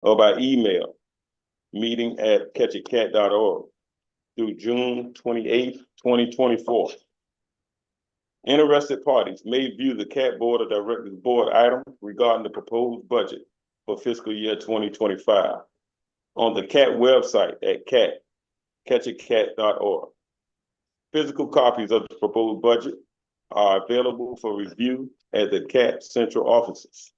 or by email, meeting@catchatcat.org through June 28th, 2024. Interested parties may view the CAT Board of Directors Board item regarding the proposed budget for fiscal year 2025 on the CAT website at catchatcat.org. Physical copies of the proposed budget are available for review at the CAT central offices.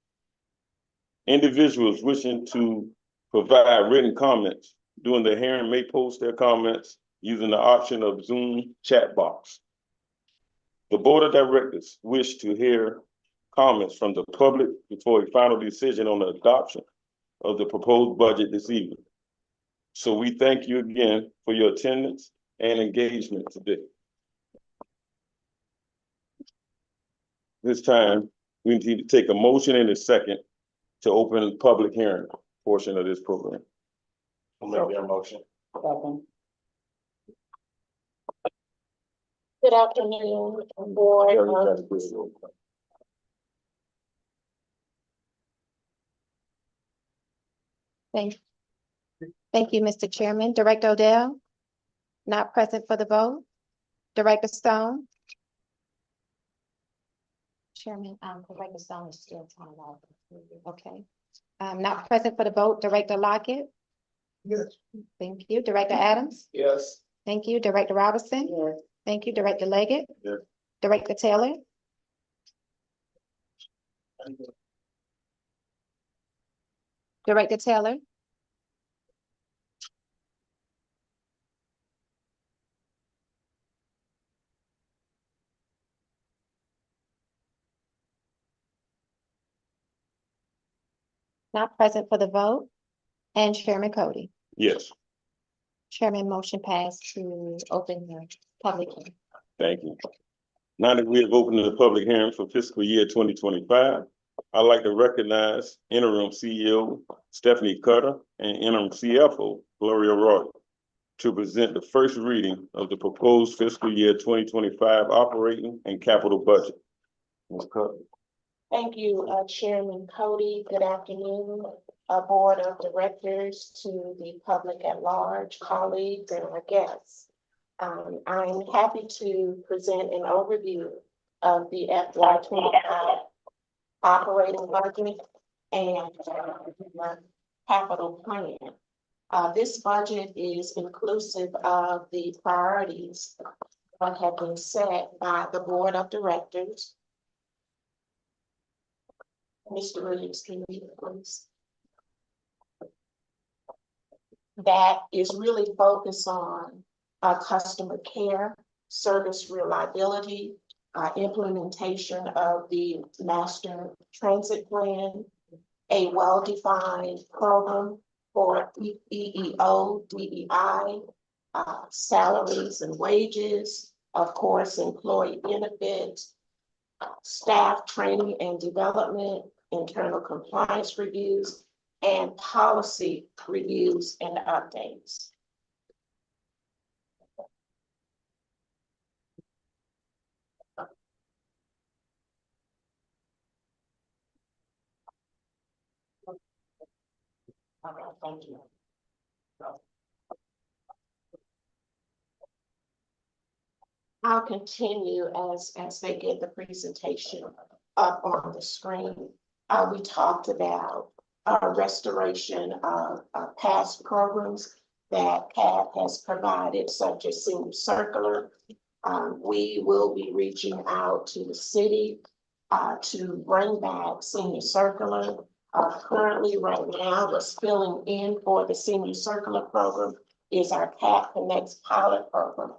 Individuals wishing to provide written comments during the hearing may post their comments using the option of Zoom chat box. The Board of Directors wish to hear comments from the public before a final decision on the adoption of the proposed budget this evening. So we thank you again for your attendance and engagement today. This time, we need to take a motion and a second to open the public hearing portion of this program. I'll make their motion. Second. Good afternoon, board. Thank you, Mr. Chairman. Director Odell, not present for the vote. Director Stone. Chairman, Director Stone is still talking about. Okay. Not present for the vote. Director Lockett. Yes. Thank you. Director Adams. Yes. Thank you. Director Robinson. Yes. Thank you. Director Leggett. Yes. Director Taylor. Director Taylor. Not present for the vote. And Chairman Cody. Yes, Chairman, motion passed to open the public hearing. thank you. Now that we have opened the public hearing for fiscal year 2025, I'd like to recognize interim CEO Stephanie Cutter and interim CFO Gloria Roy to present the first reading of the proposed fiscal year 2025 operating and capital budget. Ms. Cutter. Thank you, Chairman Cody. Good afternoon, Board of Directors, to the public at large, colleagues, and our guests. I'm happy to present an overview of the FY25 operating budget and capital plan. This budget is inclusive of the priorities that have been set by the Board of Directors. Mr. Williams, can you read it, please? That is really focused on customer care, service reliability, implementation of the master transit plan, a well-defined program for EEO, DEI, salaries and wages, of course, employee benefits, staff training and development, internal compliance reviews, and policy reviews and updates. Okay, thank you. I'll continue as they get the presentation up on the screen. We talked about restoration of past programs that CAT has provided, such as Senior Circular. We will be reaching out to the city to bring back Senior Circular. Currently, right now, what's filling in for the Senior Circular program is our CAT Connects pilot program.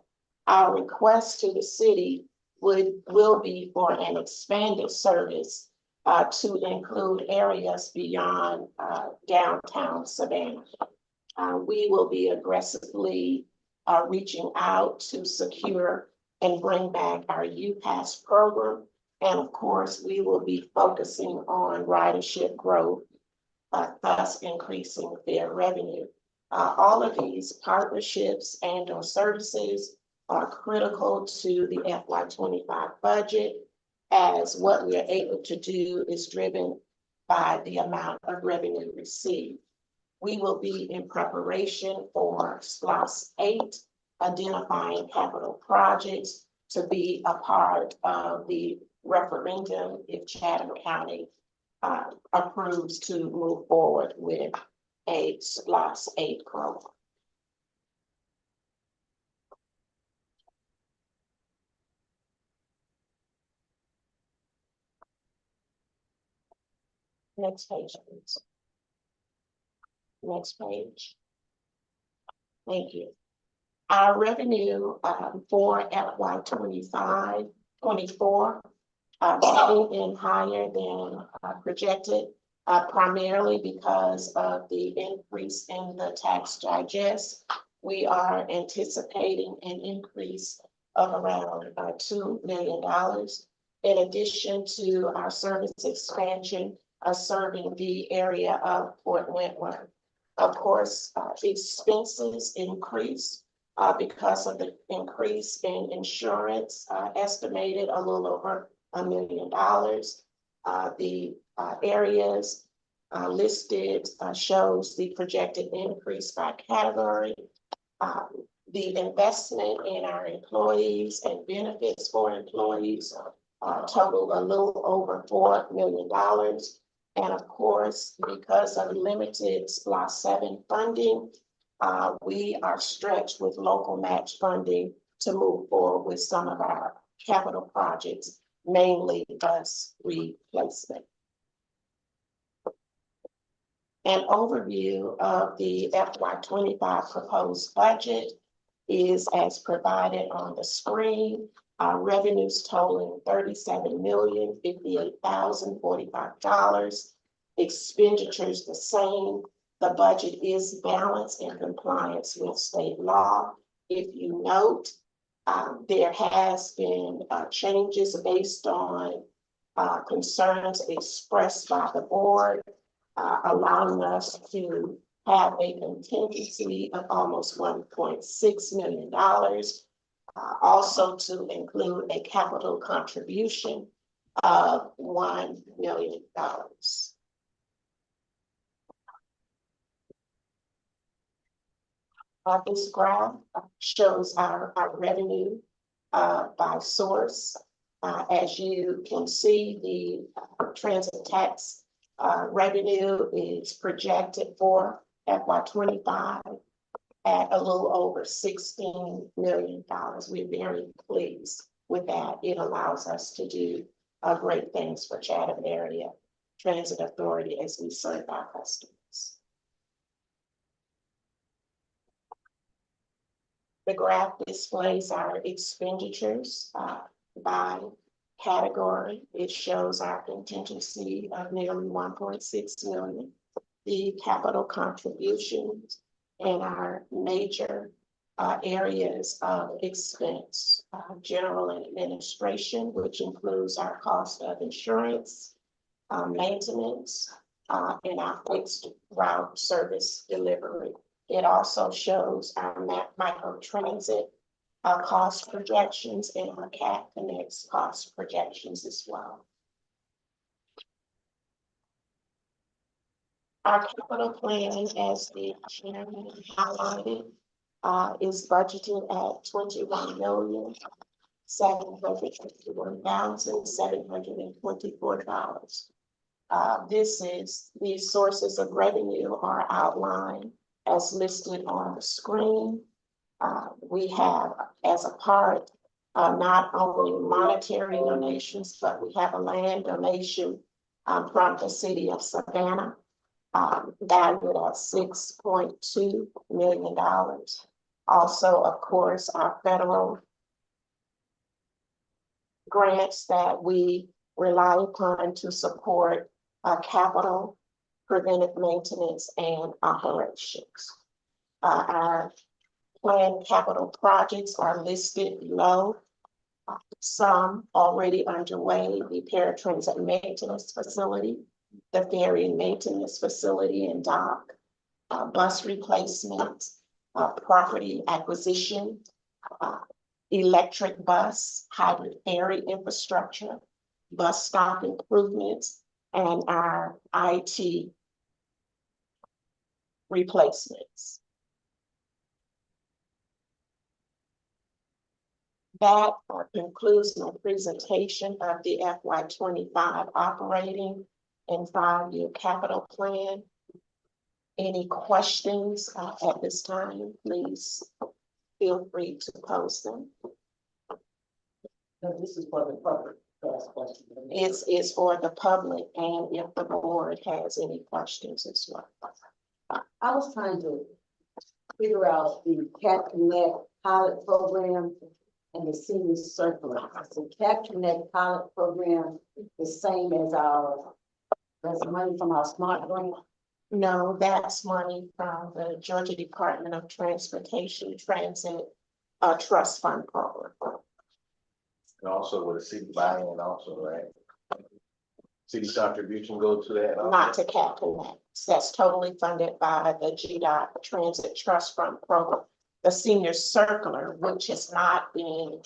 Our request to the city will be for an expanded service to include areas beyond downtown Savannah. We will be aggressively reaching out to secure and bring back our UPass program. And of course, we will be focusing on ridership growth, thus increasing their revenue. All of these partnerships and or services are critical to the FY25 budget, as what we are able to do is driven by the amount of revenue received. We will be in preparation for SPLOST 8, identifying capital projects to be a part of the referendum if Chatham County approves to move forward with a SPLOST 8 program. Next page, please. Next page. Thank you. Our revenue for FY 24 came in higher than projected, primarily because of the increase in the tax digest. We are anticipating an increase of around $2 million. In addition to our service expansion, serving the area of Fort Wentworth. Of course, expenses increased because of the increase in insurance, estimated a little over $1 million. The areas listed shows the projected increase by category. The investment in our employees and benefits for employees totaled a little over $4 million. And of course, because of limited SPLOST 7 funding, we are stretched with local match funding to move forward with some of our capital projects, mainly bus replacement. An overview of the FY 25 proposed budget is as provided on the screen. Revenues totaling $37,058,045. Expenditures the same. The budget is balanced in compliance with state law. If you note, there has been changes based on concerns expressed by the board, allowing us to have a contingency of almost $1.6 million. Also to include a capital contribution of $1 million. This graph shows our revenue by source. As you can see, the transit tax revenue is projected for FY 25 at a little over $16 million. We're very pleased with that. It allows us to do great things for Chatham Area Transit Authority as we serve our customers. The graph displays our expenditures by category. It shows our contingency of nearly $1.6 million, the capital contributions, and our major areas of expense, general and administration, which includes our cost of insurance, maintenance, and our fixed route service delivery. It also shows our micro transit cost projections and our CAT Connects cost projections as well. Our capital plan, as the chairman highlighted, is budgeted at $21,751,724. These sources of revenue are outlined as listed on the screen. We have, as a part, not only monetary donations, but we have a land donation from the city of Savannah, valued at $6.2 million. Also, of course, our federal grants that we rely upon to support capital, preventive maintenance, and operations. Our planned capital projects are listed below. Some already underway: the paratransit maintenance facility, the ferry maintenance facility and dock, bus replacement, property acquisition, electric bus, hybrid ferry infrastructure, bus stop improvements, and our IT replacements. That concludes my presentation of the FY 25 operating and 5-year capital plan. Any questions at this time, please feel free to pose them. No, this is for the public, that's question. It's for the public, and if the board has any questions as well. I was trying to figure out the Cat Connect pilot program and the senior circular. So Cat Connect pilot program the same as that's money from our SMART grant. No, that's money from the Georgia Department of Transportation Transit Trust Fund Program. And also with a city buy-in also, right? City contribution go to that? also? Not to Cat Connect. That's totally funded by the GDOT Transit Trust Fund Program. The senior circular, which is not being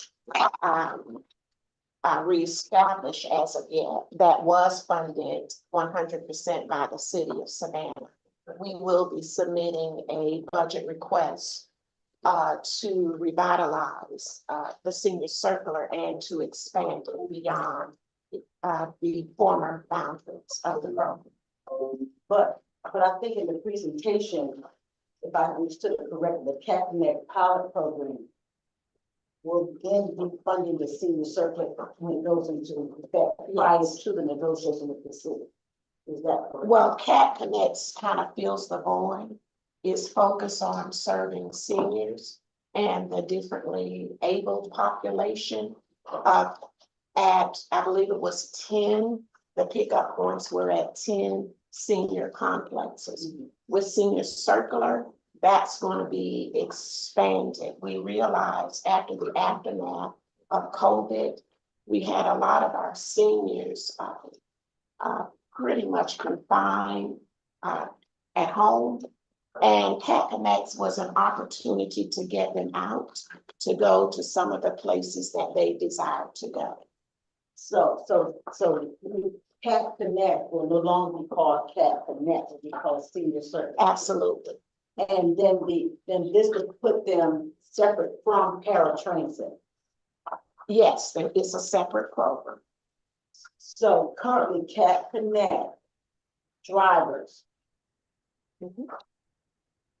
reestablished as of yet, that was funded 100% by the city of Savannah. We will be submitting a budget request to revitalize the senior circular and to expand it beyond the former boundaries of the program. But I think in the presentation, if I understood it correctly, the Cat Connect pilot program will then be funding the senior circuit when it goes into effect prior to the negotiation with the city. Is that correct? Well, Cat Connects kind of fills the void, is focused on serving seniors and the differently abled population. At, I believe it was 10, the pickup points were at 10 senior complexes. With Senior Circular, that's going to be expanded. We realized after the aftermath of COVID, we had a lot of our seniors pretty much confined at home. And Cat Connects was an opportunity to get them out, to go to some of the places that they desired to go. So Cat Connect will no longer be called Cat Connect, it'll be called Senior Circuit. Absolutely. And then this would put them separate from paratransit. Yes, it's a separate program. So currently Cat Connect drivers,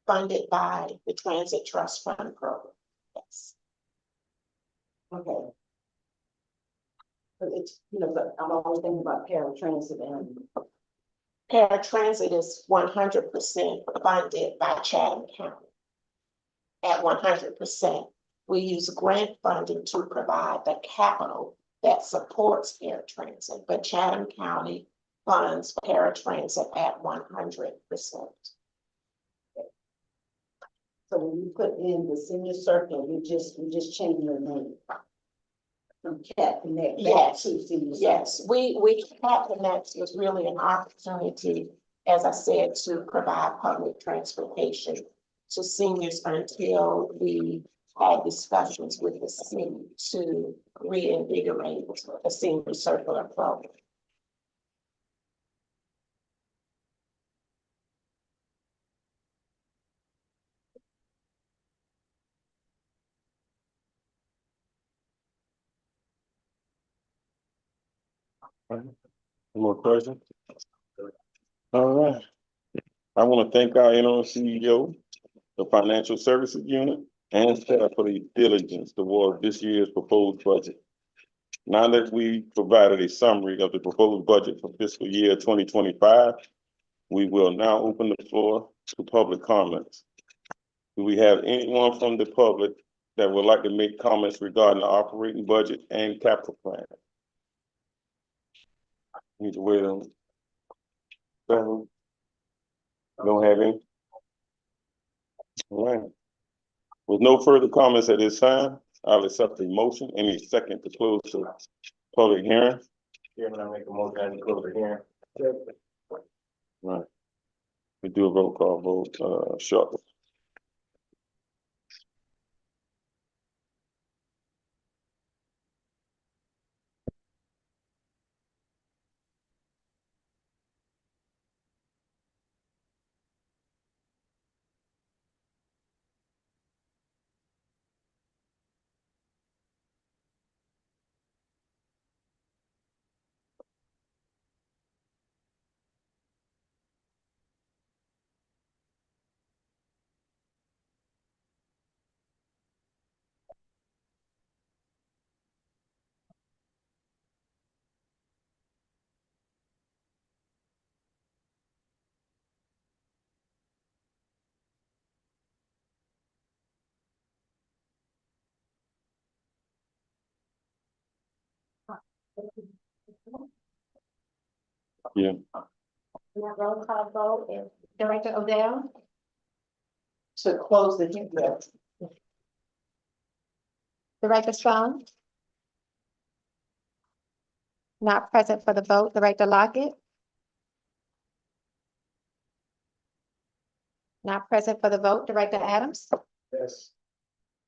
Funded by the Transit Trust Fund Program. Yes. okay. But it's, but I'm always thinking about paratransit and Paratransit is 100% funded by Chatham County. At 100%, we use grant funding to provide the capital that supports paratransit, but Chatham County funds paratransit at 100%. so when you put in the Senior Circle, you just change your name from Cat Connect back Yes. to Senior Circle. Yes, we Cat Connect was really an opportunity, as I said, to provide public transportation to seniors until we had discussions with the city to reinvigorate the Senior Circular program. Any more questions? All right. I want to thank our interim CEO, the Financial Services Unit, and staff for the diligence towards this year's proposed budget. Now that we provided a summary of the proposed budget for fiscal year 2025, we will now open the floor to public comments. Do we have anyone from the public that would like to make comments regarding the operating budget and capital plan? Need to wait on. Don't have any? All right. With no further comments at this time, I'll accept the motion. Any second to close the public hearing? Chairman, I make a motion to close the hearing. Right. We do a roll call vote, shortly. Yeah, That roll call vote is Director Odell, To close the hearing, yes. Director Stone. Not present for the vote, Director Lockett. Not present for the vote, Director Adams, Yes.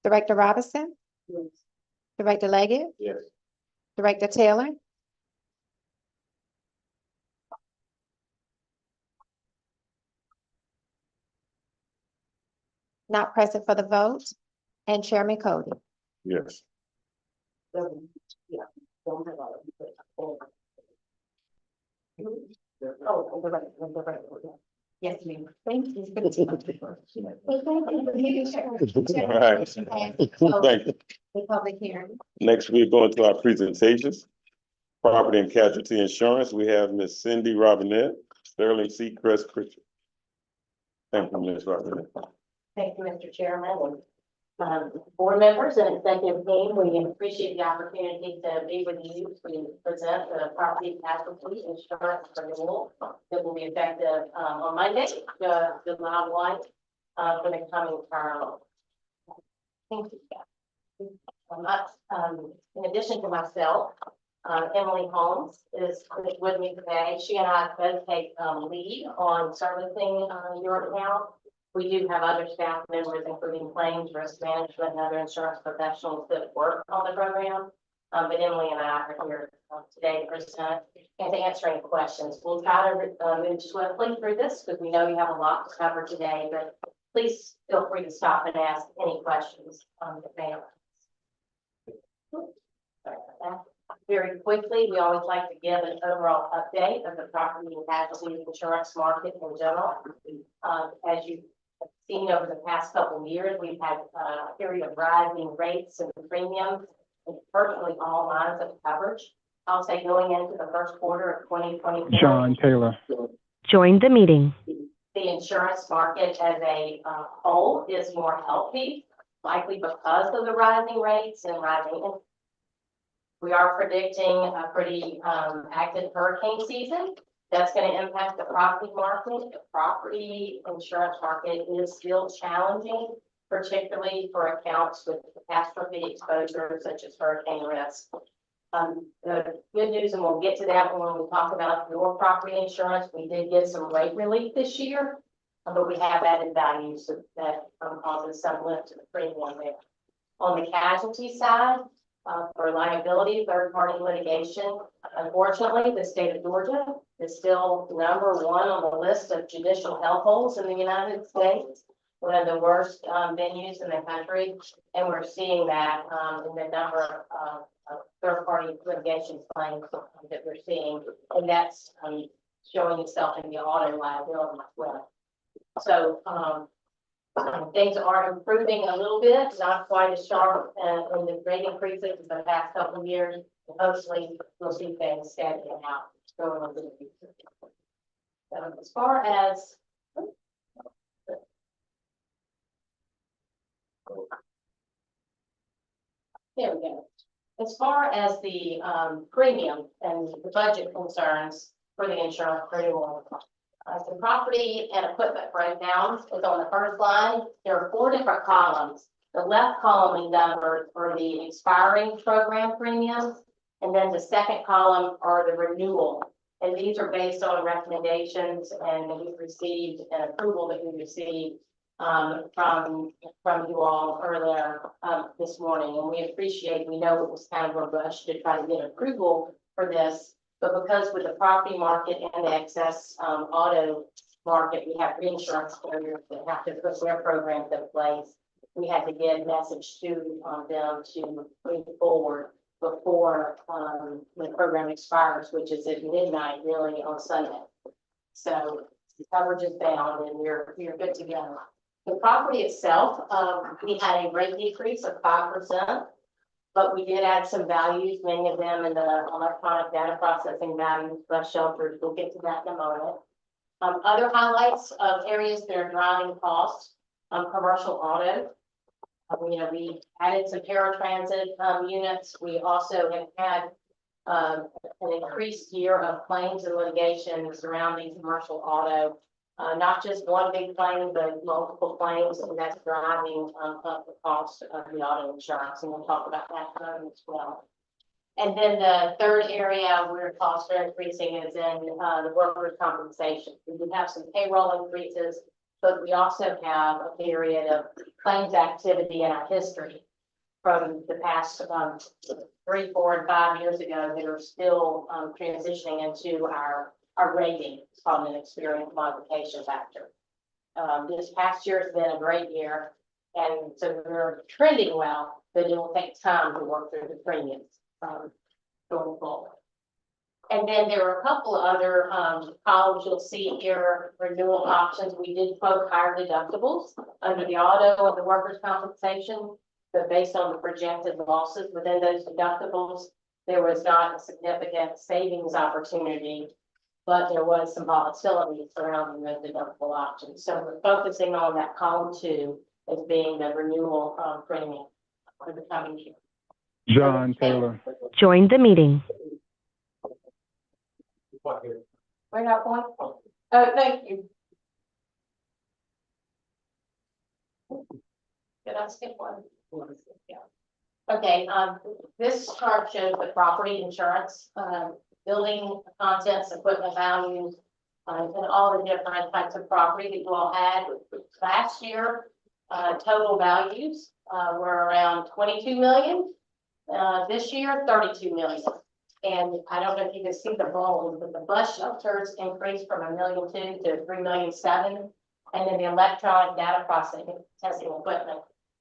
Director Robinson, Yes. Director Leggett, Yes. Director Taylor. Not present for the vote, and Chairman Cody. yes. Yeah. Don't have all of it. Oh, the right, yeah. Yes, ma'am. Thank you. All right. Thank you. The public hearing. Next, we're going to our presentations. Property and casualty insurance, we have Ms. Cindy Robinette, Sterling Seacrest Pritchard. Thank you, Ms. Robinette. Thank you, Mr. Chairman, and board members and executive team. We appreciate the opportunity to be with you to present the property casualty insurance renewal that will be effective on Monday, July 1, for the coming term. Thank you. In addition to myself, Emily Holmes is with me today. She and I both take lead on servicing your account. We do have other staff members, including claims, risk management, and other insurance professionals that work on the program. But Emily and I are here today to present and to answer any questions. We'll try to move swiftly through this because we know you have a lot to cover today, but please feel free to stop and ask any questions that may arise. Sorry about that. Very quickly, we always like to give an overall update of the property and casualty insurance market in general. As you've seen over the past couple of years, we've had a period of rising rates and premiums in virtually all lines of coverage. I'll say going into the first quarter of 2024. John Taylor. Joined the meeting. The insurance market as a whole is more healthy, likely because of the rising rates and rising. We are predicting a pretty active hurricane season. That's going to impact the property market. The property insurance market is still challenging, particularly for accounts with catastrophe exposure, such as hurricane risk. The good news, and we'll get to that when we talk about your property insurance, we did get some rate relief this year, but we have added values that causes some lift to the premium there. On the casualty side, for liability, third-party litigation, unfortunately, the state of Georgia is still #1 on the list of judicial hellholes in the United States, one of the worst venues in the country, and we're seeing that in the number of third-party litigation claims that we're seeing, and that's showing itself in the auto liability as well. So things are improving a little bit, not quite as sharp in the rate increases in the past couple of years. Hopefully, we'll see things steadying out going into the future. So as far as there we go. As far as the premium and the budget concerns for the insurance renewal, the property and equipment breakdown is on the first line. There are 4 different columns. The left column is numbered for the expiring program premiums, and then the second column are the renewal. And these are based on recommendations and we've received an approval that we received from you all earlier this morning. And we appreciate, we know it was kind of a rush to try to get approval for this. But because with the property market and the excess auto market, we have reinsurance carriers that have to put their programs in place. We had to get a message to them to move forward before the program expires, which is at midnight really on Sunday. So the coverage is down and you're good to go. The property itself, we had a rate decrease of 5%. But we did add some values, many of them in the electronic data processing values, bus shelters. We'll get to that in a moment. Other highlights of areas that are driving costs, commercial auto. We added some paratransit units. We also have had an increased year of claims and litigation surrounding commercial auto. Not just one big claim, but multiple claims, and that's driving up the cost of the auto insurance, and we'll talk about that as well. And then the third area where costs are increasing is in the workers' compensation. We do have some payroll increases, but we also have a period of claims activity in our history from the past 3, 4, and 5 years ago that are still transitioning into our rating. It's called an experience modification factor. This past year has been a great year, and so we're trending well, but it will take time to work through the premiums going forward. And then there are a couple of other columns you'll see here, renewal options. We did quote higher deductibles under the auto and the workers' compensation, but based on the projected losses within those deductibles, there was not a significant savings opportunity, but there was some volatility surrounding those deductible options. So we're focusing on that column 2 as being the renewal premium for the coming year. John Taylor. Join the meeting. We're not going. Oh, thank you. Did I skip one? Yeah. Okay, this chart shows the property insurance, building contents, equipment values, and all the different types of property that you all had. Last year, total values were around 22 million. This year, 32 million. And I don't know if you can see the bold, but the bus shelters increased from 1.2 million to 3.7 million. And then the electronic data processing testing equipment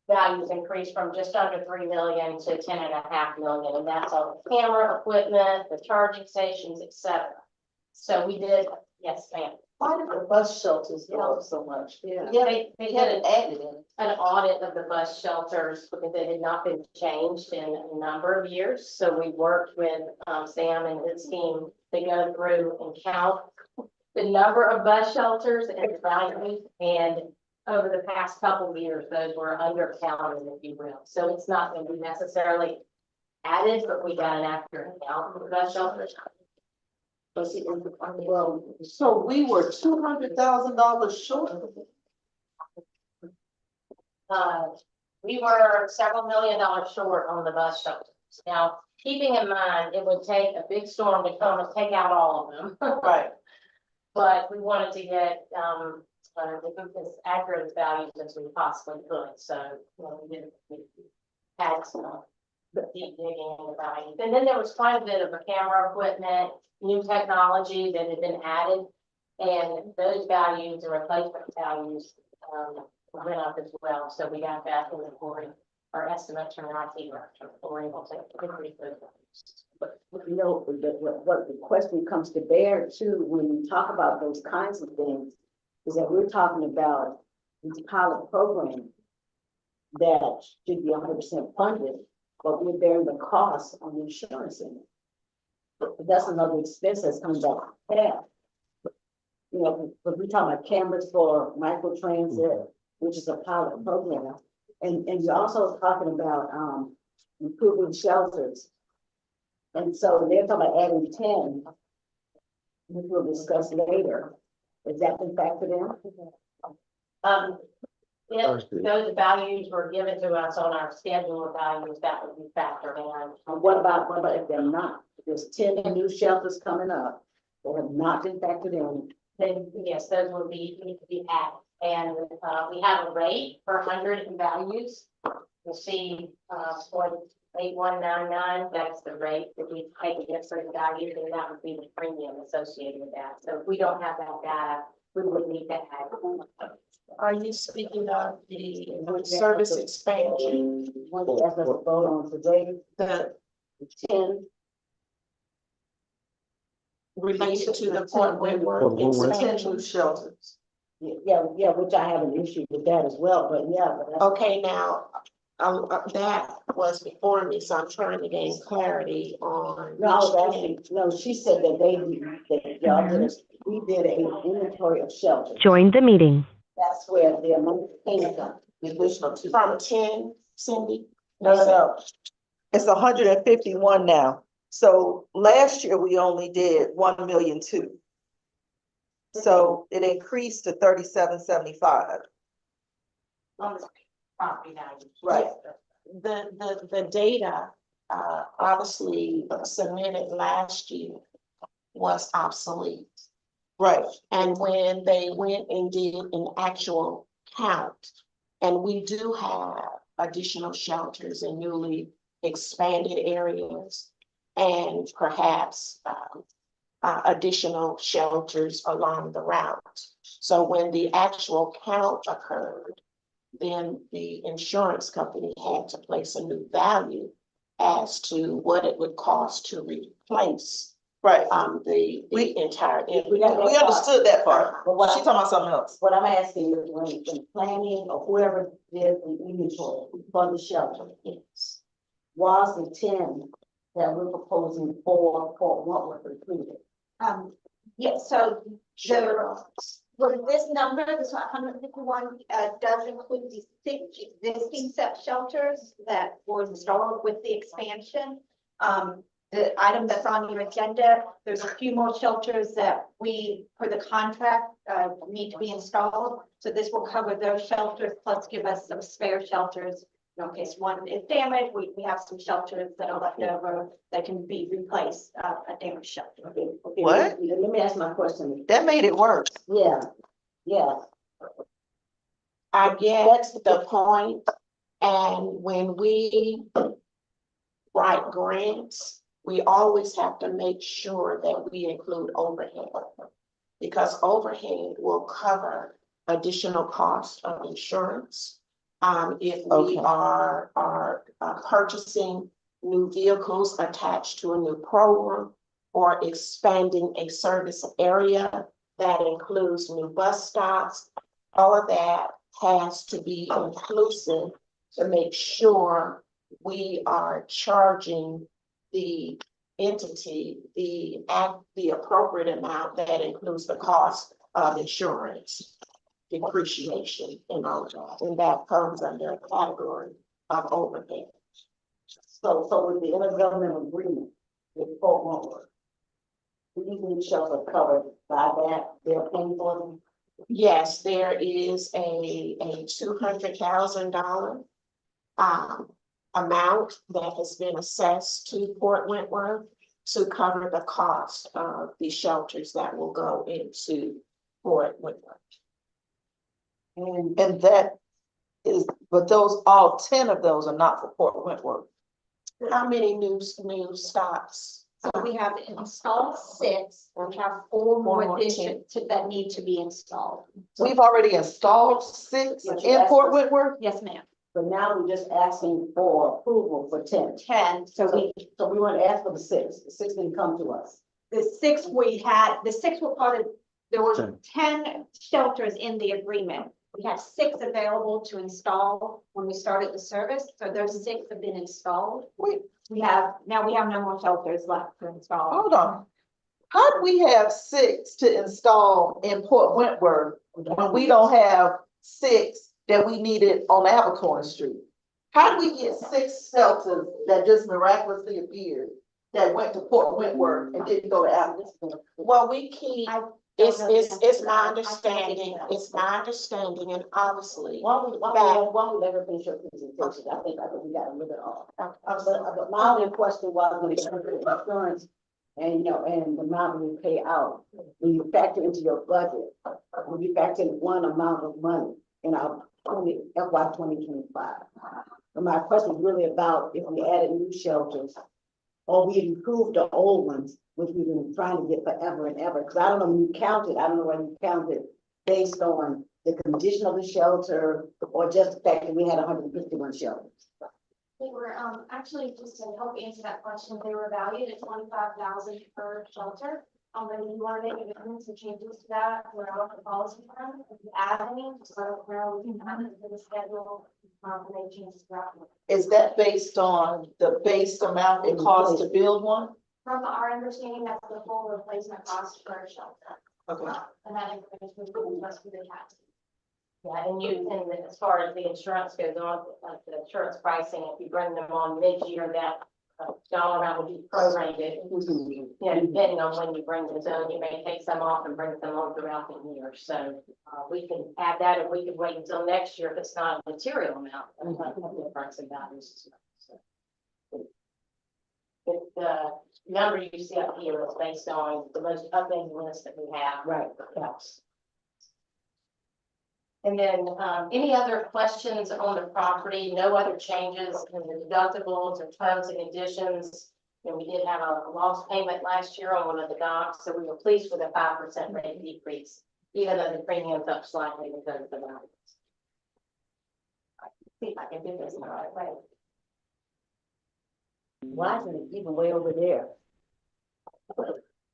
values increased from just under 3 million to 10.5 million. And that's all the camera equipment, the charging stations, etc. So we did, yes, ma'am. Why did the bus shelters go up so much? Yeah, they did an audit of the bus shelters because they had not been changed in a number of years. So we worked with Sam and his team to go through and count the number of bus shelters and the values. And over the past couple of years, those were undercounted, if you will. So it's not going to be necessarily added, but we got an accurate count of the bus shelters. Well, so we were $200,000 short. We were several $1 million short on the bus shelters. Now, keeping in mind, it would take a big storm to come and take out all of them. Right. But we wanted to get as accurate values as we possibly could. So, we had some deep digging in the values. And then there was quite a bit of a camera equipment, new technology that had been added, and those values and replacement values went up as well. So we got back in reporting our estimates from our IT director. We're able to increase those values. But you know, what the question comes to bear too, when we talk about those kinds of things, is that we're talking about these pilot programs that should be 100% funded, but we're bearing the cost on the insurance in it. But that's another expense that's coming back. Yeah. You know, but we're talking about cameras for microtransit, which is a pilot program. And you're also talking about improving shelters. And so they're talking about adding 10, which we'll discuss later. Is that been factored in? If those values were given to us on our schedule of values, that would be factored in. What about if they're not? There's 10 new shelters coming up that have not been factored in. Then yes, those would need to be added. And we have a rate per 100 in values. You'll see 0.8199. That's the rate that we take against certain values, and that would be the premium associated with that. So if we don't have that data, we would need to add. Are you speaking of the service expansion, One that has us to vote on today, the 10. related to the point where we're expanding shelters? Yeah, which I have an issue with that as well, but yeah. But that's- Okay, now, that was before me, so I'm trying to gain clarity on. No, I was asking, no, she said that y'all did, we did an inventory of shelters. Join the meeting. That's where the amount came from, the additional 2. From 10, Cindy? No. It's 151 now. So last year, we only did 1,200,000. So it increased to 3775. On the property value. Right. The data, obviously submitted last year was obsolete. Right. And when they went and did an actual count, and we do have additional shelters in newly expanded areas and perhaps additional shelters along the route. So when the actual count occurred, then the insurance company had to place a new value as to what it would cost to replace Right. the entire. We understood that part, But what she's talking about something else. What I'm asking is when planning or whoever did the inventory for the shelter, Yes. was the 10 that we're proposing for what was included? Yes, so Sure. well, this number, this 151, does include the 6 existing shelters that were installed with the expansion. The item that's on your agenda, there's a few more shelters that we, for the contract, need to be installed. So this will cover those shelters, plus give us some spare shelters. In case one is damaged, we have some shelters that are left over that can be replaced, a damaged shelter. Okay, What? Let me ask my question. That made it worse. Yeah, yeah. I get the point, and when we write grants, we always have to make sure that we include overhead. Because overhead will cover additional cost of insurance. If we Okay. are purchasing new vehicles attached to a new program or expanding a service area that includes new bus stops, all of that has to be inclusive to make sure we are charging the entity the appropriate amount that includes the cost of insurance, depreciation, and all of that. And that comes under a category of overhead. So with the intergovernmental agreement with Fort Wentworth, these new shelters are covered by that, they're paying for them? Yes, there is a $200,000 amount that has been assessed to Fort Wentworth to cover the cost of the shelters that will go into Fort Wentworth. And that is, but those, all 10 of those are not for Fort Wentworth. How many new stops? So we have installed 6, and we have 4 more additions that need to be installed. We've already installed 6 in Fort Wentworth. Yes, ma'am. But now we're just asking for approval for 10. 10, so we want to ask for the 6. The 6 didn't come to us. the 6 were part of, there were 10 shelters in the agreement. We have 6 available to install when we started the service, so those 6 have been installed. Wait, We have no more shelters left to install. hold on. How do we have 6 to install in Port Wentworth when we don't have 6 that we needed on Abercorn Street? How do we get 6 shelters that just miraculously appeared that went to Port Wentworth and didn't go to Abercorn? Well, we keep, it's my understanding, and obviously. Why don't we let her finish her presentation? I think we got a little bit off. But my only question was when it comes to insurance and, and the amount we pay out, when you factor into your budget, when you factor in one amount of money in our FY 2025. And my question is really about if we added new shelters or we improved the old ones, which we've been trying to get forever and ever. Because I don't know when you count it, I don't know when you count it based on the condition of the shelter or just the fact that we had 151 shelters. They were, actually, just to help answer that question, they were valued at 25,000 per shelter. Then you want to make amendments and changes to that, we're out of the policy firm, if you add any, just let us know, we can add it to the schedule, and make changes to that. Is that based on the base amount it costs to build one? From our understanding, that's the full replacement cost for a shelter, Okay. and that information will be just for the tax. Yeah, and as far as the insurance goes on, like the insurance pricing, if you bring them on mid-year, that dollar amount will be prorated. You know, depending on when you bring those in, you may take some off and bring some on throughout the year. So, we can add that, and we could wait until next year if it's not a material amount. Difference in values. So, if the number you see up here is based on the most updated list that we have. Right. Yes. And then, any other questions on the property? No other changes in the deductibles or terms and conditions. And we did have a lost payment last year on one of the docks, so we were pleased with a 5% rate decrease, even though the premium's up slightly because of the values. See if I can do this in the right way. Why isn't it even way over there?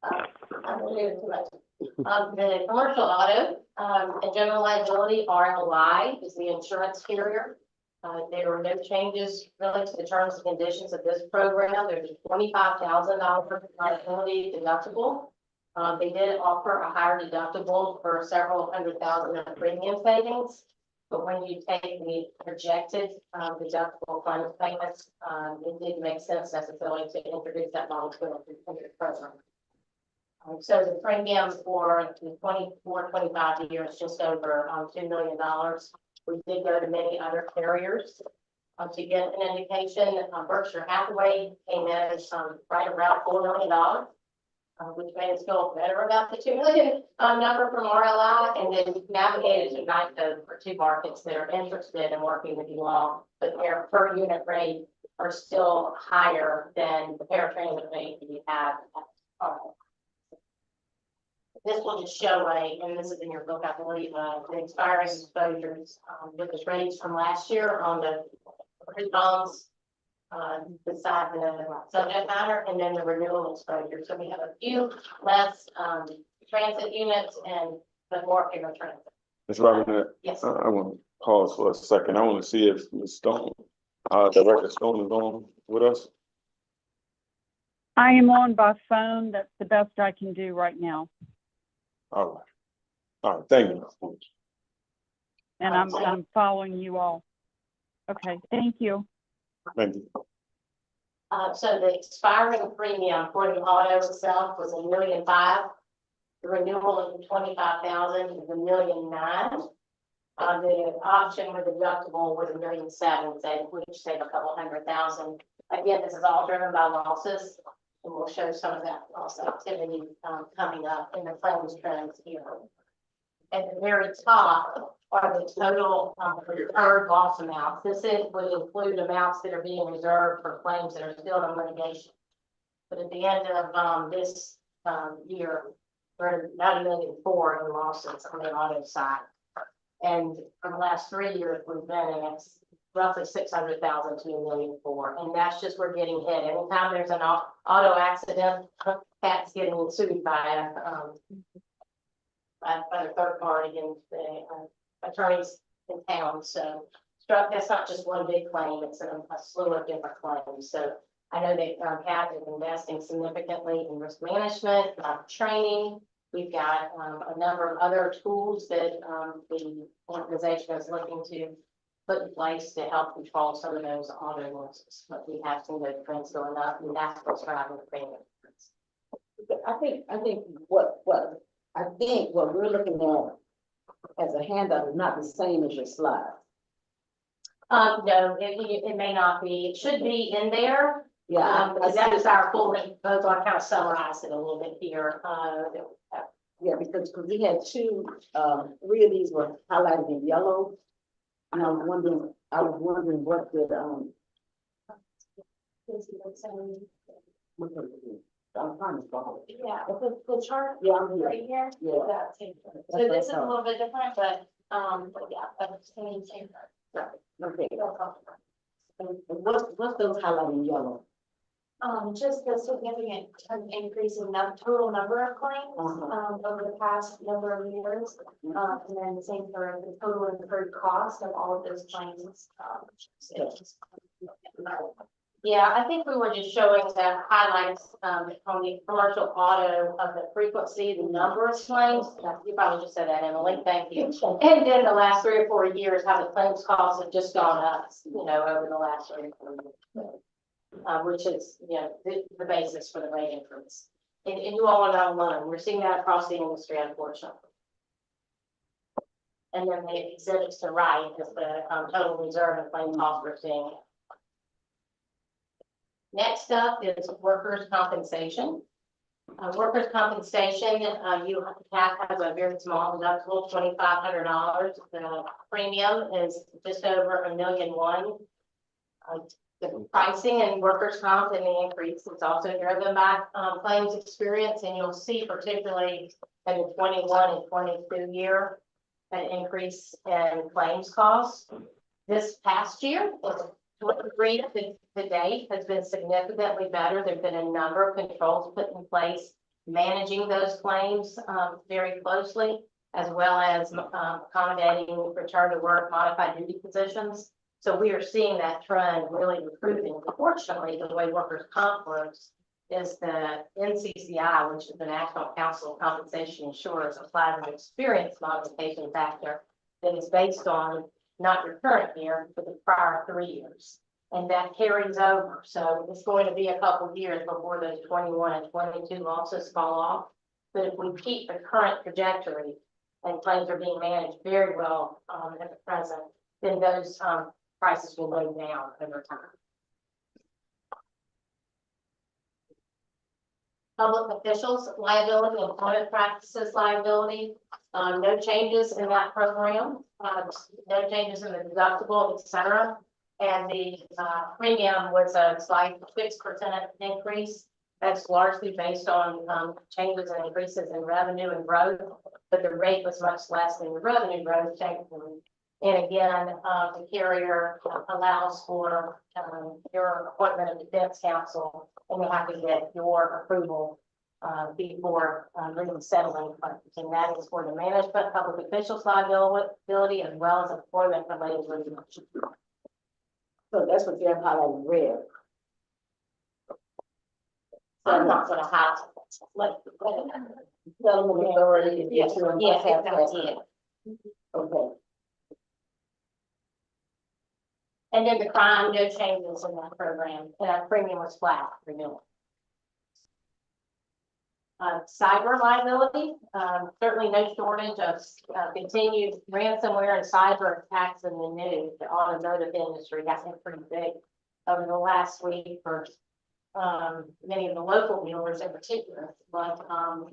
I don't leave it too much. The commercial auto, and general liability, RLI is the insurance carrier. There were no changes really to the terms and conditions of this program. There's a $25,000 liability deductible. They did offer a higher deductible for several $100,000 of premium savings. But when you take the projected deductible fund payments, it didn't make sense necessarily to introduce that volatility into the program. So the premium for the 24-25 year is just over $2 million. We did go to many other carriers to get an indication. Berkshire Hathaway came in right around $4 million, which made us feel better about the 2 million number from RLI, and then navigated to NICO for 2 markets that are interested in working with you all, but their per unit rate are still higher than the paratransit rate that you have at RLI. This will just show and this is in your book, I believe, the expiring exposures, with the rates from last year on the bonds, beside the subject matter, and then the renewal exposure. So we have a few less, transit units and but more paratransit. Ms. Robinette, Yes. I want to pause for a second. I want to see if Ms. Stone, Director Stone is on with us. I am on by phone. That's the best I can do right now. All right, thank you. And I'm following you all. Okay, thank you. Thank you. So the expiring premium for the auto itself was $1.5 million. The renewal of the 25,000 is $1.9 million. The option with deductible was $1.7 million, so which saved a couple $100,000. Again, this is all driven by losses, and we'll show some of that loss activity coming up in the claims trends here. At the very top are the total reserved loss amounts. Would include amounts that are being reserved for claims that are still in litigation. But at the end of this year, we're at $90.4 million in losses on the auto side. And for the last 3 years, we've been at roughly 600,000 to $1.4 million. And that's just, we're getting hit. Anytime there's an auto accident, Pat's getting sued by a third party and the attorneys in town. So that's not just one big claim, it's a slew of different claims. So I know that Pat is investing significantly in risk management, training. We've got a number of other tools that the organization is looking to put in place to help control some of those auto losses. But we have seen those trends going up, and that's what's driving the premium. I think what we're looking at as a handout is not the same as your slide. No, it may not be. It should be in there. Yeah. Because that is our full length proposal. I kind of summarized it a little bit here. Yeah, because we had 2, 3 of these were highlighted in yellow. And I was wondering what the, I'm trying to follow. Yeah, the chart Yeah, I'm here. right here. Yeah. That's it. That's So what I this is a thought. little bit different, but yeah, but same. Okay. And what's those highlighted in yellow? Just the significant increase in the total number of claims, over the past number of years. And then the same for the total incurred cost of all of those claims. Yeah, I think we were just showing the highlights on the commercial auto of the frequency, the number of claims. You probably just said that, Emily. Thank you. And then the last 3 or 4 years, how the claims costs have just gone up, over the last 3 or 4 years. which is, the basis for the rate increase. And you all are not alone. We're seeing that across the industry, unfortunately. And then the exhibits to right is the total reserve and claim cost we're seeing. Next up is workers' compensation. Workers' compensation, you have a very small deductible, $2,500. The premium is just over $1.1 million. The pricing and workers' comp and the increase is also driven by claims experience, and you'll see particularly in the 21 and 22 year an increase in claims costs. This past year, 23 to date has been significantly better. There've been a number of controls put in place managing those claims very closely, as well as accommodating return to work, modified duty positions. So we are seeing that trend really improving. Unfortunately, the way workers' comp works is the NCCI, which is the National Council of Compensation Insurers, applies an experience modification factor that is based on not your current year, but the prior 3 years. And that carries over. So it's going to be a couple of years before those 21 and 22 losses fall off. But if we keep the current trajectory and claims are being managed very well at the present, then those prices will go down over time. Public officials liability, employment practices liability, no changes in that program, no changes in the deductible, etc. And the premium was a slight 6% increase. That's largely based on changes and increases in revenue and growth, but the rate was much less than the revenue growth. And again, the carrier allows for your appointment of defense counsel, and you have to get your approval before really settling claims. And that is for the management, public officials liability, as well as employment related litigation. So that's what you have highlighted red. I'm not gonna have Settlement authority. yeah, Okay. and then the crime, no changes in that program, and our premium was flat renewal. Cyber liability, certainly no shortage of continued ransomware and cyber attacks in the news. The automotive industry got hit pretty big over the last week for many of the local dealers in particular. But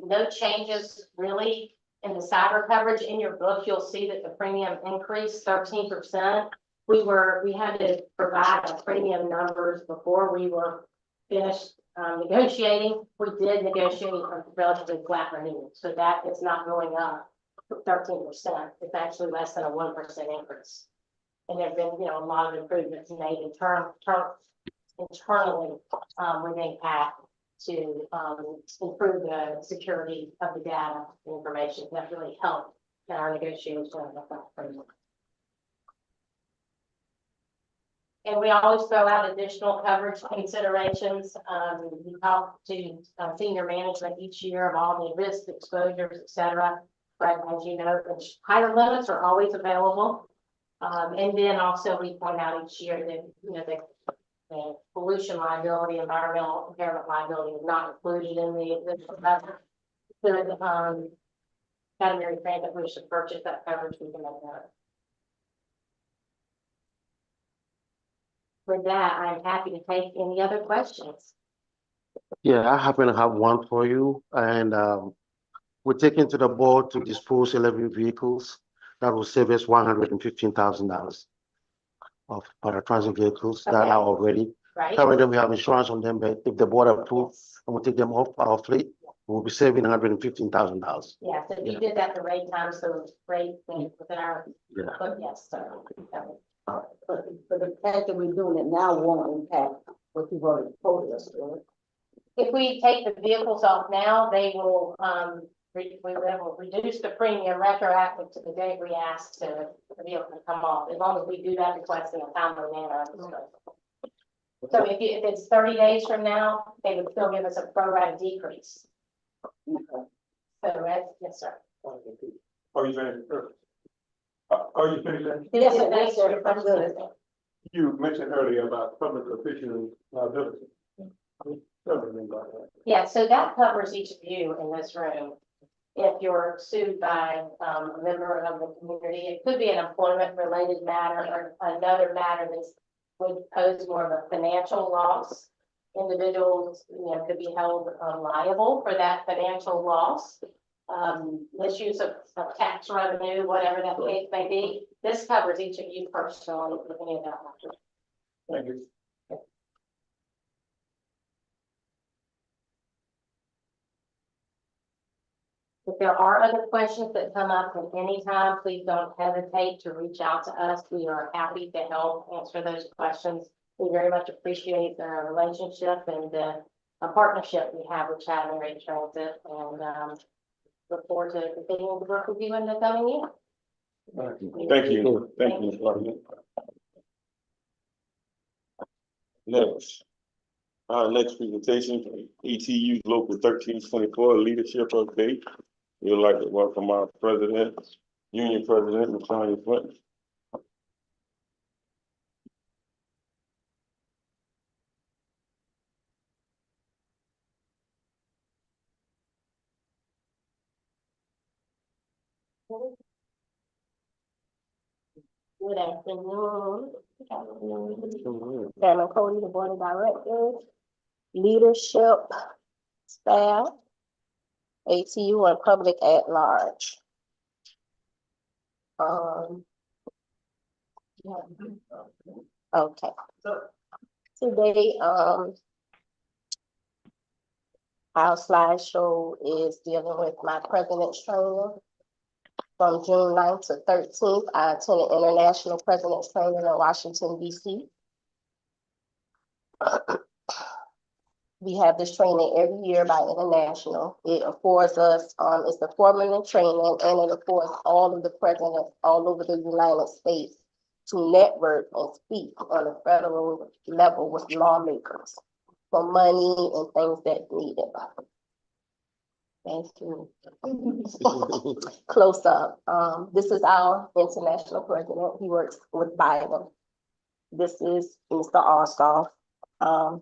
no changes really in the cyber coverage. In your book, you'll see that the premium increased 13%. We had to provide the premium numbers before we were finished negotiating. We did negotiate a relatively flat renewal, so that is not going up 13%. It's actually less than a 1% increase. And there have been, a lot of improvements made internally within PAC to improve the security of the data and information that really helped in our negotiation of that premium. And we always throw out additional coverage considerations. We talk to senior management each year of all the risks, exposures, et cetera. But as you know, the higher limits are always available. And then also we point out each year that, the pollution liability, environmental impairment liability is not included in the category grant that we should purchase that coverage. We can make that. With that, I'm happy to take any other questions. Yeah, I happen to have one for you, and we're taking to the board to dispose 11 vehicles that will save us $115,000 of paratransit vehicles that are already. Right. Currently, we have insurance on them, but if the board approves and we take them off our fleet, we'll be saving $115,000. Yeah, so if you did that the rate times, the rate thing within our, Yeah. but yes, so. But the fact that we're doing it now won't impact what you've already told us, right? If we take the vehicles off now, they will, we will reduce the premium retroactive to the date we asked the vehicle to come off, as long as we do that request in a timely manner. So if it's 30 days from now, they would still give us a pro rata decrease. Okay. So yes, sir. Are you finished? Are you finished? Yes, sir, yes, sir. I'm good. You mentioned earlier about public official liability. Yeah, so that covers each of you in this room. If you're sued by a member of the community, it could be an employment related matter or another matter that would pose more of a financial loss. Individuals, could be held liable for that financial loss. Misuse of tax revenue, whatever that case may be. This covers each of you personally if any of that matters. Thank you. If there are other questions that come up at any time, please don't hesitate to reach out to us. We are happy to help answer those questions. We very much appreciate the relationship and the partnership we have with Chatham Ray Transit, and look forward to continuing to work with you in the coming year. Thank you. Thank you, Ms. London. Next. Our next presentation, ETU Local 1324 Leadership Update. We'd like to welcome our president, Union President, LaTonya Flint. Good afternoon. Chairman Cody, the Board of Directors, leadership, staff, ATU, and public at large. Okay. Today, our slideshow is dealing with my president's training. From June 9th to 13th, I attended International President's Training in Washington, D.C. We have this training every year by International. It affords us, it's a 4-minute training, and it affords all of the presidents all over the United States to network and speak on a federal level with lawmakers for money and things that's needed. Thank you. Close up. This is our international president. He works with Biden. This is Mr. Ossoff.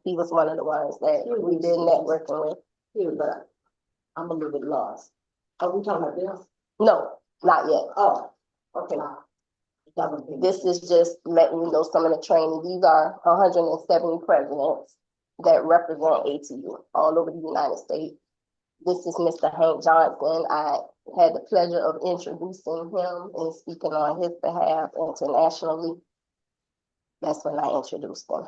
He was one of the ones that we did networking with. Here, but I'm a little bit lost. Are we talking about this? No, not yet. Oh, okay. This is just letting you know some of the training. These are 170 presidents that represent ATU all over the United States. This is Mr. Hank Johnson. I had the pleasure of introducing him and speaking on his behalf internationally. That's when I introduced him.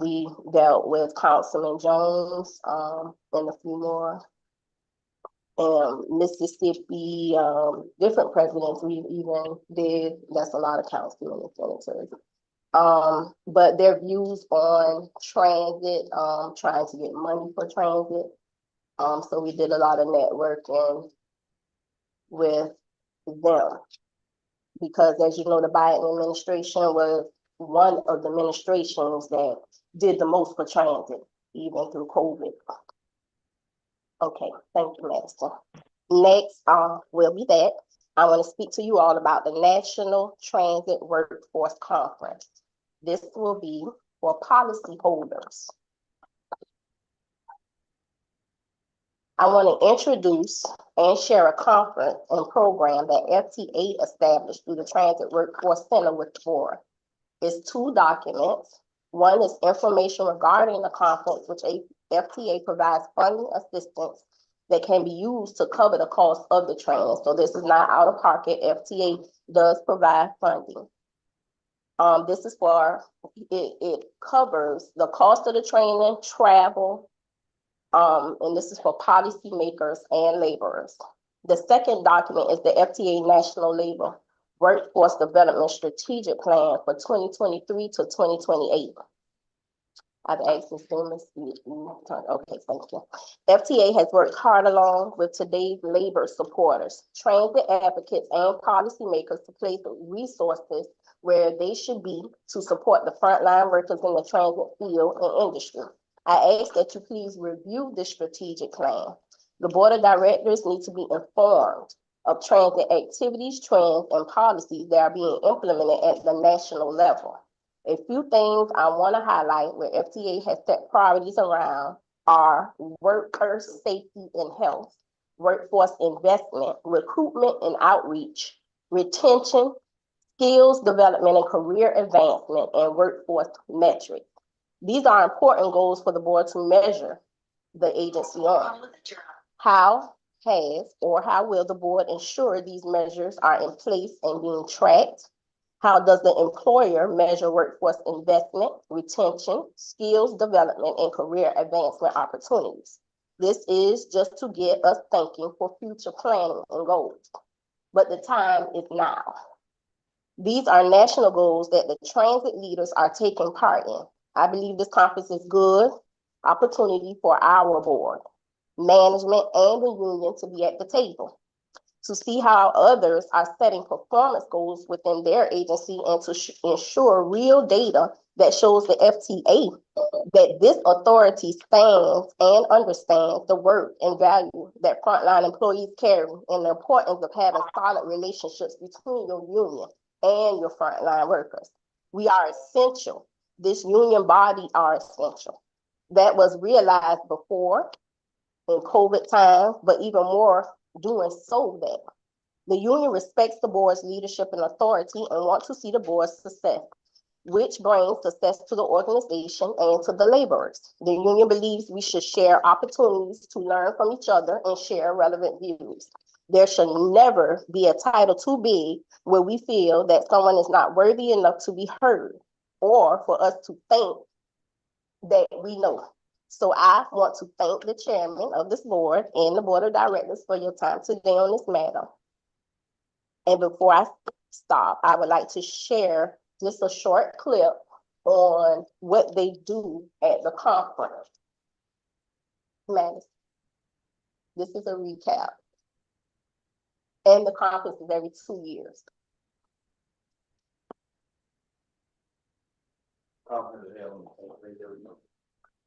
We dealt with Councilman Jones and a few more. Mississippi, different presidents we even did. That's a lot of councilmen and senators. But their views on transit, trying to get money for transit. So we did a lot of networking with them because, as you know, the Biden administration was one of the administrations that did the most for transit, even through COVID. Okay, thank you, Madison. Next, we'll be back. I want to speak to you all about the National Transit Workforce Conference. This will be for policyholders. I want to introduce and share a conference and program that FTA established through the Transit Workforce Center with the board. It's 2 documents. One is information regarding the conference, which FTA provides funding assistance that can be used to cover the cost of the training. So this is not out of pocket. FTA does provide funding. This is for, it covers the cost of the training, travel, and this is for policymakers and laborers. The second document is the FTA National Labor Workforce Development Strategic Plan for 2023 to 2028. I've asked Ms. Dumas. Okay, thank you. FTA has worked hard along with today's labor supporters, transit advocates, and policymakers to place resources where they should be to support the frontline workers in the transit field and industry. I ask that you please review this strategic plan. The board of directors need to be informed of transit activities, trends, and policies that are being implemented at the national level. A few things I want to highlight where FTA has set priorities around are worker safety and health, workforce investment, recruitment and outreach, retention, skills development and career advancement, and workforce metrics. These are important goals for the board to measure the agency on. How how will the board ensure these measures are in place and being tracked? How does the employer measure workforce investment, retention, skills development, and career advancement opportunities? This is just to get us thinking for future planning and goals. But the time is now. These are national goals that the transit leaders are taking part in. I believe this conference is good opportunity for our board, management, and the union to be at the table, to see how others are setting performance goals within their agency and to ensure real data that shows the FTA that this authority stands and understands the work and value that frontline employees carry and the importance of having solid relationships between your union and your frontline workers. We are essential. This union body are essential. That was realized before in COVID times, but even more doing so that the union respects the board's leadership and authority and wants to see the board's success, which brings success to the organization and to the laborers. The union believes we should share opportunities to learn from each other and share relevant views. There should never be a title too big where we feel that someone is not worthy enough to be heard or for us to think that we know. So I want to thank the chairman of this board and the board of directors for your time today on this matter. And before I stop, I would like to share just a short clip on what they do at the conference. Madison, this is a recap. And the conference is every 2 years.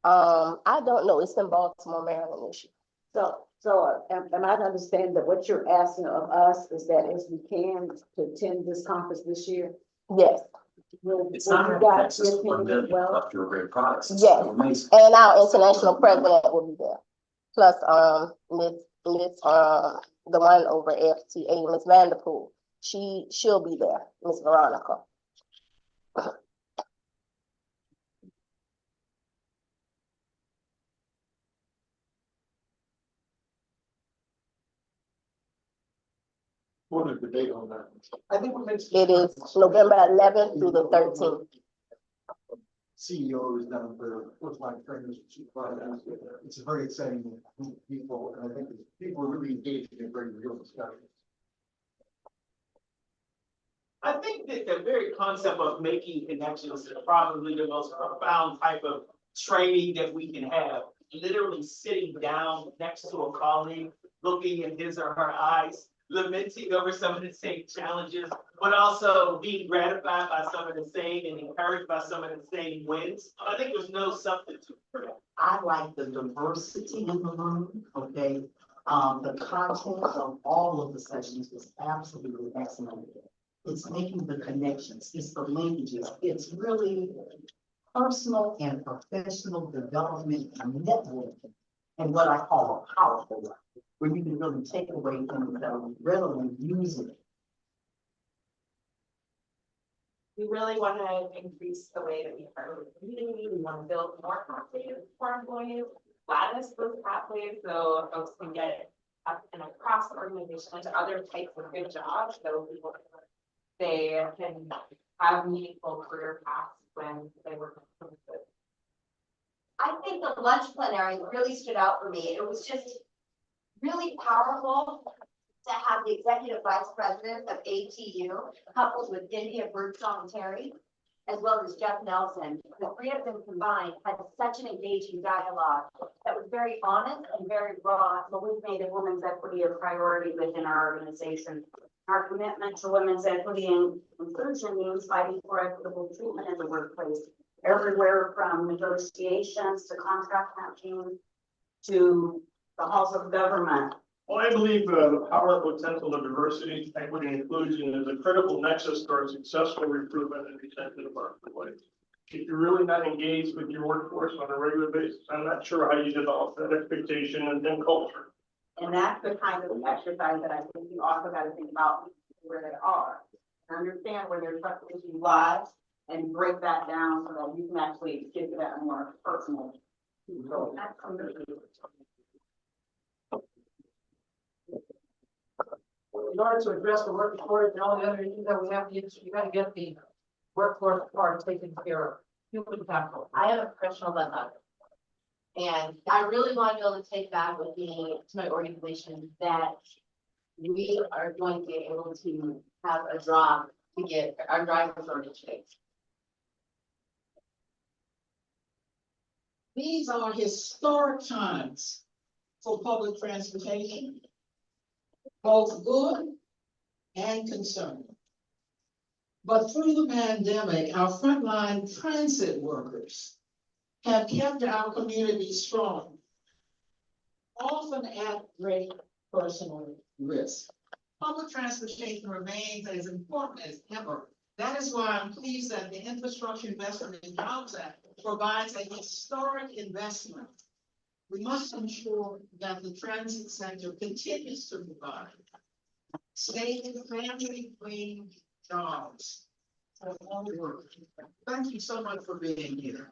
I don't know. It's in Baltimore, Maryland this year. So am I to understand that what you're asking of us is that if we can to attend this conference this year? Yes. It's not you guys just attend one as million well? up to a great products. It's Yes, amazing. and our international president will be there. Plus, the one over FTA, Miss Vanderpool, she'll be there, Miss Veronica. What is the date on that? I think It is November 11th through the 13th. CEO is down for first-line trainers and supervisors. It's a very exciting group of people, and I think people are really engaged in very real discussions. I think that the very concept of making connections is probably the most profound type of training that we can have. Literally sitting down next to a colleague, looking in his or her eyes, lamenting over some of the same challenges, but also being gratified by some of the same and encouraged by some of the same wins. I think there's no substitute for that. I like the diversity in the room, okay? The content of all of the sessions was absolutely excellent. It's making the connections, it's the linkages, it's really personal and professional development and networking, and what I call a powerful life, where you can really take away things that are readily usable. We really want to increase the way that we partner with the community. We want to build more pathways for employees, flatten those pathways so folks can get up and across the organization into other types of good jobs, so people they can have meaningful career paths when they work with it. I think the lunch plenary really stood out for me. It was just really powerful to have the executive vice president of ATU coupled with India Birdsong Terry, as well as Jeff Nelson. The three of them combined had such an engaging dialogue that was very honest and very raw. But we've made a women's equity a priority within our organization. Our commitment to women's equity and inclusion means fighting for equitable treatment in the workplace, everywhere from negotiations to contract matching to the halls of government. Well, I believe the power and potential of diversity, equity, and inclusion is a critical nexus to our successful recruitment and retention of our employees. If you're really not engaged with your workforce on a regular basis, I'm not sure how you develop that expectation and then culture. And that's the kind of exercise that I think you also gotta think about where they are. Understand where their trust issue lies and break that down so that you can actually get to that more personal. So that's In order to address the workforce, the only other thing that we have to do, you gotta get the workforce part taken care of, human capital. I have a professional level. And I really want to be able to take back with me to my organization that we are going to be able to have a job to get our drivers on the chase. These are historic times for public transportation, both good and concerning. But through the pandemic, our frontline transit workers have kept our community strong, often at great personal risk. Public transportation remains as important as ever. That is why I'm pleased that the Infrastructure Investment and Jobs Act provides a historic investment. We must ensure that the transit sector continues to provide stable, family-friendly jobs for all workers. Thank you so much for being here.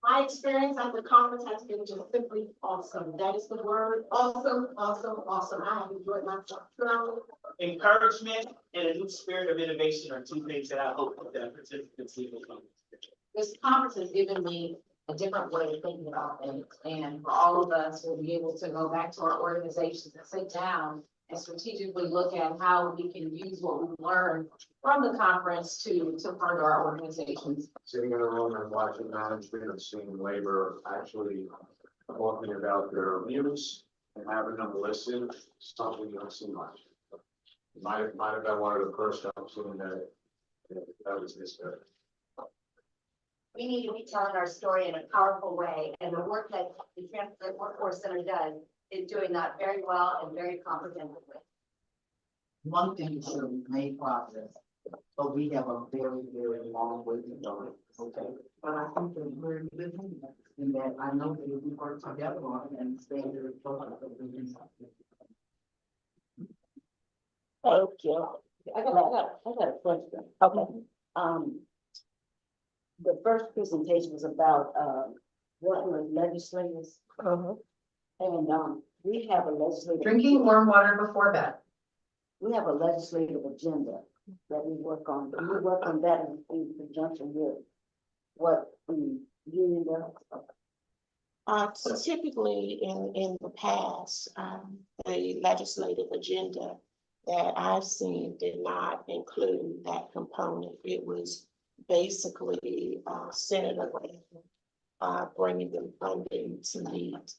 My experience at the conference has been just simply awesome. That is the word, awesome, awesome, awesome. I have enjoyed myself thoroughly. Encouragement and a new spirit of innovation are two things that I hope that participants leave with. This conference has given me a different way of thinking about things, and for all of us, we'll be able to go back to our organizations and sit down and strategically look at how we can use what we've learned from the conference to further our organizations. Sitting in a room and watching management and seeing labor actually talking about their views and having them listen, is something you don't see much. Might have been one of the first times seeing that was this good. We need to be telling our story in a powerful way, and the work that the Transit Workforce Center does is doing that very well and very comprehensively. One thing is that we've made progress, but we have a very, very long way to go, okay? But I think that we're in good hands, and that I know that if we work together on it and stay very focused, that we can something. Thank you. I got a question. Okay. The first presentation was about, working with legislators. And, we have a legislative. Drinking warm water before bed. We have a legislative agenda that we work on. We work on that in conjunction with what the union does. Typically in the past, the legislative agenda that I've seen did not include that component. It was basically centered around bringing the funding to meet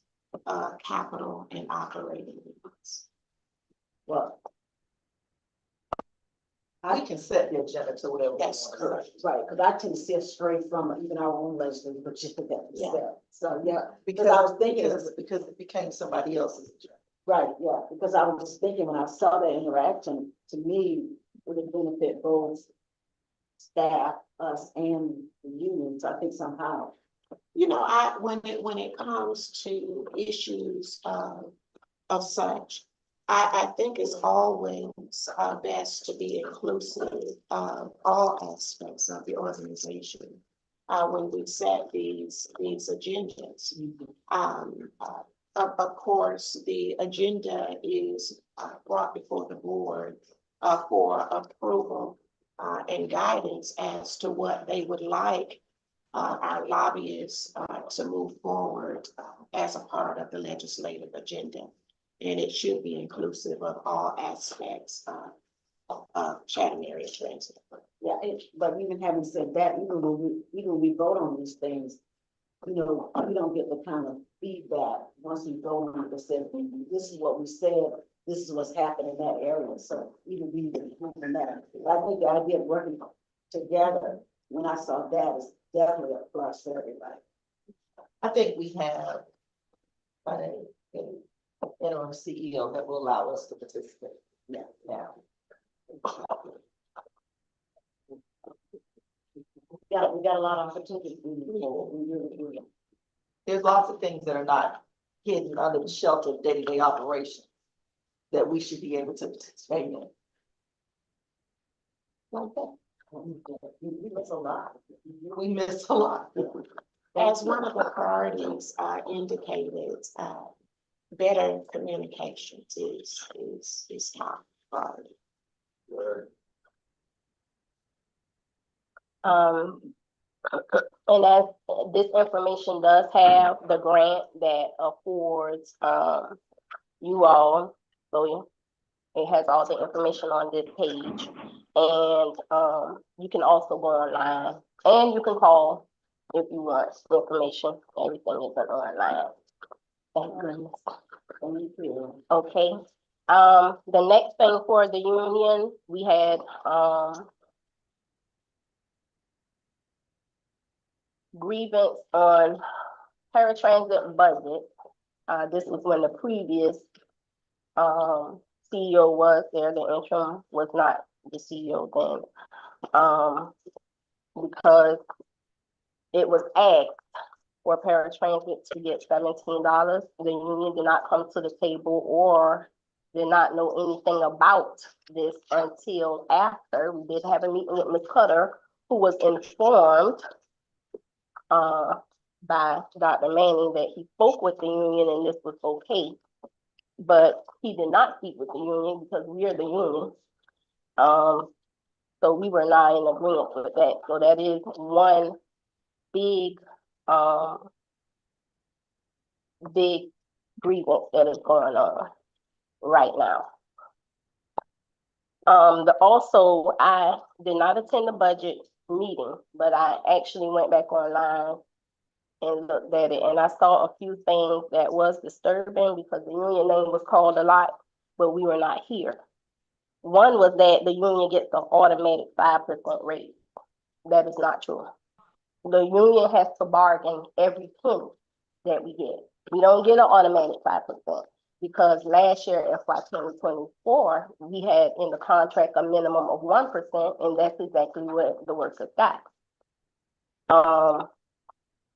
capital and operating needs. Well, We can set the agenda to whatever. That's correct. right, because I tend to see it straight from even our own legislative agenda that we Yeah. set. So, yeah, Because I was thinking. because it became somebody else's agenda. Right, yeah, because I was just thinking when I saw that interaction, to me, it would benefit both staff, us and the union. So I think somehow. You know, when it comes to issues of such, I think it's always best to be inclusive of all aspects of the organization when we set these agendas. Of course, the agenda is brought before the board for approval and guidance as to what they would like our lobbyists to move forward as a part of the legislative agenda. And it should be inclusive of all aspects of Chatham area transit. Yeah, but even having said that, even when we vote on these things, you know, we don't get the kind of feedback once we vote on it that says, this is what we said, this is what's happened in that area. So even we didn't in that. I think the idea of working together, when I saw that, is definitely a plus for everybody. I think we have an interim CEO that will allow us to participate. Yeah, now. We got a lot of opportunities. There's lots of things that are not hidden under the shelter of day-to-day operations that we should be able to participate in. Like that. We miss a lot. We miss a lot. As one of the priorities indicated, better communications is top priority. And as this information does have the grant that affords, you all, so it has all the information on this page. And, you can also go online and you can call if you want information. Everything is online. Thank goodness. Thank you. Okay. The next thing for the union, we had, grievance on paratransit budget. This was when the previous CEO was there, the interim was not the CEO then. Because it was asked for paratransit to get $17. The union did not come to the table or did not know anything about this until after. We did have a meeting with Ms. Cutter, who was informed by Dr. Manning that he spoke with the union and this was okay. But he did not speak with the union because we are the union. So we were not in agreement with that. So that is one big, big grievance that is going on right now. Also, I did not attend the budget meeting, but I actually went back online and looked at it, and I saw a few things that was disturbing because the union name was called a lot, but we were not here. One was that the union gets an automatic 5% raise. That is not true. The union has to bargain every penny that we get. We don't get an automatic 5% because last year, FY 2024, we had in the contract a minimum of 1%, and that's exactly what the workers got.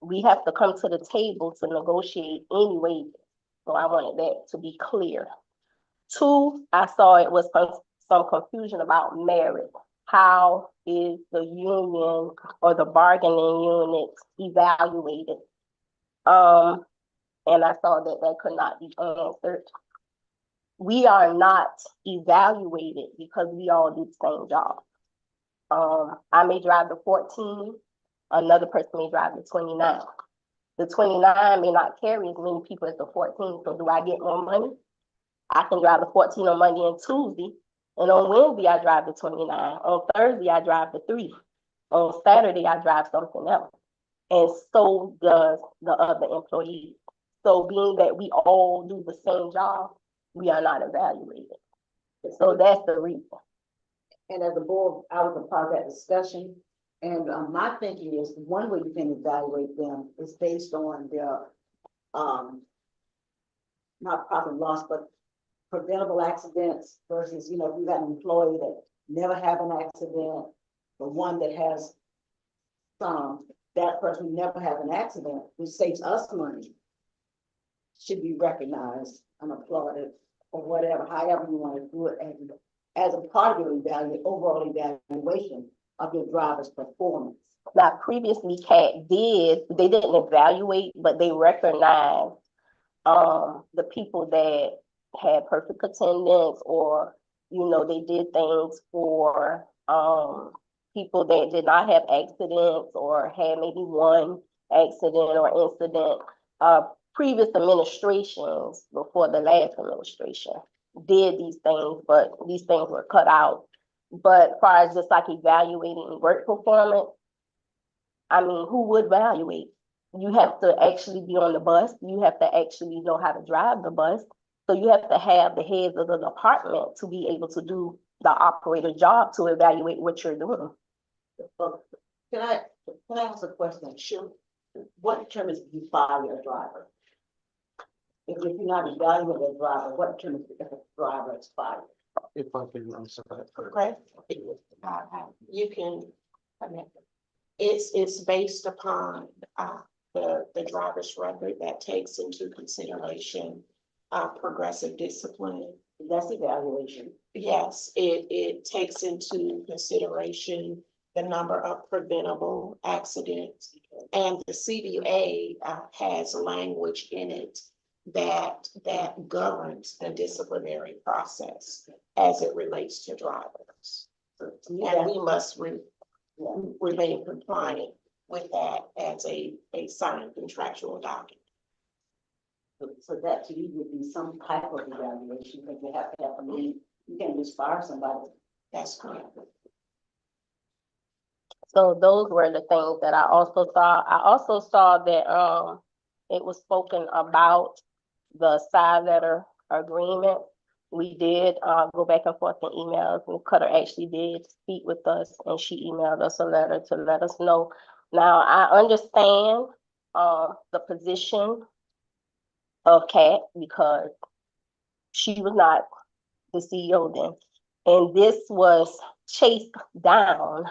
We have to come to the table to negotiate any wages. So I wanted that to be clear. Two, I saw it was some confusion about merit. How is the union or the bargaining unit evaluated? And I saw that that could not be answered. We are not evaluated because we all do the same job. I may drive the 14, another person may drive the 29. The 29 may not carry as many people as the 14, so do I get more money? I can drive the 14 on Monday and Tuesday, and on Wednesday I drive the 29. On Thursday I drive the 3. On Saturday I drive something else. And so does the other employees. So being that we all do the same job, we are not evaluated. So that's the reason. And as a board, I was a part of that discussion. And my thinking is one way you can evaluate them is based on their not profit and loss, but preventable accidents versus, you know, if you got an employee that never have an accident, the one that has some, that person never have an accident, which saves us money, should be recognized and applauded or whatever, however you want to do it as a part of your overall evaluation of your driver's performance. Now, previously, CAT they didn't evaluate, but they recognized the people that had perfect attendance, or, you know, they did things for people that did not have accidents or had maybe one accident or incident. Previous administrations before the last administration did these things, but these things were cut out. But as far as just like evaluating work performance, I mean, who would evaluate? You have to actually be on the bus. You have to actually know how to drive the bus. So you have to have the heads of the department to be able to do the operator job to evaluate what you're doing. Can I ask a question? Sure. what determines if you fire a driver? If you're not evaluating a driver, what determines if a driver is fired? If I can answer that. Okay. You can, I mean, it's based upon, the driver's record that takes into consideration, progressive discipline. That's evaluation. Yes, it takes into consideration the number of preventable accidents. And the CBA, has language in it that governs the disciplinary process as it relates to drivers. And we must remain compliant with that as a signed contractual document. So that to you would be some type of evaluation, because you have to have a meeting. You can't just fire somebody. That's correct. So those were the things that I also saw. I also saw that, it was spoken about the side letter agreement. We did, go back and forth in emails, and Cutter actually did speak with us, and she emailed us a letter to let us know. Now, I understand, the position of Kat, because she was not the CEO then. And this was chased down,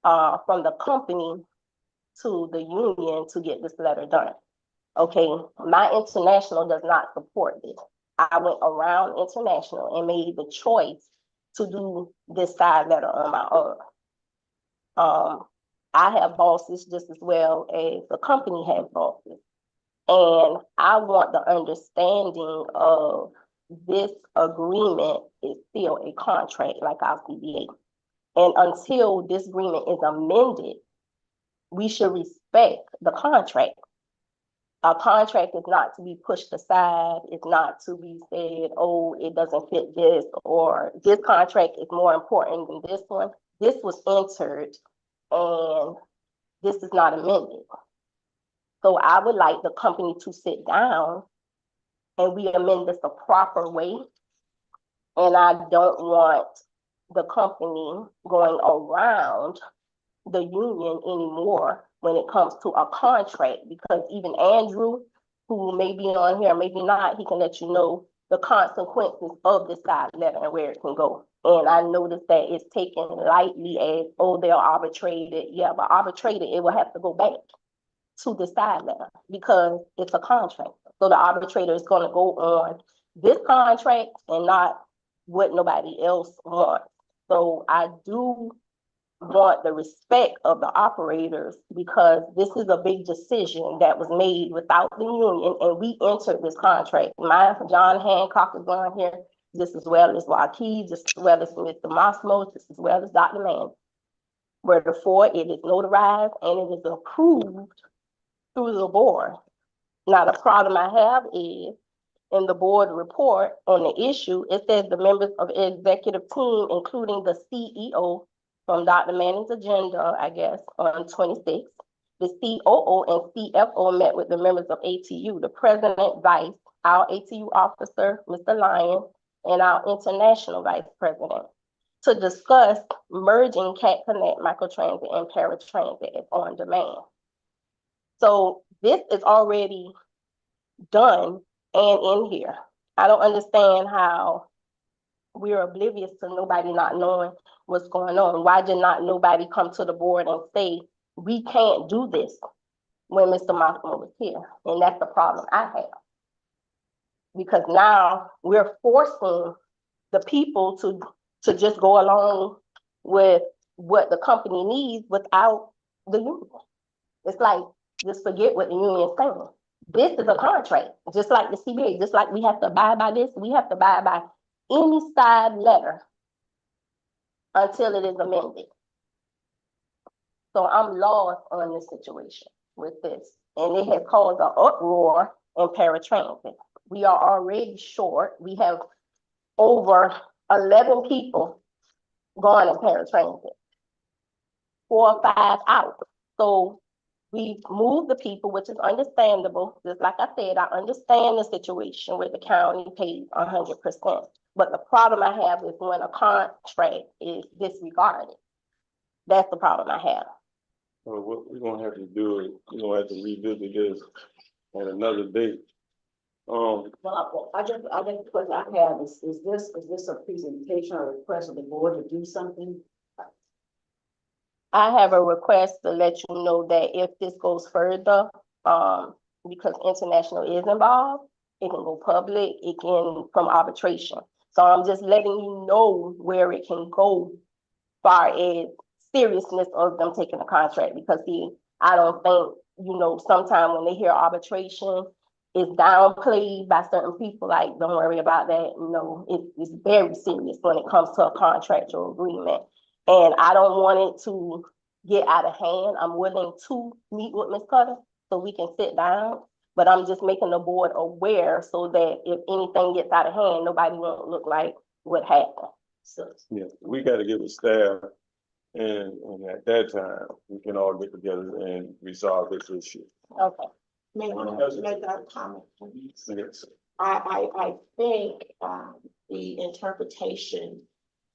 from the company to the union to get this letter done. Okay, my international does not support this. I went around international and made the choice to do this side letter on my own. I have bosses just as well as the company has bosses. And I want the understanding of this agreement is still a contract like our CBA. And until this agreement is amended, we should respect the contract. A contract is not to be pushed aside. It's not to be said, oh, it doesn't fit this, or this contract is more important than this one. This was entered and this is not amended. So I would like the company to sit down and we amend this the proper way. And I don't want the company going around the union anymore when it comes to a contract, because even Andrew, who may be on here, maybe not, he can let you know the consequences of this side letter and where it can go. And I noticed that it's taken lightly as, oh, they'll arbitrate it. Yeah, but arbitrated, it will have to go back to the side letter because it's a contract. So the arbitrator is going to go on this contract and not what nobody else wants. So I do want the respect of the operators, because this is a big decision that was made without the union, and we entered this contract. John Hancock is on here, just as well as Joaquin, just as well as Mr. Mossmo, just as well as Dr. Mann. Wherefore it is notarized and it is approved through the board. Now, the problem I have is in the board report on the issue, it says the members of the executive team, including the CEO from Dr. Manning's agenda, I guess, on 26. The COO and CFO met with the members of ATU, the president, vice, our ATU officer, Mr. Lyon, and our international vice president, to discuss merging Cat Connect, Microtransit, and Paratransit on demand. So this is already done and in here. I don't understand how we're oblivious to nobody not knowing what's going on. Why did not nobody come to the board and say, we can't do this when Mr. Mossmo was here? And that's the problem I have. Because now we're forcing the people to just go along with what the company needs without the union. It's like, just forget what the union is saying. This is a contract, just like the CBA, just like we have to abide by this, we have to abide by any side letter until it is amended. So I'm lost on this situation with this. And it has caused an uproar in paratransit. We are already short. We have over 11 people going in paratransit, 4 or 5 out. So we moved the people, which is understandable. Just like I said, I understand the situation where the county pays 100%. But the problem I have is when a contract is disregarded. That's the problem I have. what we're gonna have to do is, we're gonna have to revisit this at another date. Well, I just, the question I have is this a presentation or request of the board to do something? I have a request to let you know that if this goes further, because international is involved, it can go public, it can from arbitration. So I'm just letting you know where it can go far as seriousness of them taking the contract, because I don't think, sometimes when they hear arbitration, it's downplayed by certain people, like, don't worry about that. It's very serious when it comes to a contractual agreement. And I don't want it to get out of hand. I'm willing to meet with Ms. Cutter so we can sit down, but I'm just making the board aware so that if anything gets out of hand, nobody won't look like what happened. So, Yeah, we gotta get with staff, and at that time, we can all get together and resolve this issue. okay. May I make a comment, please? Yes. I think, the interpretation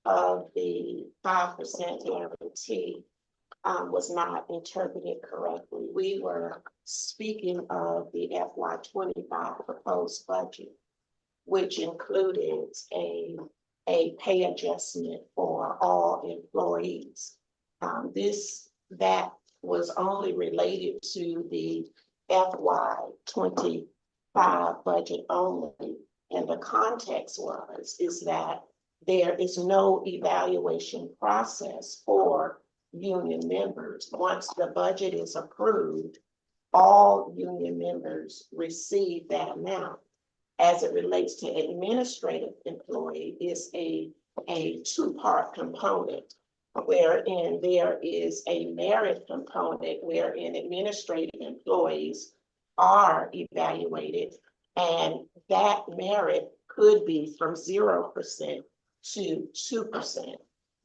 of the 5% guarantee, was not interpreted correctly. We were speaking of the FY 25 proposed budget, which included a pay adjustment for all employees. That was only related to the FY 25 budget only. And the context is that there is no evaluation process for union members. Once the budget is approved, all union members receive that amount. As it relates to administrative employee, is a two-part component, wherein there is a merit component wherein administrative employees are evaluated, and that merit could be from 0% to 2%.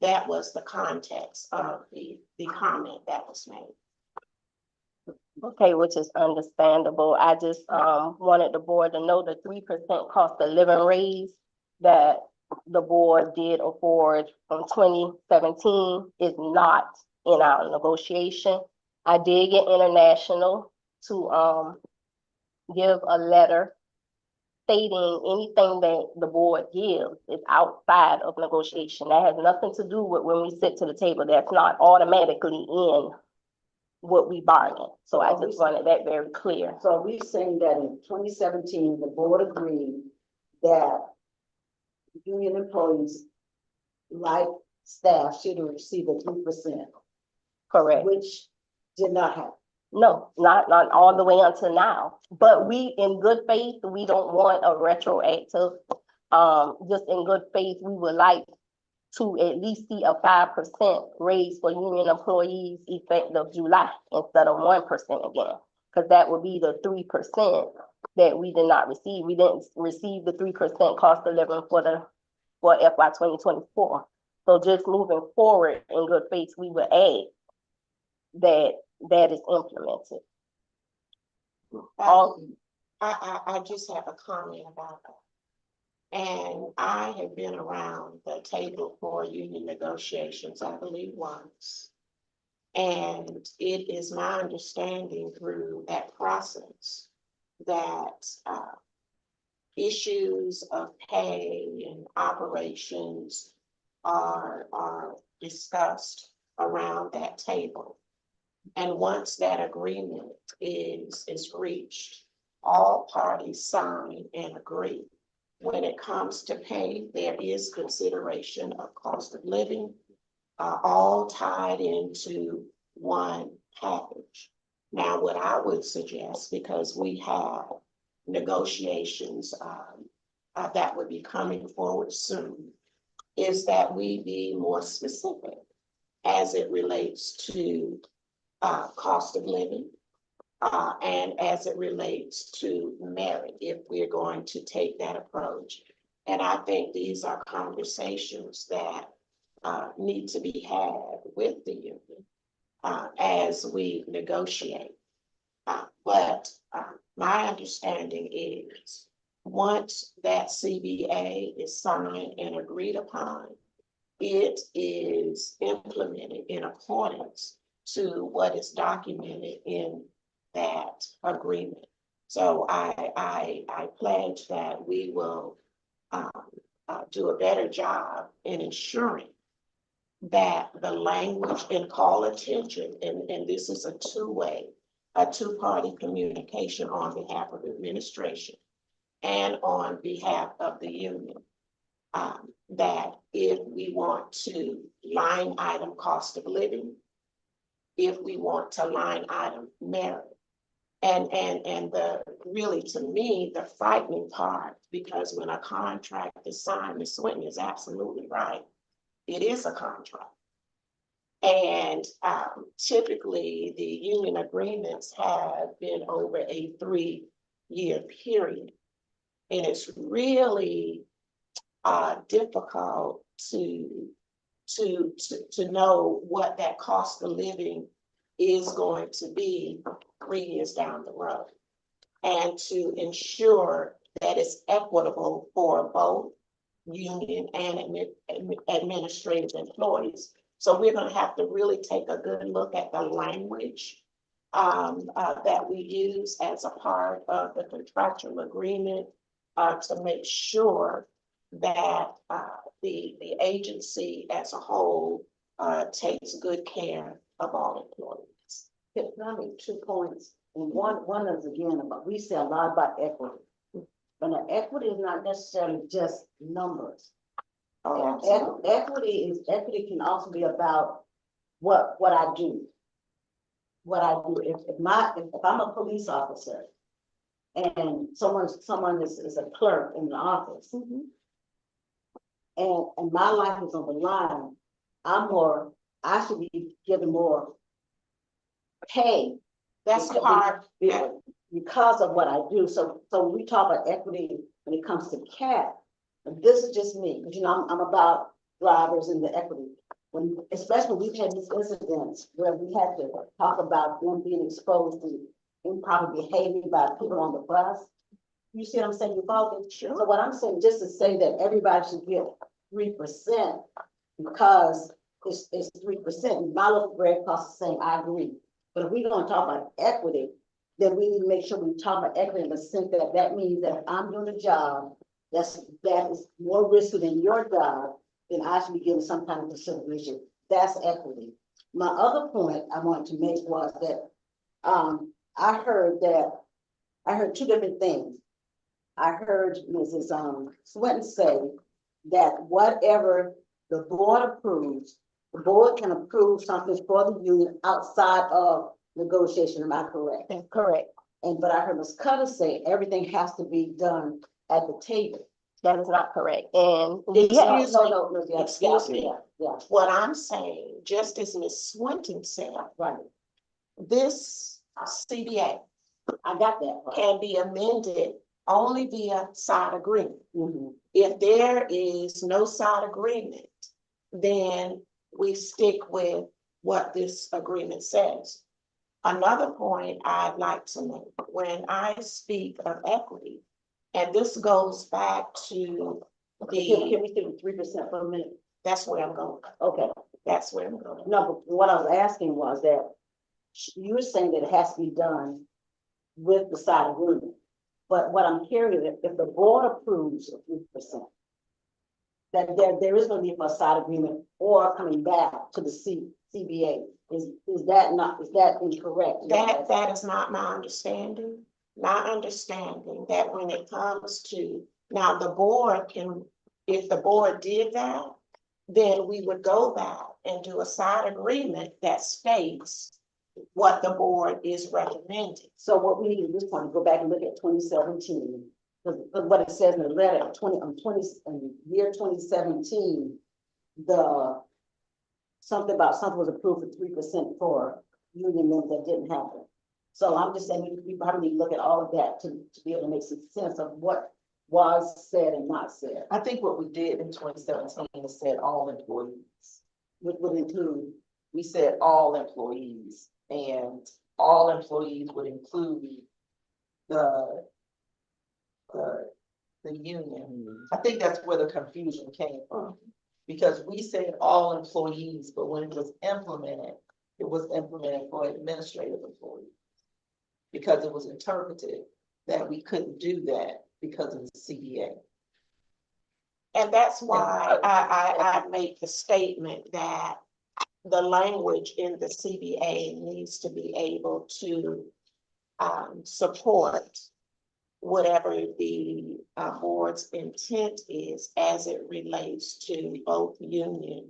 That was the context of the comment that was made. Okay, which is understandable. I just wanted the board to know the 3% cost of living raise that the board did afford from 2017 is not in our negotiation. I did get International to give a letter stating anything that the board gives is outside of negotiation. That has nothing to do with when we sit to the table. That's not automatically in what we bargained. So I just wanted that very clear. So are we saying that in 2017, the board agreed that union employees, like staff, should receive a 3%? Correct. Which did not happen. No, not all the way until now. But we, in good faith, we don't want a retroactive. Just in good faith, we would like to at least see a 5% raise for union employees effective July instead of 1% again. Because that would be the 3% that we did not receive. We didn't receive the 3% cost of living for FY 2024. So just moving forward in good faith, we would add that is implemented. I just have a comment about that. And I have been around the table for union negotiations, I believe once. And it is my understanding through that process that issues of pay and operations are discussed around that table. And once that agreement is reached, all parties sign and agree. When it comes to pay, there is consideration of cost of living, all tied into one package. Now, what I would suggest, because we have negotiations that would be coming forward soon, is that we be more specific as it relates to cost of living, and as it relates to merit, if we're going to take that approach. And I think these are conversations that need to be had with the union as we negotiate. But my understanding is once that CBA is signed and agreed upon, it is implemented in accordance to what is documented in that agreement. So I pledge that we will do a better job in ensuring that the language and call attention, and this is a two-party communication on behalf of the administration and on behalf of the union. That if we want to line item cost of living, if we want to line item merit, and the really, to me, the frightening part, because when a contract is signed, Ms. Swinton is absolutely right. It is a contract. And typically the union agreements have been over a 3-year period. And it's really difficult to know what that cost of living is going to be 3 years down the road, and to ensure that it's equitable for both union and administrative employees. So we're going to have to really take a good look at the language that we use as a part of the contractual agreement to make sure that the agency as a whole takes good care of all employees. Can I make 2 points? And one is again about, we say a lot about equity. But equity is not necessarily just numbers. Equity can also be about what I do. What I do. If I'm a police officer and someone is a clerk in the office, and my life is on the line, I should be given more pay. That's the part. Because of what I do. So when we talk about equity when it comes to CAT, and this is just me, because I'm about drivers and the equity. Especially we've had these incidents where we had to talk about them being exposed to improper behavior by people on the bus. You see what I'm saying? You follow me? Sure. So what I'm saying, just to say that everybody should get 3% because it's 3%. My little bread costs the same, I agree. But if we're gonna talk about equity, then we need to make sure we talk about equity in the sense that means that if I'm doing a job that is more risky than your job, then I should be given some kind of consideration. That's equity. My other point I wanted to make was that I heard 2 different things. I heard Mrs. Swinton say that whatever the board approves, the board can approve something for the union outside of negotiation. Am I correct? That's correct. But I heard Ms. Cutter say everything has to be done at the table. That is not correct. And Excuse me. Yeah. What I'm saying, just as Ms. Swinton said, Right. this CBA I got that. Right. can be amended only via side agreement. If there is no side agreement, then we stick with what this agreement says. Another point I'd like to make, when I speak of equity, and this goes back to Can we stick with 3% for a minute? That's where I'm going. Okay. That's where I'm going. No, but what I was asking was that you were saying that it has to be done with the side agreement. But what I'm hearing is if the board approves of 3%, that there is going to be a side agreement or coming back to the CBA. Is that incorrect? That is not my understanding. My understanding that when it comes to, now the board can, if the board did that, then we would go back and do a side agreement that states what the board is recommending. So what we need at this point, go back and look at 2017. Because what it says in the letter, in year 2017, something was approved for 3% for union members that didn't happen. So I'm just saying we probably need to look at all of that to be able to make some sense of what was said and not said. I think what we did in 2017 is said all employees. Which would include? We said all employees, and all employees would include the union. I think that's where the confusion came from. Because we said all employees, but when it was implemented, it was implemented for administrative employees. Because it was interpreted that we couldn't do that because of the CBA. And that's why I make the statement that the language in the CBA needs to be able to support whatever the board's intent is as it relates to both union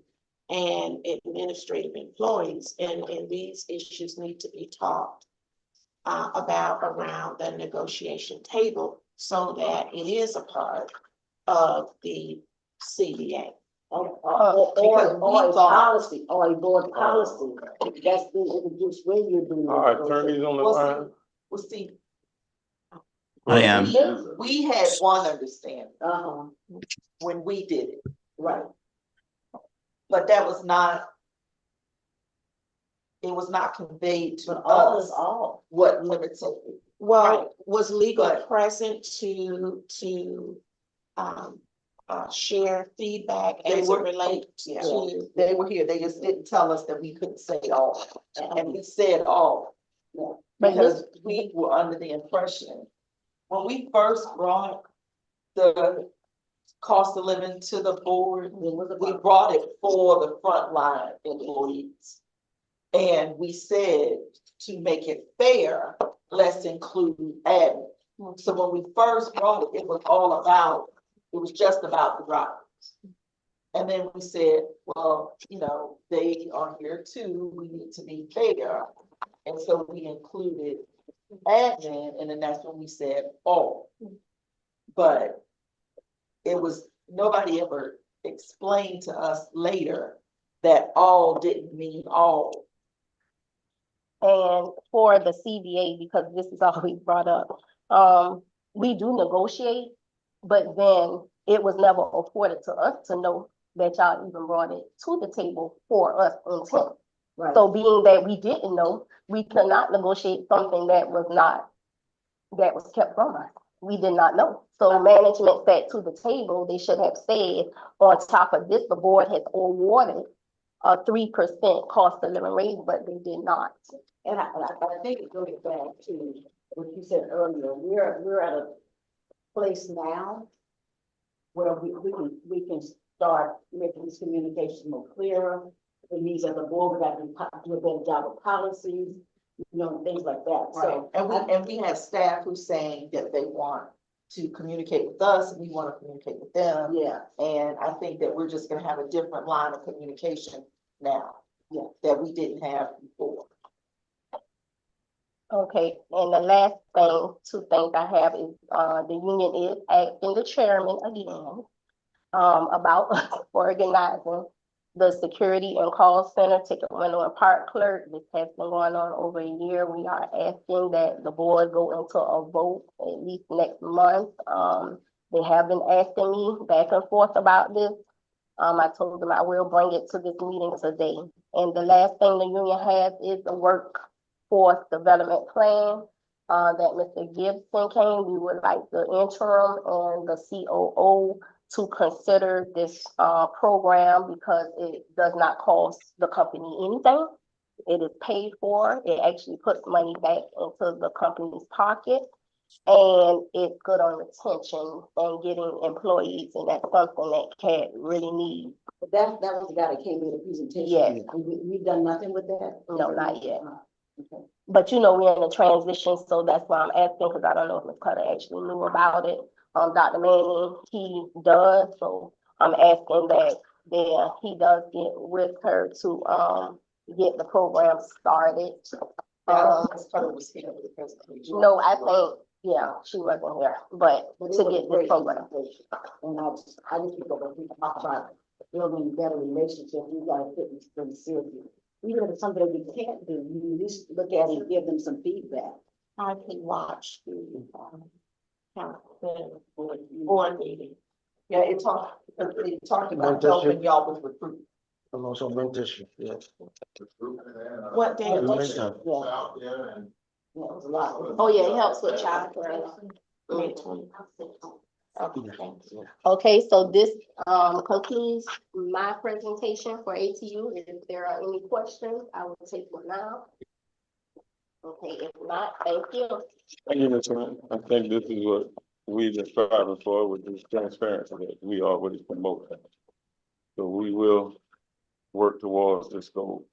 and administrative employees. And these issues need to be talked about around the negotiation table so that it is a part of the CBA. Or a policy, or a board policy, that's been introduced when you're doing. Our attorneys on the line. Well, see, I am. we had one understanding Uh-huh, when we did it, right. but that was not. It was not conveyed to But all is us all. what limited. Well, was legal present to share feedback They as it were- relates Yeah. to? They were here, they just didn't tell us that we couldn't say all, and we said all. Yeah. Because we were under the impression, when we first brought the cost of living to the board, we brought it for the frontline employees. And we said, to make it fair, let's include admin. So when we first brought it, it was all about, it was just about the drivers. And then we said, well, you know, they are here too, we need to be fair. And so we included admin, and then that's when we said all. But it was, nobody ever explained to us later that all didn't mean all. And for the CBA, because this is always brought up, we do negotiate, but then it was never afforded to us to know that y'all even brought it to the table for us intent. Right. So being that we didn't know, we could not negotiate something that was kept from us. We did not know. So management sat to the table, they should have said, on top of this, the board has awarded a 3% cost of living raise, but they did not. And I think it goes back to what you said earlier, we're at a place now where we can start making this communication more clearer. It means that the board, we got to do a better job of policies, you know, things like that, so. And we have staff who's saying that they want to communicate with us, and we want to communicate with them. Yeah. And I think that we're just gonna have a different line of communication now, that we didn't have before. Okay, and the last thing, 2 things I have is, the union is asking the chairman again, about organizing the security and call center ticket window and park clerk. This has been going on over a year. We are asking that the board go into a vote at least next month. They have been asking me back and forth about this. I told them I will bring it to this meeting today. And the last thing the union has is the workforce development plan that Mr. Gibson came. We would like the interim and the COO to consider this program because it does not cost the company anything. It is paid for. It actually puts money back into the company's pocket. And it's good on retention and getting employees, and that's something that CAT really needs. But that was the guy that came with the presentation. Yes. We've done nothing with that? No, not yet. Okay. But you know, we're in a transition, so that's why I'm asking, because I don't know if Ms. Cutter actually knew about it. Dr. Manning, he does, so I'm asking that he does get with her to get the program started. Ms. Cutter was here with the presentation. No, I think, yeah, she wasn't here, but But it to was get a great this program. presentation. And I just think that we talk about building better relationships, we gotta take this pretty seriously. Even if it's something that we can't do, you at least look at it and give them some feedback. I can watch the board meeting. Yeah, it talked about helping y'all with recruitment. And also mentorship, yes. What day? Mentor. Yeah, it was a lot. Oh, yeah, it helps with childcare. May 20. Okay, thank you. Okay, so this concludes my presentation for ATU. If there are any questions, I will take them now. Okay, if not, thank you. Thank you, Mr. Man. I think this is what we've been striving for with this transparency that we always promote. So we will work towards this goal.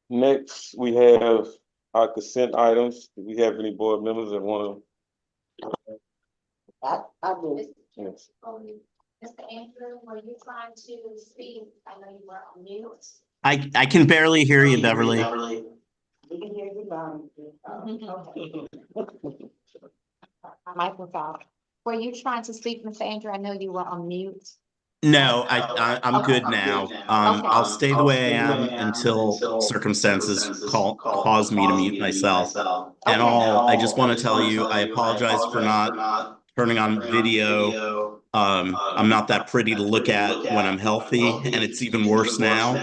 Next, we have our consent items. Do we have any board members that want I do. to? Yes. Mr. Andrew, were you trying to speak? I know you were on mute. I can barely hear you, Beverly. We can hear you loud. Microphone. Were you trying to speak, Ms. Andrew? I know you were on mute. No, I'm good now. I'll stay the way I am until circumstances cause me to mute myself. And I just want to tell you, I apologize for not turning on video. I'm not that pretty to look at when I'm healthy, and it's even worse now.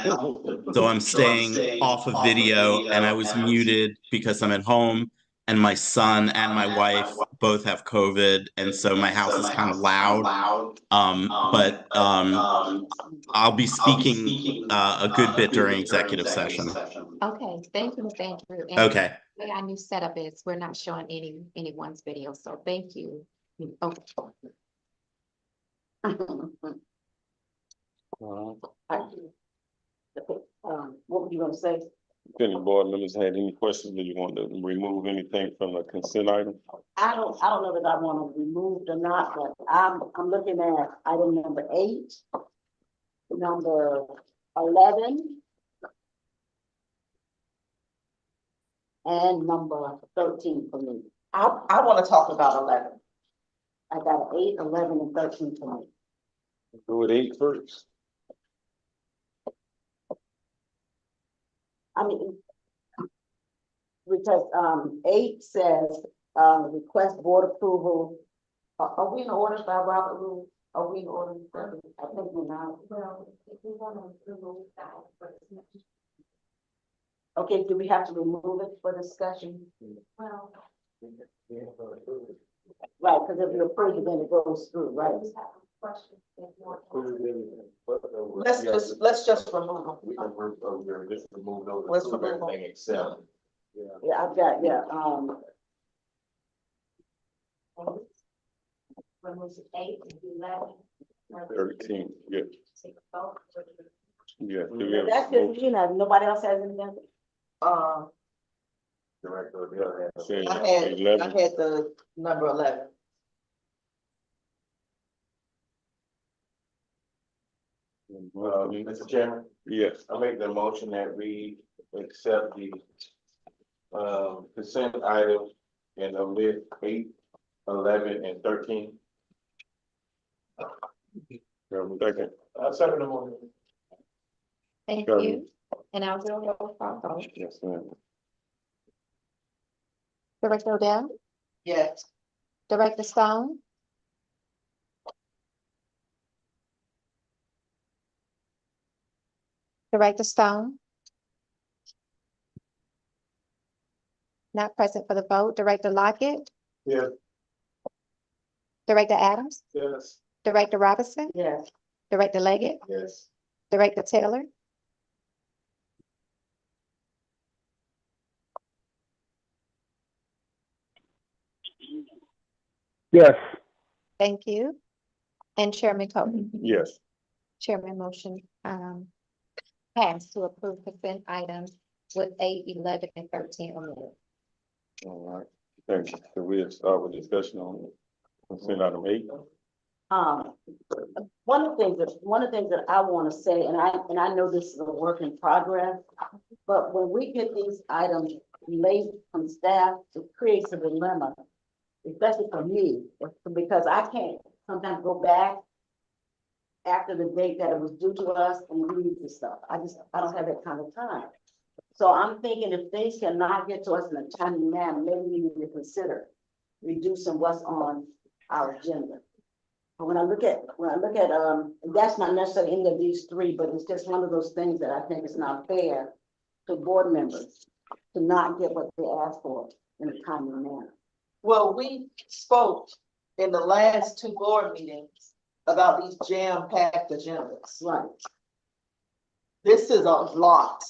So I'm staying off of video, and I was muted because I'm at home, and my son and my wife both have COVID, and so my house is kind of loud. But I'll be speaking a good bit during executive session. Okay, thank you, Ms. Andrew. And Okay. the way our new setup is, we're not showing anyone's video, so thank you. Okay. What were you gonna say? If any board members had any questions, do you want to remove anything from the consent item? I don't know that I want to remove or not, but I'm looking at item number 8, number 11, and number 13 for me. I want to talk about 11. I got 8, 11, and 13 for me. Go with 8 first. I mean, because 8 says, request board approval. Are we in order by Robert rule? Are we in order? I think we're not. Well, if we want to remove that, but it's not. Okay, do we have to remove it for discussion? Well. Right, because if you approve it, then it goes through, right? Let's just remove them. We can just remove those. Let's remove them. Everything except. Yeah, I've got, Remove 8 and 11. 13, yeah. Take a vote. Yeah. Do we have- that's just, nobody else has anything? Director, Say I had 11. the number 11. Mr. Chairman, Yes. I make the motion that we accept the consent item and omit 8, 11, and 13. Second. I second the motion. Thank Got it. you. And I'll do a roll call vote. Yes, ma'am. Director Odell, Yes. Director Stone, Director Stone. Not present for the vote. Director Lockett, Yes. Director Adams, Yes. Director Robinson, Yes. Director Leggett, Yes. Director Taylor. Yes. Thank you. And Chairman Cody. Yes. Chairman motion passed to approve consent items with 8, 11, and 13 omitted. All right. Thank you. So we'll start with discussion on consent item 8. One of the things that I want to say, and I know this is a work in progress, but when we get these items late from staff, it creates a dilemma, especially for me, because I can't sometimes go back after the date that it was due to us and read the stuff. I don't have that kind of time. So I'm thinking if things cannot get to us in a timely manner, maybe we need to consider reducing what's on our agenda. But when I look at, that's not necessarily any of these 3, but it's just one of those things that I think is not fair to board members to not get what they ask for in a timely manner. Well, we spoke in the last two board meetings about these jam-packed agendas. Right. This is a lot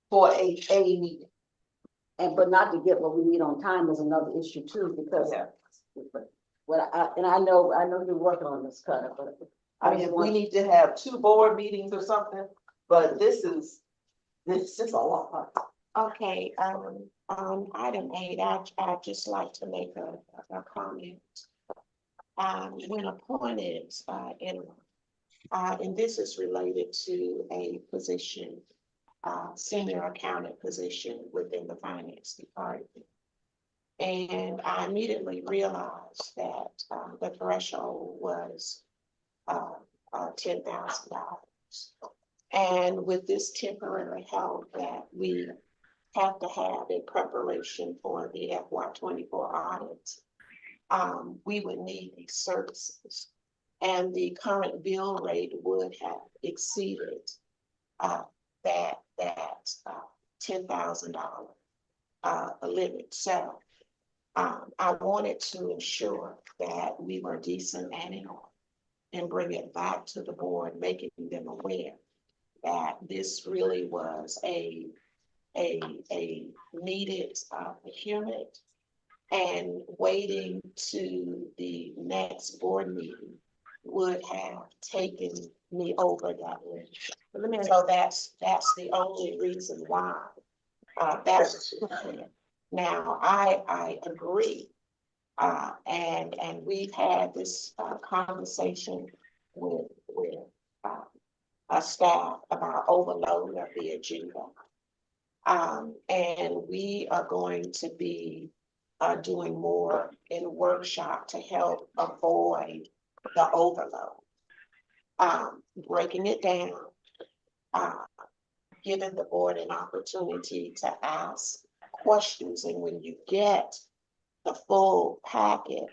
for a meeting. And but not to get what we need on time is another issue too, because. Yeah. What I know you're working on this, Cutter, but. I mean, if we need to have two board meetings or something, but this is a lot. Okay, on item 8, I'd just like to make a comment. When appointed, and this is related to a position, senior accountant position within the finance department. And I immediately realized that the threshold was $10,000. And with this temporary help that we have to have in preparation for the FY24 audit, we would need these services. And the current bill rate would have exceeded that $10,000 limit. So I wanted to ensure that we were decent and in order and bring it back to the board, making them aware that this really was a needed procurement, and waiting to the next board meeting would have taken me over that list. So that's the only reason why that's now. I agree, and we've had this conversation with our staff about overload of the agenda. And we are going to be doing more in workshop to help avoid the overload. Breaking it down, giving the board an opportunity to ask questions, and when you get the full packet,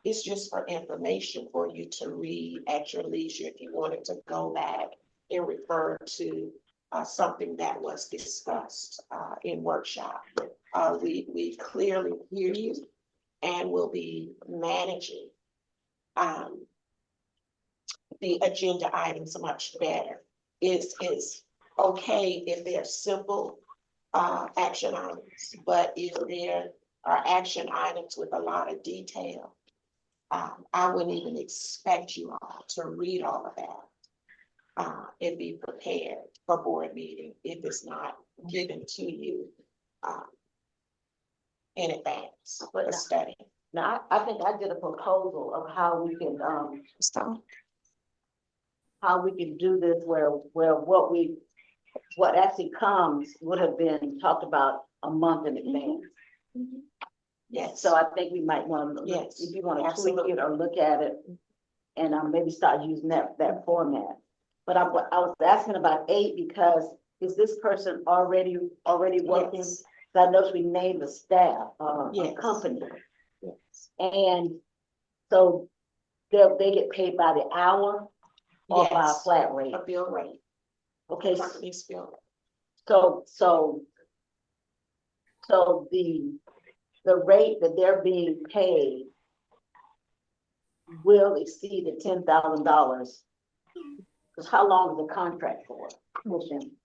it's just for information for you to read at your leisure if you wanted to go back and refer to something that was discussed in workshop. We clearly hear you and will be managing the agenda items much better. Is okay if they're simple action items, but if there are action items with a lot of detail, I wouldn't even expect you all to read all of that and be prepared for board meeting if it's not given to you in advance for the study. Now, I think I did a proposal of how we can, do this where what actually comes would have been talked about a month in advance. Yes. So I think we might want to, yes, if you want to tweak it or look at it and maybe start using that format. But I was asking about 8 because is this person already working? Yes. So I noticed we named the staff, Yes. company. Yes. And so they get paid by the hour or by a flat rate? A bill rate. Okay. Company's bill rate. So the rate that they're being paid will exceed the $10,000. Because how long is the contract for?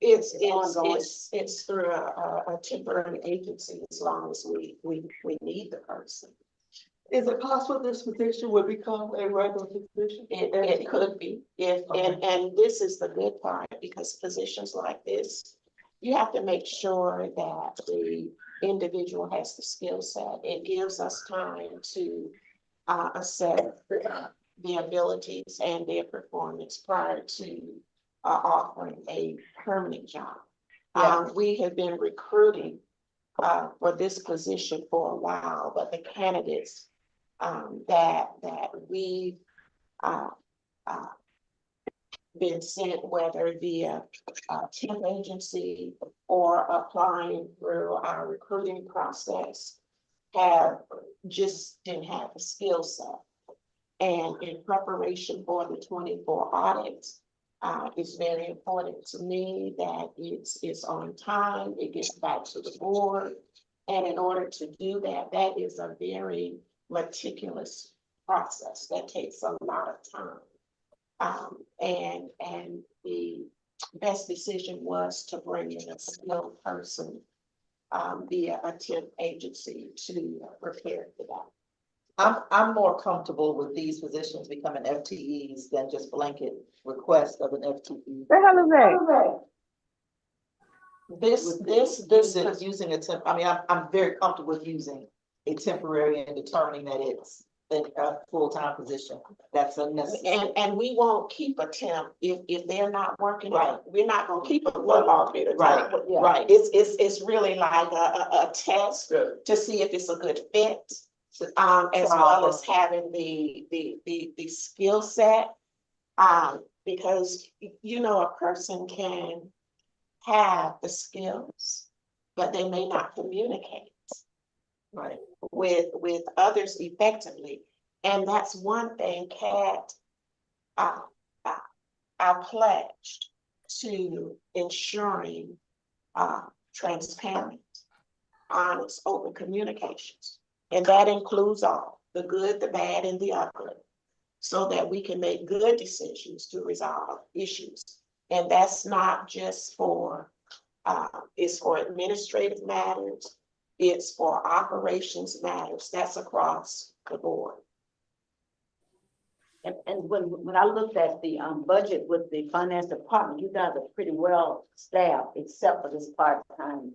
It's through a temporary agency as long as we need the person. Is it possible this position would become a regular position? It could be, and this is the good part, because positions like this, you have to make sure that the individual has the skill set. It gives us time to assess the abilities and their performance prior to offering a permanent job. We have been recruiting for this position for a while, but the candidates that we've been sent, whether via temp agency or applying through our recruiting process, didn't have the skill set. And in preparation for the 24 audits, it's very important to me that it's on time, it gets back to the board. And in order to do that, that is a very meticulous process that takes a lot of time. And the best decision was to bring in a skilled person via a temp agency to prepare for that. I'm more comfortable with these positions becoming FTEs than just blanket request of an FTE. The hell is that? This is using a temp, I mean, I'm very comfortable with using a temporary and determining that it's a full-time position. That's unnecessary. And we won't keep a temp if they're not working. Right. We're not gonna keep them for a long period of time. Right, yeah. Right, it's really like a test to see if it's a good fit. As well as having the skill set. Because, you know, a person can have the skills, but they may not communicate. Right. With others effectively. And that's one thing CAT, I pledged to ensuring, transparent, honest, open communications. And that includes all, the good, the bad, and the ugly, so that we can make good decisions to resolve issues. And that's not just for, it's for administrative matters, it's for operations matters, that's across the board. And when I looked at the budget with the finance department, you guys are pretty well staffed, except for this part-time.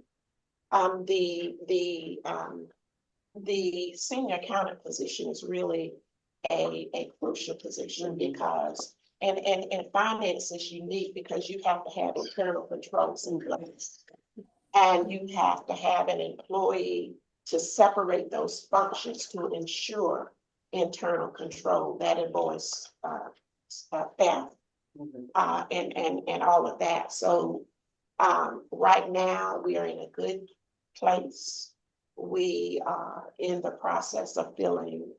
The senior accountant position is really a crucial position because, and finance is unique because you have to have internal controls in place. And you have to have an employee to separate those functions to ensure internal control that involves theft and all of that. So right now we are in a good place. We are in the process of filling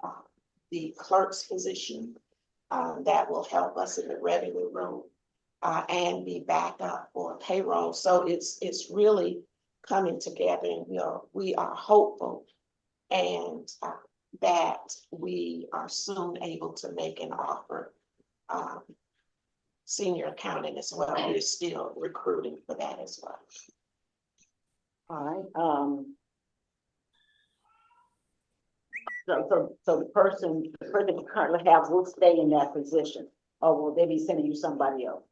the clerk's position that will help us in the revenue room and be back up for payroll. So it's really coming together, and we are hopeful and that we are soon able to make an offer. Senior accountant as well. We're still recruiting for that as well. All right, so the person you currently have will stay in that position, or will they be sending you somebody else?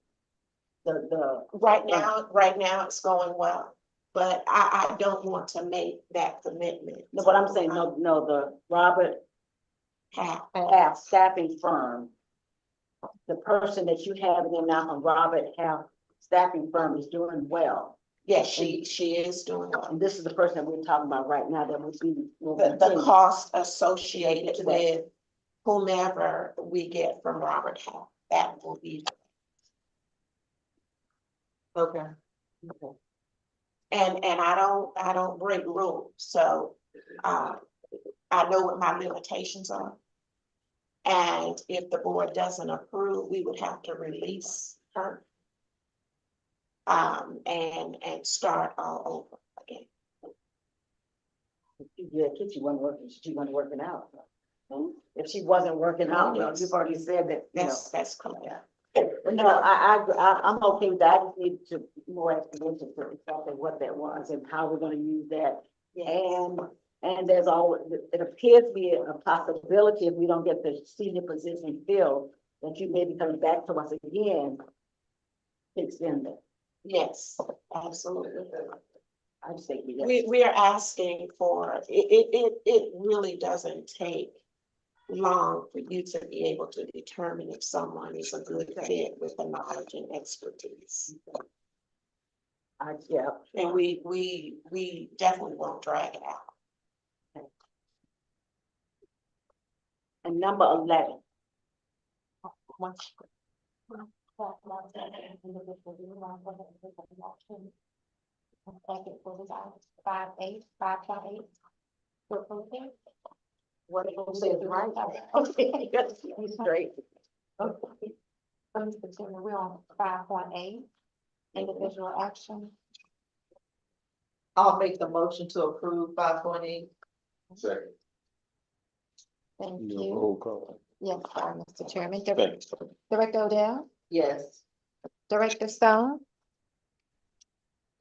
Right now it's going well, but I don't want to make that commitment. No, what I'm saying, no, the Robert Half staffing firm, the person that you have in there now from Robert Half staffing firm is doing well. Yes, she is doing well. And this is the person that we're talking about right now that would be. The cost associated with whomever we get from Robert Half, that will be. Okay. And I don't break rules, so I know what my limitations are. And if the board doesn't approve, we would have to release her. And start all over again. Yeah, if she wasn't working out. If she wasn't working out, you've already said that. That's correct. No, I'm okay with that. I just need to more explanation for exactly what that was and how we're gonna use that. And there's always, it appears to be a possibility if we don't get the senior position filled, that you may be coming back to us again to extend it. Yes, absolutely. I just think we are asking for, it really doesn't take long for you to be able to determine if someone is a good fit with the knowledge and expertise. Yeah. And we definitely won't drag it out. And number 11. What if you say it's right? Okay, you straight. Okay. So Mr. Chairman, we're on 5.8, individual action. I'll make the motion to approve 5.8. Second. Thank No you. roll call. Yes, Mr. Chairman. Thanks. Director Odell, Yes. Director Stone.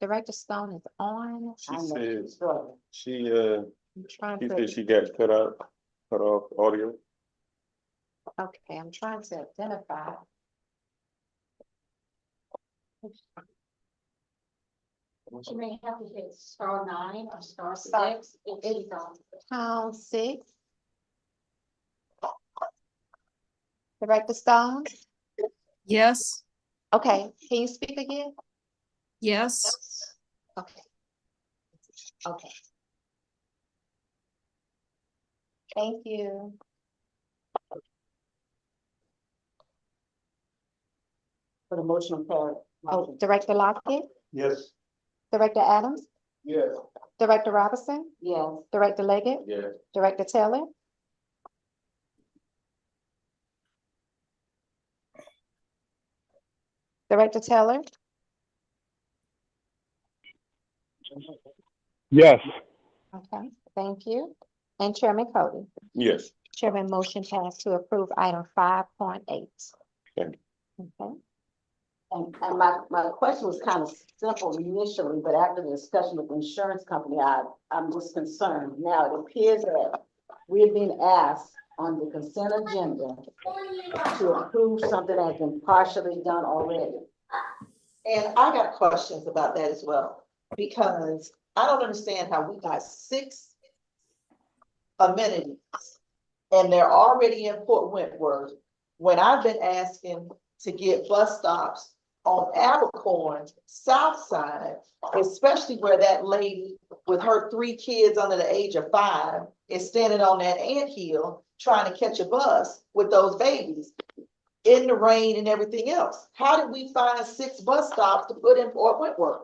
Director Stone is on. She I know. says, Sure. she I'm trying said to, she got cut off audio. okay, I'm trying to identify. She may have to hit *9 or Star- *6 if she's on. Pound 6. Director Stone, Yes. okay, can you speak again? Yes. Okay. Okay. Thank you. For the motion carried. Oh, Director Lockett, Yes. Director Adams, Yes. Director Robinson, Yes. Director Leggett, Yes. Director Taylor. Director Taylor, Yes. okay, thank you. And Chairman Cody. Yes. Chairman, motion passed to approve item 5.8. Thank Okay, And my question was kind of simple initially, but after the discussion with the insurance company, I'm just concerned. Now, it appears that we're being asked on the consent agenda to approve something that has been partially done already. And I got questions about that as well, because I don't understand how we got 6 amenities and they're already in Port Wentworth, when I've been asking to get bus stops on Abercorn South Side, especially where that lady with her 3 kids under the age of 5 is standing on that anthill trying to catch a bus with those babies in the rain and everything else. How did we find 6 bus stops to put in Port Wentworth?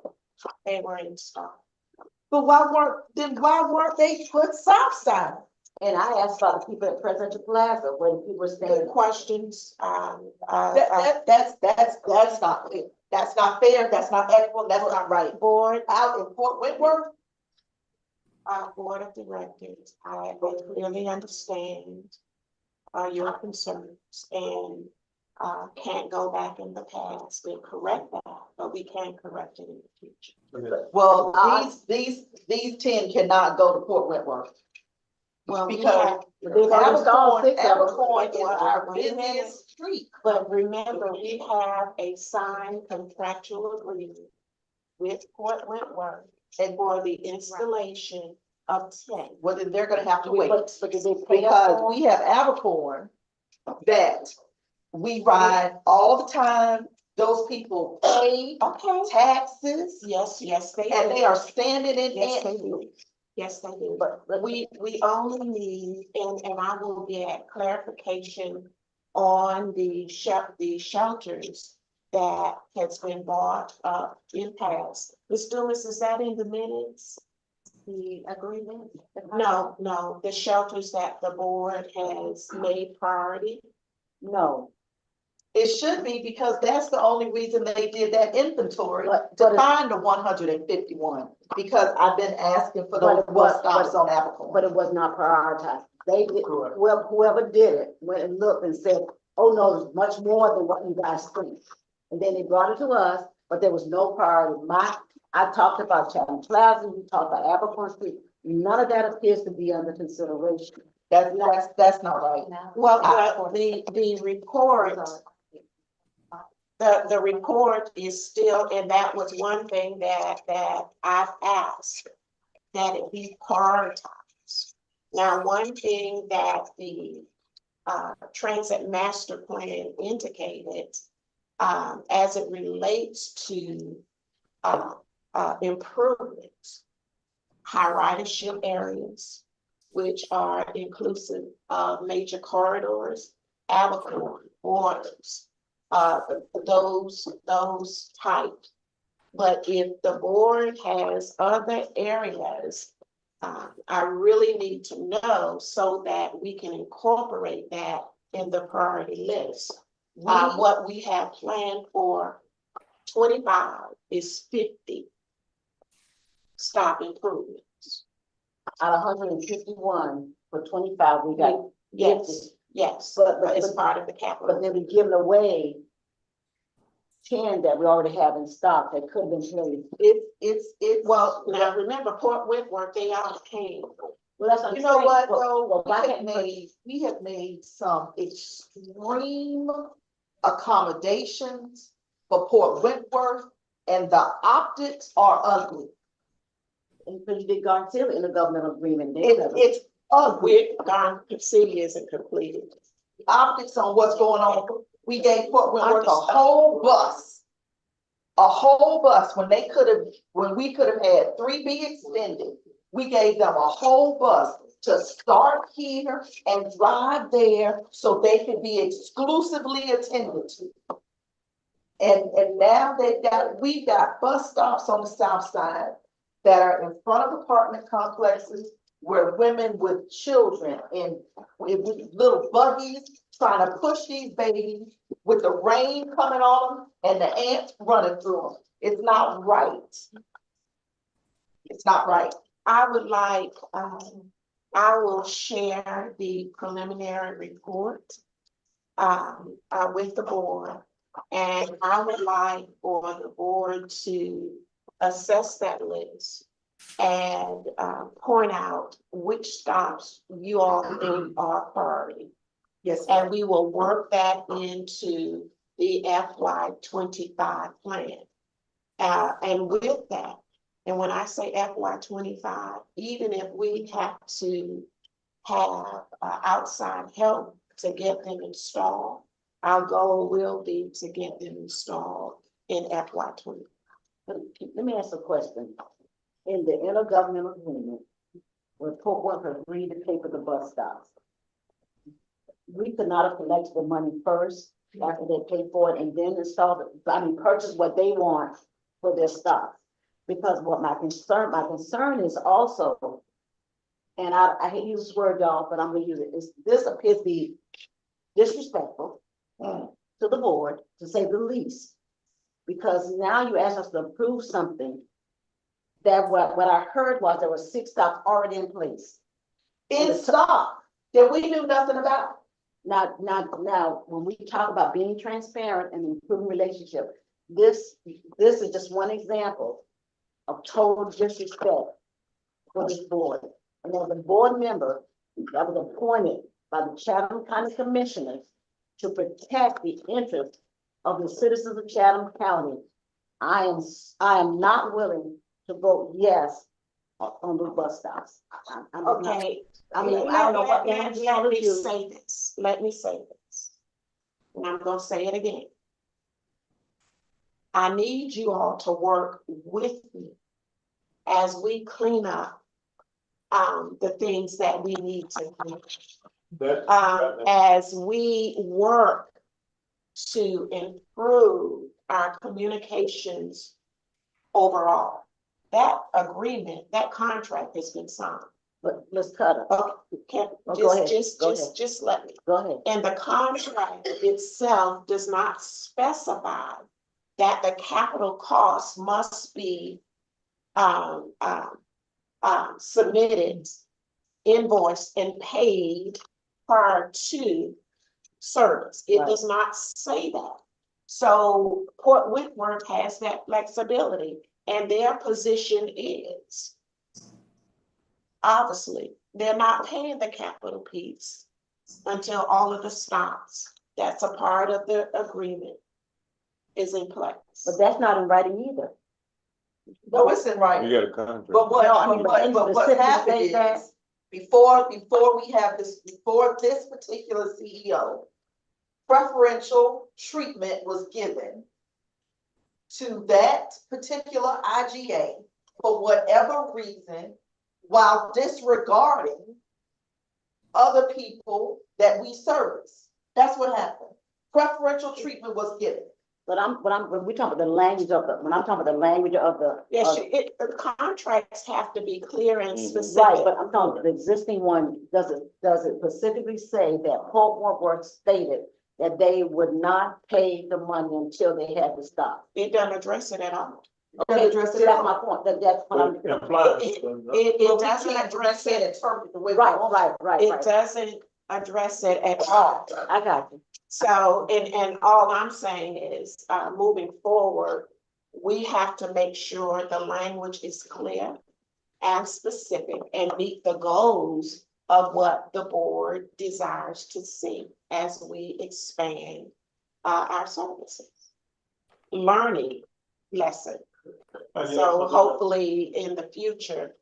They were installed. But why weren't they put South Side? And I asked about the people at Presidential Plaza, where the people were Good staying. questions. That's not fair. That's not fair. That's not equitable. That's not right. Board, Out in Port Wentworth, Board of Directors, I clearly understand your concerns and can't go back in the past and correct that, but we can correct it in the future. well, these 10 cannot go to Port Wentworth. Well, we Because have, Abercorn is Well, our wait a minute. busiest street. but remember, we have a signed contractual agreement with Port Wentworth and for the installation of 10. Well, then they're gonna have to wait, But did they pay us because for we have Abercorn that we ride all the time. Those people pay Okay. taxes Yes, they and do. they are standing in Yes, they Antioch. do. Yes, they do. But We only need, and I will get clarification on the shelters that has been bought up in past. Ms. Dumas, is that in the minutes? the agreement. No, the shelters that the board has made priority. No, It should be, because that's the only reason they did that inventory, But- to but it- find the 151. Because I've been asking for But those it bus was- stops on Abercorn. but it was not prioritized. They did, Correct. whoever did it went and looked and said, oh no, it's much more than what you guys think. And then they brought it to us, but there was no priority. I talked about Chatham Plaza, you talked about Abercorn Street. None of that appears to be under consideration. That's not right. Well, the report, the report is still, and that was one thing that I've asked, that it be prioritized. Now, one thing that the transit master plan indicated, as it relates to improvements, high ridership areas, which are inclusive of major corridors, Abercorn, borders, those types. But if the board has other areas, I really need to know so that we can incorporate that in the priority list. What we have planned for 25 is 50 stop improvements. Out of 151 for 25, Yes, yes, But- but it's part of the capital. But then we giving away 10 that we already have in stock that could have been paid. It's. Well, now remember Port Whitworth, they are paying. Well, that's what I'm You know saying. what, Well, though, well, why can't we have made some extreme accommodations for Port Wentworth, and the optics are ugly. Because you did Garcia in the governmental agreement. It's ugly. City isn't completed. Optics on what's going on. We gave Port Wentworth a whole bus. A whole bus when we could have had 3B extended. We gave them a whole bus to start here and drive there so they could be exclusively attended to. And now we've got bus stops on the south side that are in front of apartment complexes where women with children and with little buggies trying to push these babies with the rain coming on them and the ants running through them. It's not right. It's not right. I would like, I will share the preliminary report with the board. And I would like for the board to assess that list and point out which stops you all think are priority. Yes. And we will work that into the FY25 plan. And with that, and when I say FY25, even if we have to have outside help to get them installed, our goal will be to get them installed in FY20. Let me ask a question. In the intergovernmental agreement, where Port Wentworth agreed to pay for the bus stops, we could not have collected the money first after they paid for it and then purchase what they want for their stops. Because what my concern is also, and I hate to use this word, y'all, but I'm gonna use it, this appears to be disrespectful to the board, to say the least. Because now you ask us to approve something that what I heard was there were 6 stops already in place. In stock that we knew nothing about. Now, when we talk about being transparent and improving relationship, this is just one example of total disrespect for this board. And as a board member that was appointed by the Chatham County Commissioners to protect the interests of the citizens of Chatham County, I am not willing to vote yes on the bus stops. Okay. I don't know what. Let me say this. Let me say this. And I'm gonna say it again. I need you all to work with me as we clean up the things that we need to do. As we work to improve our communications overall. That agreement, that contract has been signed. But Ms. Cutter. Okay, go ahead. just let me. Go ahead. And the contract itself does not specify that the capital cost must be submitted, invoiced, and paid prior to service. It does not say that. So Port Wentworth has that flexibility, and their position is, obviously, they're not paying the capital piece until all of the stops that's a part of the agreement is in place. But that's not in writing either. No, it's in writing. You got a contract. But what happened is, before this particular CEO, preferential treatment was given to that particular IGA for whatever reason, while disregarding other people that we service. That's what happened. Preferential treatment was given. But when we talk about the language of when I'm talking about the language of the. Yes, the contracts have to be clear and specific. Right, but I'm talking, the existing one, does it specifically say that Port Wentworth stated that they would not pay the money until they had to stop? It doesn't address it at all. Okay, that's my point. That's what I'm. It doesn't address it. Right. It doesn't address it at all. I got you. So, and all I'm saying is, moving forward, we have to make sure the language is clear and specific and meet the goals of what the board desires to see as we expand our services. Learning lesson. So hopefully in the future,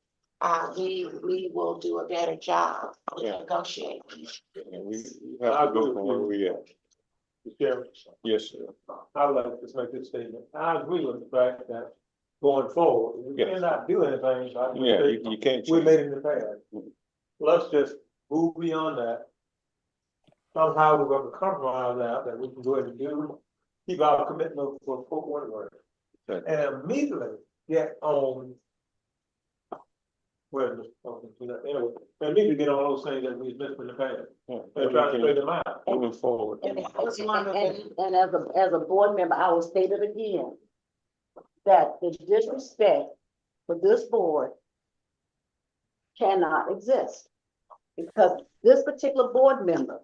we will do a better job of negotiating. And we have to go from where we at. Mr. Chairman, Yes, sir. I would like to just make this statement. I agree with the fact that going forward, we Yes. cannot do anything. Like Yeah, you can't. we change. made in the past. Let's just move beyond that. Somehow we're going to compromise out that we can go ahead and do, keep our commitment for Fort Wentworth. Okay. And immediately get on. Well, anyway, immediately get on those things that we missed in the past. And try to straighten them out. Moving forward. And as a board member, I will state it again, that the disrespect for this board cannot exist. Because this particular board member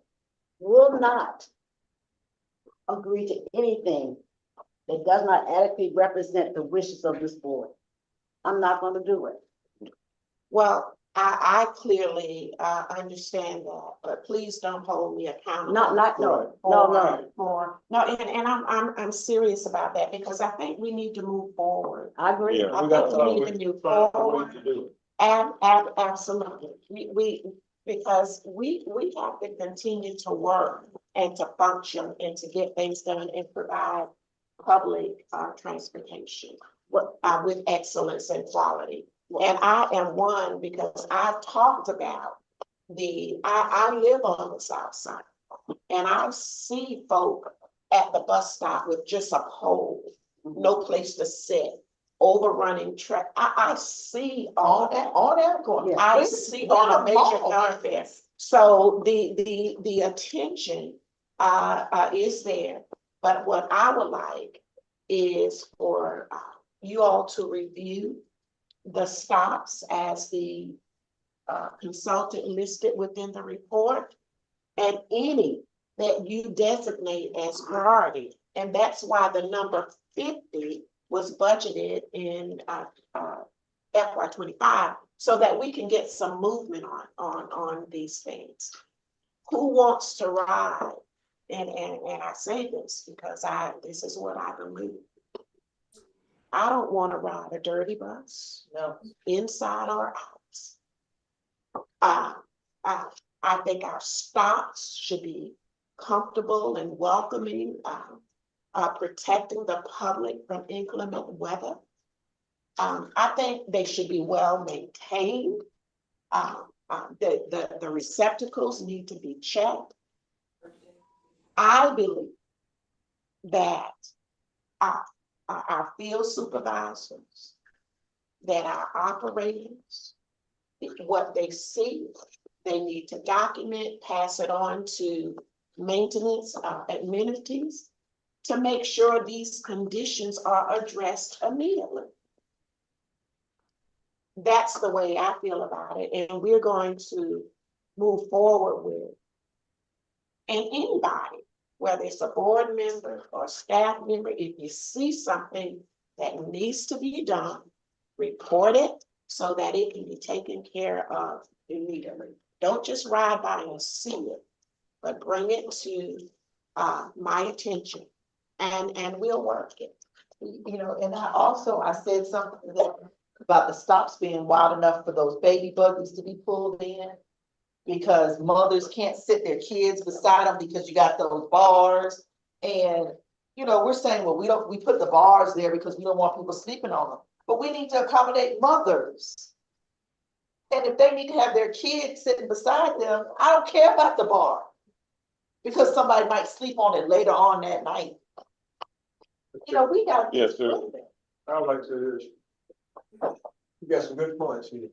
will not agree to anything that does not adequately represent the wishes of this board. I'm not gonna do it. Well, I clearly understand that, but please don't hold me accountable. And I'm serious about that because I think we need to move forward. I agree. Yeah, I think we need to move forward. Absolutely. Because we have to continue to work and to function and to get things done and provide public transportation with excellence and quality. And I am one because I've talked about I live on the south side and I see folk at the bus stop with just a pole, no place to sit, overrunning track. I see all that going. I see on a major thoroughfare. So the attention is there, but what I would like is for you all to review the stops as the consultant listed within the report, and any that you designate as priority. And that's why the number 50 was budgeted in FY25, so that we can get some movement on these things. Who wants to ride? And I say this because this is what I believe. I don't want to ride a dirty bus, no, inside or out. I think our stops should be comfortable and welcoming, protecting the public from inclement weather. I think they should be well maintained. The receptacles need to be checked. I believe that our field supervisors, that our operators, what they see, they need to document, pass it on to maintenance amenities to make sure these conditions are addressed immediately. That's the way I feel about it, and we're going to move forward with. And anybody, whether it's a board member or staff member, if you see something that needs to be done, report it so that it can be taken care of immediately. Don't just ride by and see it, but bring it to my attention and we'll work it. You know, and I said something about the stops being wide enough for those baby buggies to be pulled in. Because mothers can't sit their kids beside them because you got those bars. And, you know, we're saying, well, we put the bars there because we don't want people sleeping on them. But we need to accommodate mothers. And if they need to have their kids sitting beside them, I don't care about the bar. Because somebody might sleep on it later on that night. You know, we got. Yes, sir. I would like to say this. You got some good points here.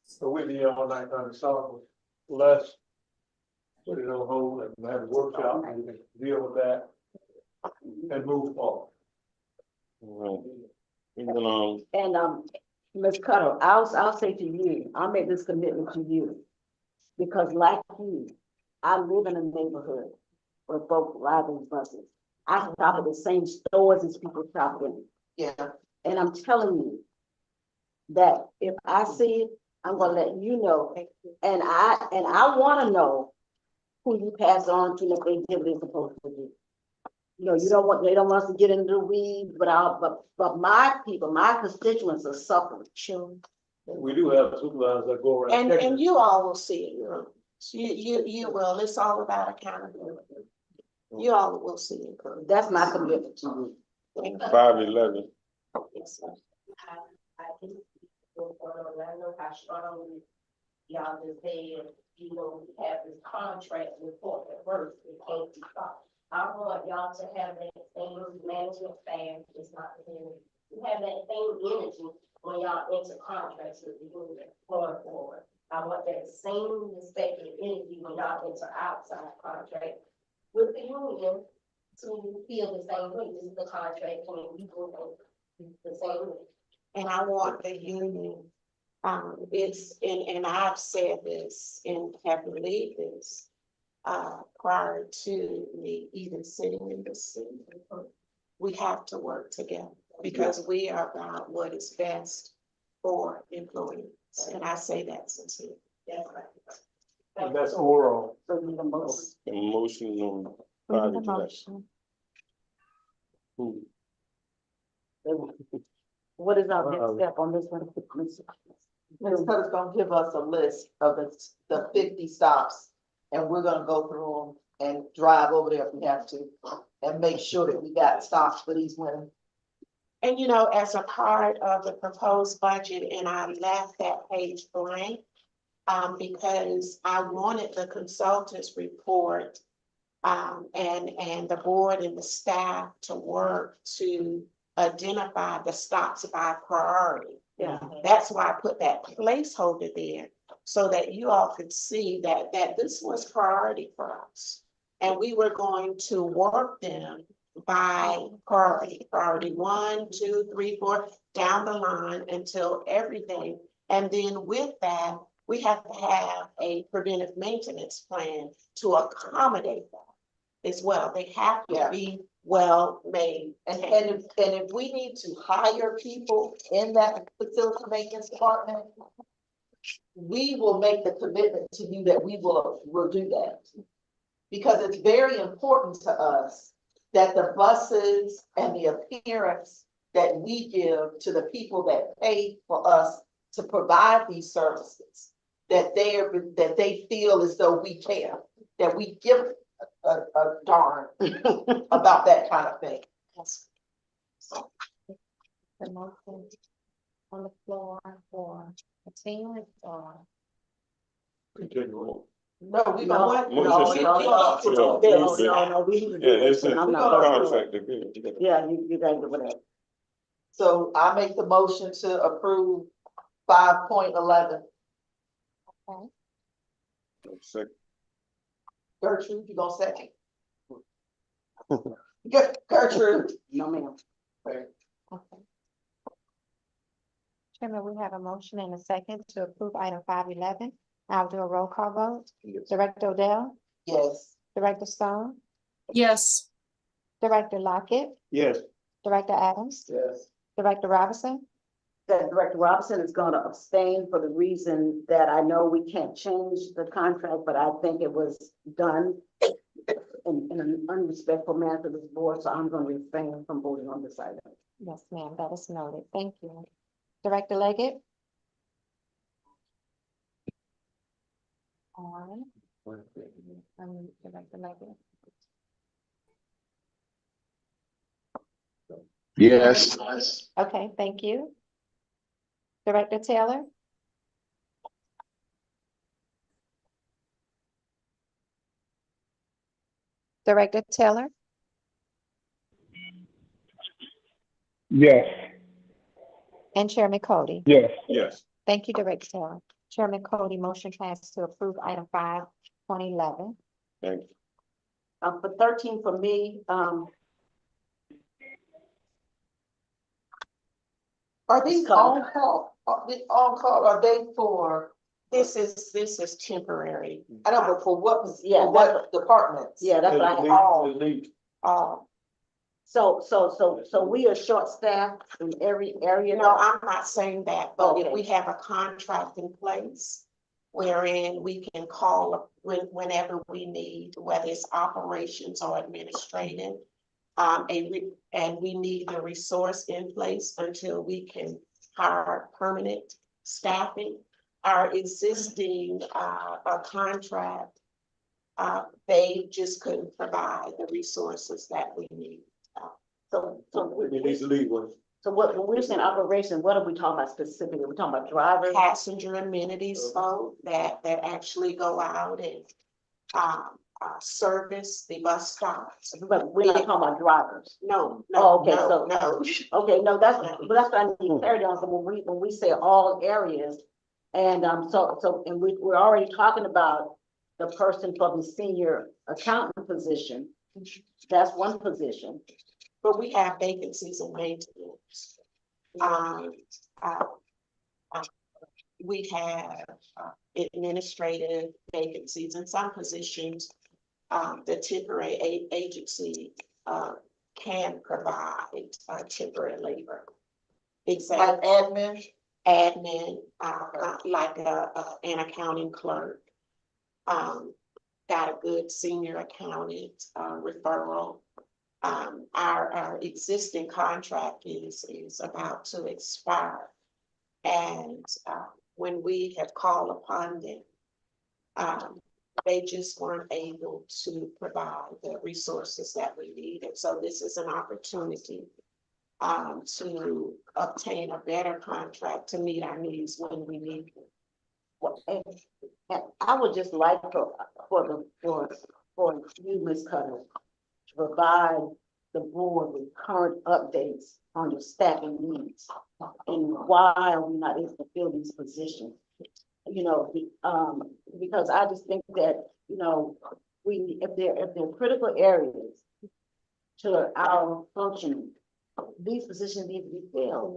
So we'll be here all night trying to solve them. Let's put it on hold and have a workshop and we can deal with that and move forward. And Ms. Cutter, I'll say to you, I'll make this commitment to you. Because like you, I live in a neighborhood where folks ride these buses. I shop at the same stores as people shop in. Yeah. And I'm telling you that if I see it, I'm gonna let you know. And I wanna know who you pass on to if they did what they're supposed to do. You know, they don't want us to get into the weeds, but my people, my constituents are suffering. Sure. We do have supervisors that go around. And you all will see it, you will, it's all about accountability. You all will see it. That's my commitment. 511. Yes, sir. I can, Orlando, how strongly y'all just said, you know, we have this contract with Fort Worth, it can't be stopped. I want y'all to have that same management staff, it's not the same. You have that same energy when y'all enter contracts with the union going forward. I want that same respect and energy when y'all enter outside contract with the union to feel the same way. This is the contract, and we go the same way. And I want the union, and I've said this and have believed this, prior to me even sitting in this seat. We have to work together because we are about what is best for employees. And I say that sincerely. That's right. And that's overall. So we need a motion. A motion on We need a 511. motion. Who? What is our next step on this one? Ms. Cutter's gonna give us a list of the 50 stops, and we're gonna go through them and drive over there if we have to, and make sure that we got stops for these women. And you know, as a part of the proposed budget, and I left that page blank, because I wanted the consultant's report, and the board and the staff to work to identify the stops by priority. Yeah. That's why I put that placeholder there, so that you all could see that this was priority for us. And we were going to work them by priority, priority 1, 2, 3, 4, down the line until everything. And then with that, we have to have a preventive maintenance plan to accommodate that as well. They have to be well made. And if we need to hire people in that facility maintenance department, we will make the commitment to you that we will do that. Because it's very important to us that the buses and the appearance that we give to the people that pay for us to provide these services, that they feel as though we care, that we give a darn about that kind of thing. The motion on the floor for continuance or? Continue. No, we don't want. Motion No, we need to do Yeah, this. it's a I'm not gonna do it. contract agreement. Yeah, you guys do whatever. So I make the motion to approve 5.11. Okay. Second. Gertrude, you gonna second? Gertrude? No, ma'am. Okay. Chairman, we have a motion and a second to approve item 511. I'll do a roll call vote. Director Odell? Yes. Director Stone? Yes. Director Lockett? Yes. Director Adams? Yes. Director Robinson? That Director Robinson is gonna abstain for the reason that I know we can't change the contract, but I think it was done in an unrespectful manner to this board, so I'm gonna refrain from voting on this item. Yes, ma'am, that is noted. Thank you. Director Leggett? On. Director Leggett? Yes. Okay, thank you. Director Taylor? Director Taylor? Yes. And Chairman Cody? Yes. Yes. Thank you, Director Taylor. Chairman Cody, motion passed to approve item 5.11. Thank you. For 13 for me, Are these on call? Are they for This is temporary. I know, but for what, Yeah, for what departments? Yeah, that's what I had. So we are short-staffed in every area. You know, I'm not saying that, but if Okay. we have a contract in place wherein we can call whenever we need, whether it's operations or administrative, and we need the resource in place until we can hire permanent staffing. Our existing, contract, they just couldn't provide the resources that we need. So It needs to leave one. So when we're saying operation, what are we talking about specifically? We're talking about drivers? Passenger amenities folk that actually go out and, service the bus stops. But we're not talking about drivers. No, Oh, no, okay, no, so- no. Okay, no, that's what I need clarity on. So when we say all areas, and we're already talking about the person for the senior accountant position. That's one position. But we have vacancies in maintenance. We have administrative vacancies in some positions. The temporary agency can provide temporary labor. Like admin? Admin, like an accounting clerk. Got a good senior accountant referral. Our existing contract is about to expire. And when we have called upon them, they just weren't able to provide the resources that we needed. So this is an opportunity to obtain a better contract to meet our needs when we need them. Well, and I would just like for you, Ms. Cutter, to provide the board with current updates on your staffing needs and why are we not able to fill these positions? You know, because I just think that, you know, if they're critical areas to our functioning, these positions need to be filled.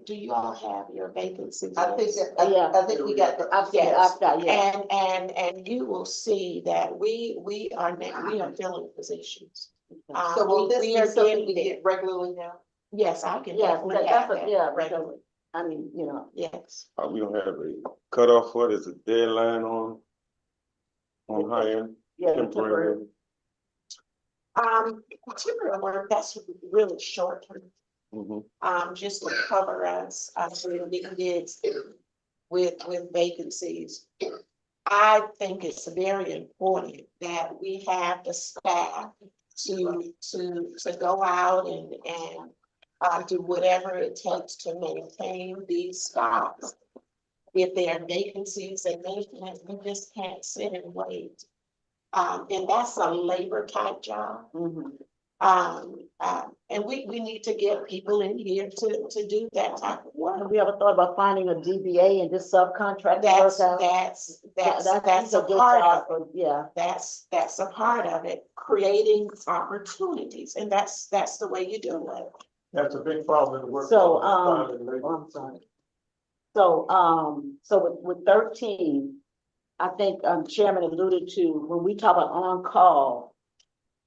Do you all have your vacancies? I think Yeah. I think we got the. I've got, yeah. And you will see that we are filling positions. So will this we be are something we getting get regularly now? Yes, I can Yeah, definitely have that yeah, regularly. I mean, you know. Yes. We don't have a cutoff for it, is a deadline on hiring Yeah, temporary. Temporary work, that's really short term. Mhm. Just to cover us, when we did with vacancies. I think it's very important that we have the staff to go out and do whatever it takes to maintain these stops. If there are vacancies and maintenance, we just can't sit and wait. And that's a labor type job. And we need to get people in here to do that type of work. Have we ever thought about finding a DBA and just subcontract? That's a a good part job, of it. yeah. That's a part of it, creating opportunities, and that's the way you do it. That's a big problem in the work. So, I'm sorry. So with 13, I think Chairman alluded to, when we talk about on-call,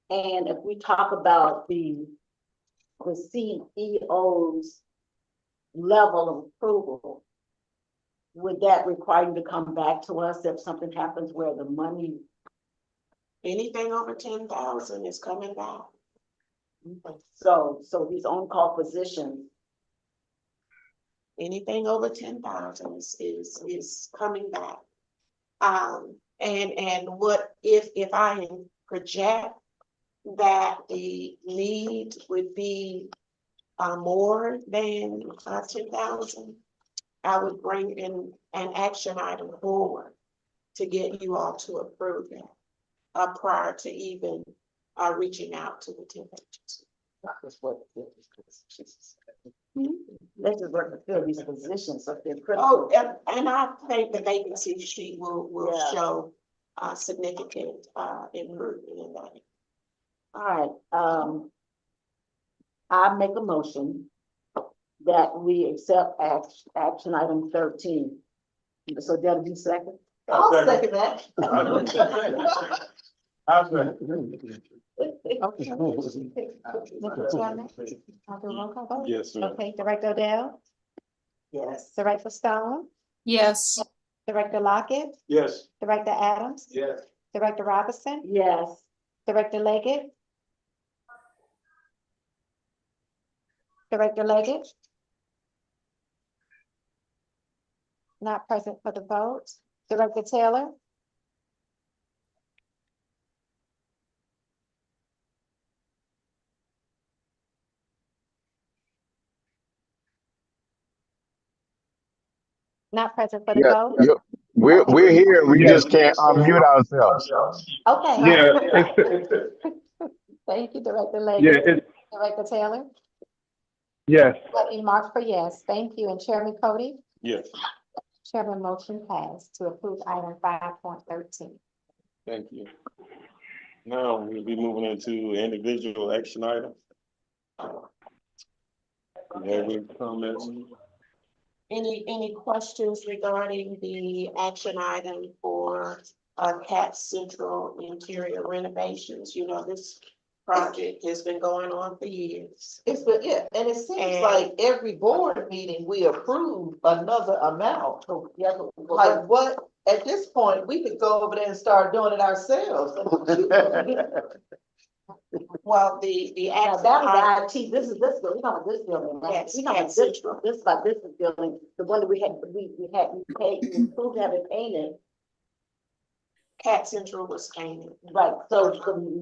and if we talk about the CEO's level of approval, would that require you to come back to us if something happens where the money? Anything over 10,000 is coming back. So these on-call positions. Anything over 10,000 is coming back. And what if I project that the need would be more than 10,000, I would bring in an action item forward to get you all to approve that prior to even reaching out to the temp agency. That's what. Let's just work to fill these positions if they're critical. Oh, and I think the vacancy sheet will show significant improvement in that. All right, I make a motion that we accept action item 13 So that'll be second. I'll second that. Okay. Mr. Chairman, I'll do a roll call vote. Yes, ma'am. Okay, Director Odell, Yes. Director Stone, Yes. Director Lockett, Yes. Director Adams, Yes. Director Robinson, Yes. Director Leggett. Director Leggett. Not present for the vote. Director Taylor, not present for the Yeah, vote. yeah. We're here. We just can't unmute ourselves. Okay. Yeah, Thank you, Director yeah, Leggett. Director Taylor, yes. let me mark for yes. Thank you. And Chairman Cody, Yes, Chairman motion passed to approve item 5.13. thank you. Now we'll be moving into individual action items. You have any comments? Any questions regarding the action item for Cat Central interior renovations? You know, this project has been going on for years. It's been, yeah, and it seems And- like every board meeting, we approve another amount. Like what, at this point, we could go over there and start doing it ourselves. Well, the Now, action that item, was the IT, this, we talking about this building, right? Yes, We talking about Cat this, Central. this about this building, the one that we paid, we approved to have it painted. Cat Central was painted. Right, so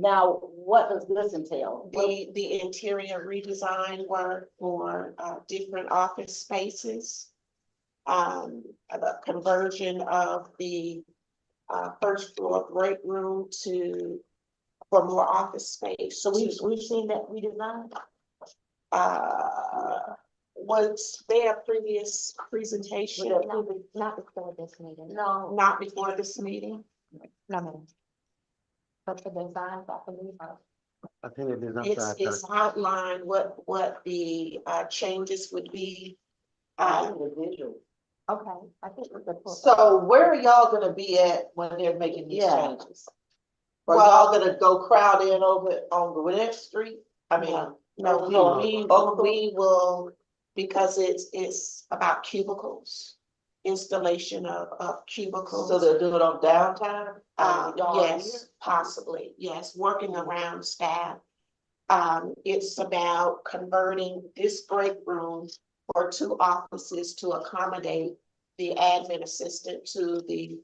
now what does this entail? The interior redesign work for different office spaces. The conversion of the first floor break room for more office space. So we've seen that redesign? Was there a previous presentation? Not before this meeting. No. Not before this meeting? No, ma'am. But the designs, I believe, are I think it is not It's outlined what the changes would be. Individual. okay. I think we could pull. So where are y'all gonna be at when they're making these Yeah. changes? Are y'all gonna go crowd in over on Gwinnett Street? I mean, No, we will, because it's about cubicles, installation of cubicles. so they'll do it on downtime? Y'all are Yes, possibly, yes, working around staff. It's about converting this break room for 2 offices to accommodate the admin assistant to the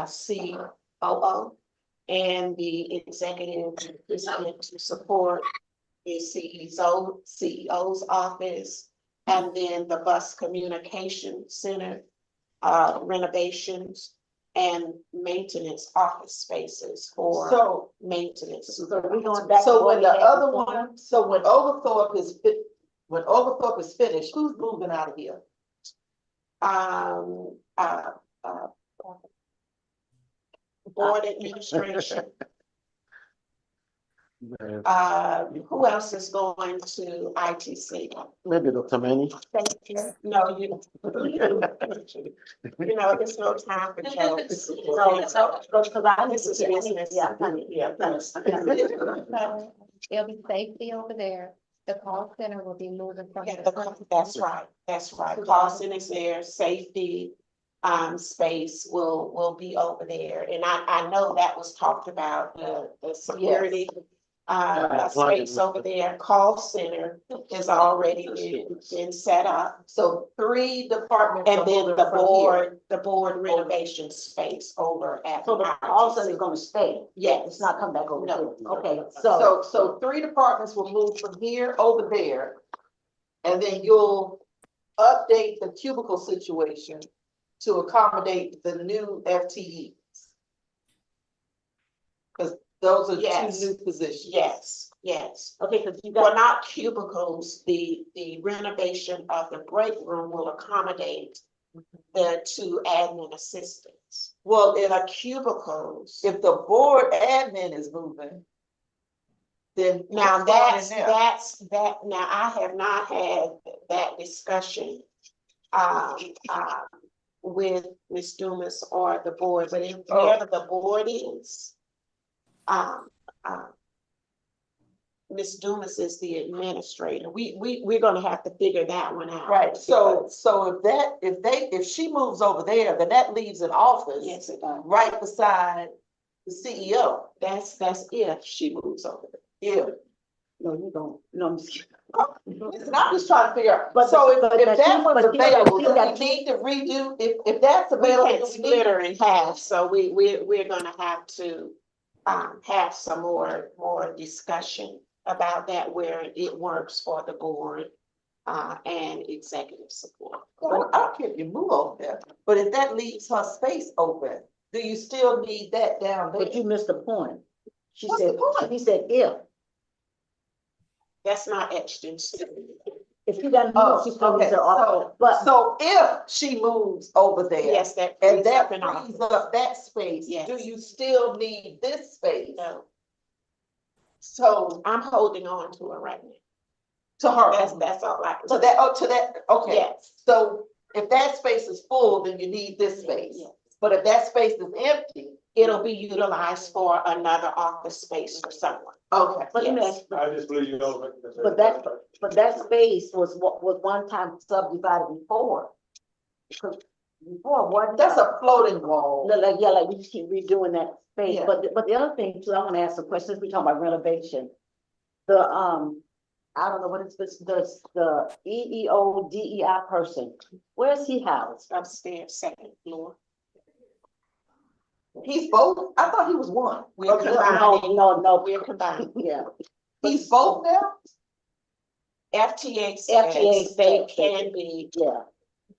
COO and the executive assistant to support the CEO's office, and then the bus communication center renovations and maintenance office spaces for So, maintenance. So we're going back. to so what when we the had other before? one, so when Overthorpe is finished, who's moving out of here? Board administration. Who else is going to ITC? Maybe Dr. Manny. Thank you. No, you know, there's no time for jokes. This is business. It'll be safety over there. The call center will be moving from. Yeah, that's right, that's right. Call center is there, safety, space will be over there. And I know that was talked about, the security. Space over there, call center has already been set up. So 3 departments. And are then moving the from here. board renovation space over at. So the call center is gonna stay? Yes. It's not coming back over No. here? Okay, So 3 departments will move from here over there. And then you'll update the cubicle situation to accommodate the new FTEs. Cause those are Yes. 2 new positions. Yes. Okay, because you Well, got, not cubicles, the renovation of the break room will accommodate the 2 admin assistants. Well, In a cubicles, if the board admin is moving, then. now what's going in there? now I have not had that discussion. with Ms. Dumas or the board, but if wherever the board is, um, Ms. Dumas is the administrator. We're gonna have to figure that one out. Right, so if she moves over there, then that leaves an office. Yes, it does. Right beside the CEO. That's if she moves over there. Yeah. No, you don't, no, I'm just kidding. Listen, I'm just trying to figure out, But- so but if that was but available, she do we got- need to redo, if that's We available? can't do we split need- her in half, so we're gonna have to have some more discussion about that where it works for the board and executive support. Well, I don't care if you move over there, but if that leaves her space open, do you still need that down there? But you missed the point. She What's said, the point? he said if. That's not etched in stone. If you got Oh, moved, she still okay, needs her office. But so if she moves over there. Yes, that And frees that up an frees office. up that space, Yes. do you still need this space? No, So, I'm holding on to her right now. to her. That's all I can. To that, okay. Yes. So if that space is full, then you need this space. Yes. But if that space is empty, It'll be utilized for another office space for someone. okay. But let me Yes. ask you, I just believe you don't. but that space was what was one time subdivided before. Because before, what? That's a floating wall. Like, yeah, like we just keep redoing that space, Yeah. but the other thing too, I wanna ask a question, since we talking about renovation. The, I don't know what it's, the EEO DEI person, where's he housed? Upstairs, second floor. He's both? I thought he was one. We're Okay. combining. No, We're combining. yeah. He's both now? FTA FTA says they says can be, Yeah.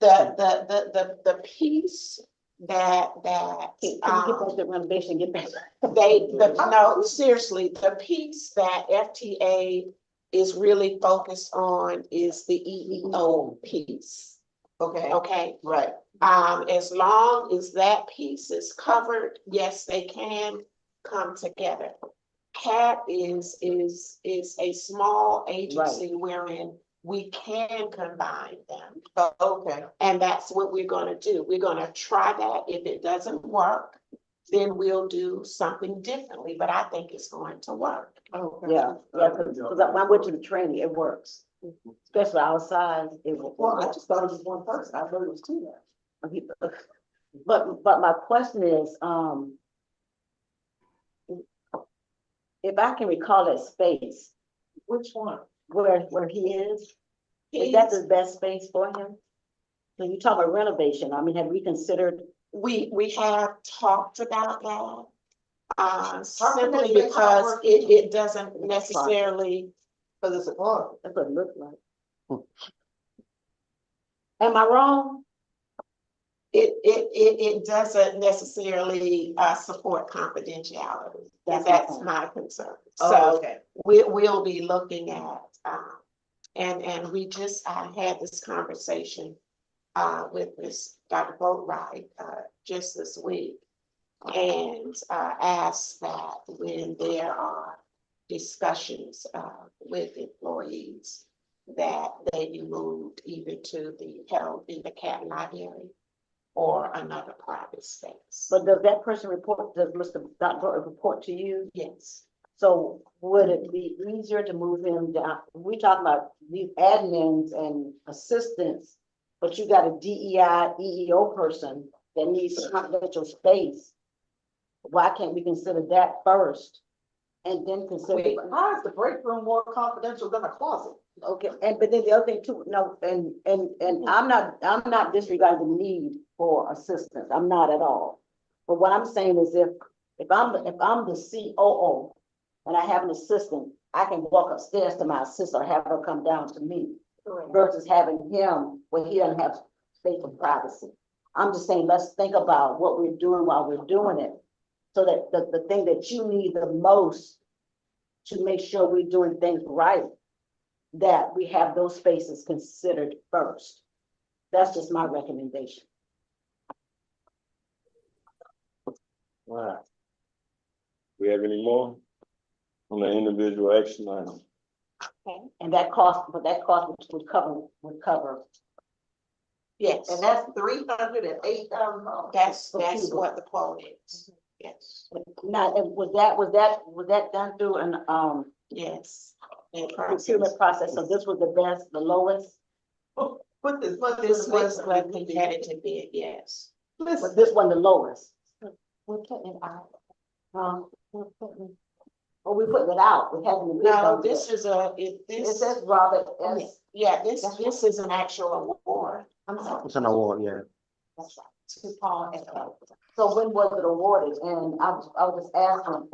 the piece that, Can you get back to renovation, get back? no, seriously, the piece that FTA is really focused on is the EEO piece, Okay, okay? right. As long as that piece is covered, yes, they can come together. CAT is a small agency wherein we can combine them. Okay. And that's what we're gonna do. We're gonna try that. If it doesn't work, then we'll do something differently, but I think it's going to work. Okay. Yeah, cause when I went to the training, it works, especially outside, it will. Well, I just thought it was one person. I thought it was two now. But my question is, if I can recall that space, Which one? where he is that the best space for him? When you talk about renovation, I mean, have we considered? We have talked about that. can Simply that space because work? it doesn't necessarily, Because it's a park. That's what it looks like. Am I wrong? it doesn't necessarily support confidentiality. That's my concern. Oh, So okay. we'll be looking at, and we just, I had this conversation with Ms. Dr. Boatwright just this week. And asked that when there are discussions with employees, that they be moved either to the held in the CAT library or another private space. But does that person report, does Mr. Dr. report to you? Yes. So would it be easier to move him down? We talking about these admins and assistants, but you got a DEI, EEO person that needs confidential space. Why can't we consider that first? And then consider. Wait, how is the break room more confidential than a closet? Okay, but then the other thing too, no, and I'm not disregarding the need for assistance, I'm not at all. But what I'm saying is if I'm the COO and I have an assistant, I can walk upstairs to my assistant or have her come down to me. Versus having him where he doesn't have space for privacy. I'm just saying, let's think about what we're doing while we're doing it. So that the thing that you need the most to make sure we're doing things right, that we have those spaces considered first. That's just my recommendation. Wow. We have any more on the individual action item? And that cost, but that cost would cover Yes, And that's $308,000. that's Cuba. what the quote is. Yes, Now, and was that done through an, yes. And procurement process? So this was the best, the lowest? Put this, This was a competitive bid, yes. But this one the lowest? We're putting it out. We're putting. Oh, we putting it out, we haven't. No, this is It says Robert S. Yeah, this is an actual award. I'm sorry. It's an award, yeah. That's right. To Paul and Cal. So when was it awarded? And I was just asking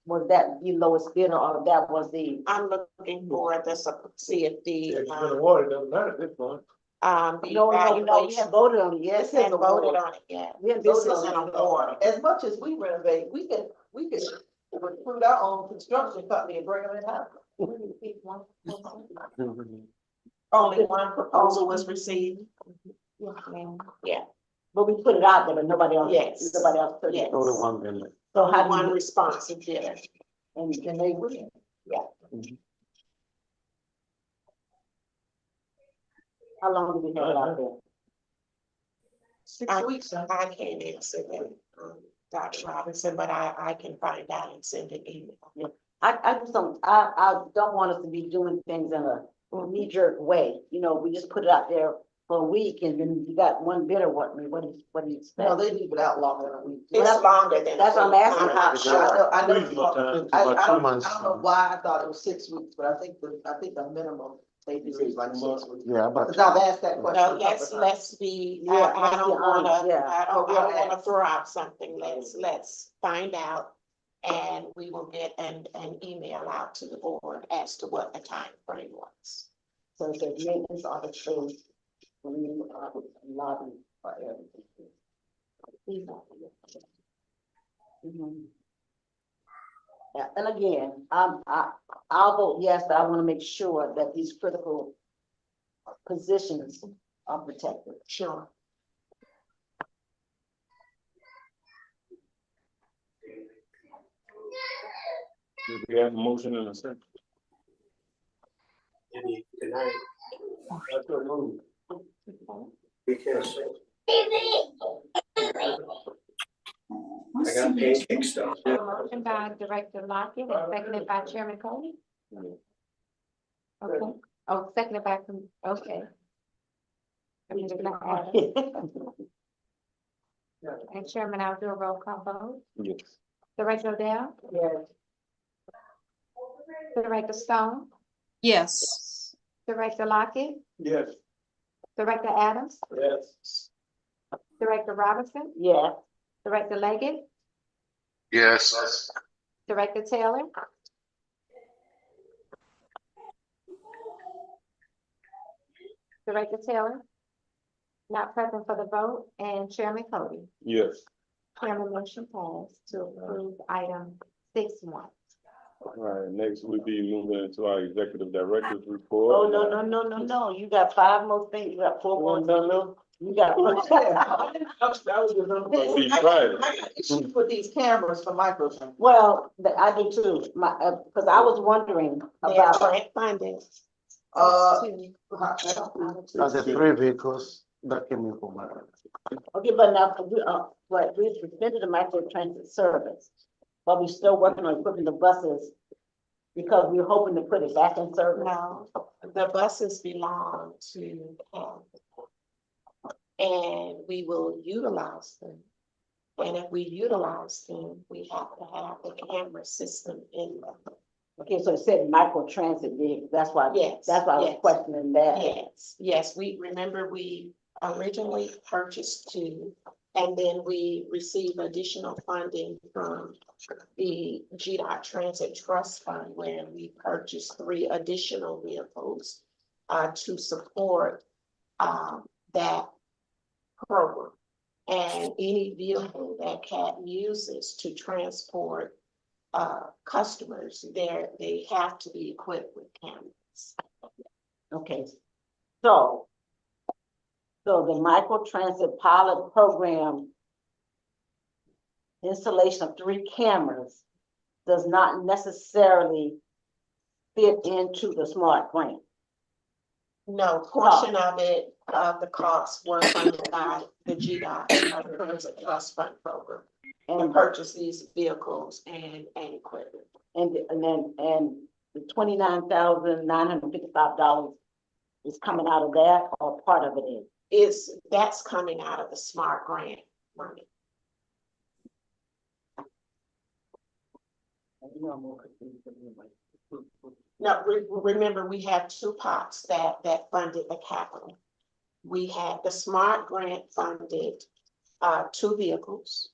was that the lowest bidder or that was the? I'm looking for this, see if the, awarded, doesn't matter at this point. the No, we evaluation. have voted on it, yes. And voted on it, yeah. We have This voted is an on it. award. As much as we renovate, we could recruit our own construction company and bring them in house. Only one proposal was received. Yeah. But we put it out there, but nobody else. Yes. Nobody else put it. Yes. Only one vendor. So how do One you, responsive bidder. and they win? Yeah. How long do we have it out there? 6 weeks. I can't answer that, Dr. Robinson, but I can find out and send an email. I just don't, I don't want us to be doing things in a knee jerk way, you know, we just put it out there for a week and then you got one bidder, what do you expect? No, they leave it out longer than a week. It's longer than. That's what I'm asking. I'm not sure. I know, About I 2 don't months. know why I thought it was 6 weeks, but I think the minimum they do is like 6 weeks. Yeah, but Cause I've asked that question. No, let's be, Yeah, I let's don't be honest, wanna, yeah. I don't We'll wanna ask. throw out something, let's find out. And we will get an email out to the board as to what the time frame was. So it says maintenance of the tree, lobby for everything. Mhm. Yeah, and again, I'll vote yes, but I wanna make sure that these critical positions are protected. Sure. Do we have a motion in a second? Tonight. That's what move. Because. I got pancake stuff. Motion by Director Lockett and seconded by Chairman Cody. Okay, oh, seconded by, okay. And Chairman, I'll do a roll call vote. Yes. Director Odell, Yes. Director Stone, Yes. Director Lockett, Yes. Director Adams, Yes. Director Robinson, Yeah. Director Leggett, Yes. Director Taylor, Director Taylor, not present for the vote, and Chairman Cody. Yes. Chairman, motion passed to approve item 6-1. All right, next we'll be moving into our executive director's Oh, report. no, you got 5 more things, you got 4 more. No. You got. That was the number. Be Friday. I got issues with these cameras for microphone. Well, I do too, cause I was wondering They are about, grant funded. that's the 3 vehicles that came in from my. okay, but now, we suspended the micro transit service. But we're still working on equipping the buses because we're hoping to put it back in service. No, the buses belong to Cal. And we will utilize them. And if we utilize them, we have to have the camera system in them. Okay, so it said micro transit vehicles, that's why, Yes, that's why I was yes. questioning that. Yes, we originally purchased 2, and then we received additional funding from the GDOT Transit Trust Fund, where we purchased 3 additional vehicles to support that program. And any vehicle that CAT uses to transport customers, they have to be equipped with cameras. Okay, so the micro transit pilot program installation of 3 cameras does not necessarily fit into the SMART grant. No, portion of it, the costs were funded by the GDOT, the Transit Trust Fund Program. To And, purchase these vehicles and equipment. and the $29,955 is coming out of that, or part of it is? That's coming out of the SMART grant money. Now, remember, we have two pots that funded the capital. We had the SMART grant funded, 2 vehicles.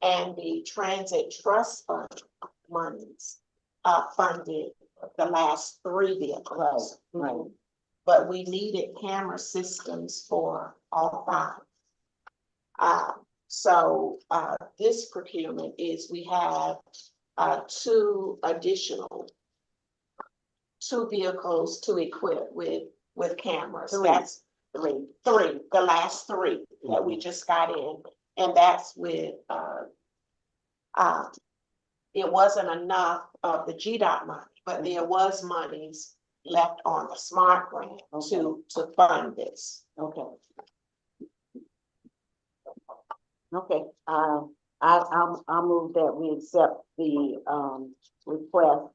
And the Transit Trust Fund monies, funded the last 3 vehicles. Right. But we needed camera systems for all 5. So this procurement is, we have 2 additional 2 vehicles to equip with cameras. 3. That's 3, the last 3 that we just got in. And that's with it wasn't enough of the GDOT money, but there was monies left on the SMART grant to fund this. Okay. Okay, I'll move that we accept the, request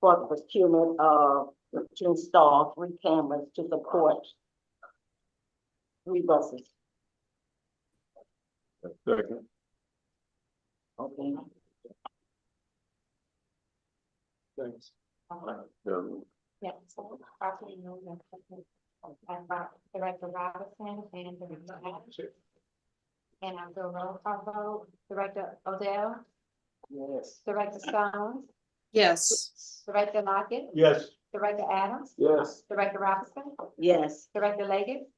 for the procurement of, to install 3 cameras to support 3 buses. Second. Okay. Thanks. Yes, so properly moved and seconded by Director Robinson and Director Adams. And I'll do a roll call vote. Director Odell, Yes. Director Stone, Yes. Director Lockett, Yes. Director Adams, Yes. Director Robinson, Yes. Director Leggett.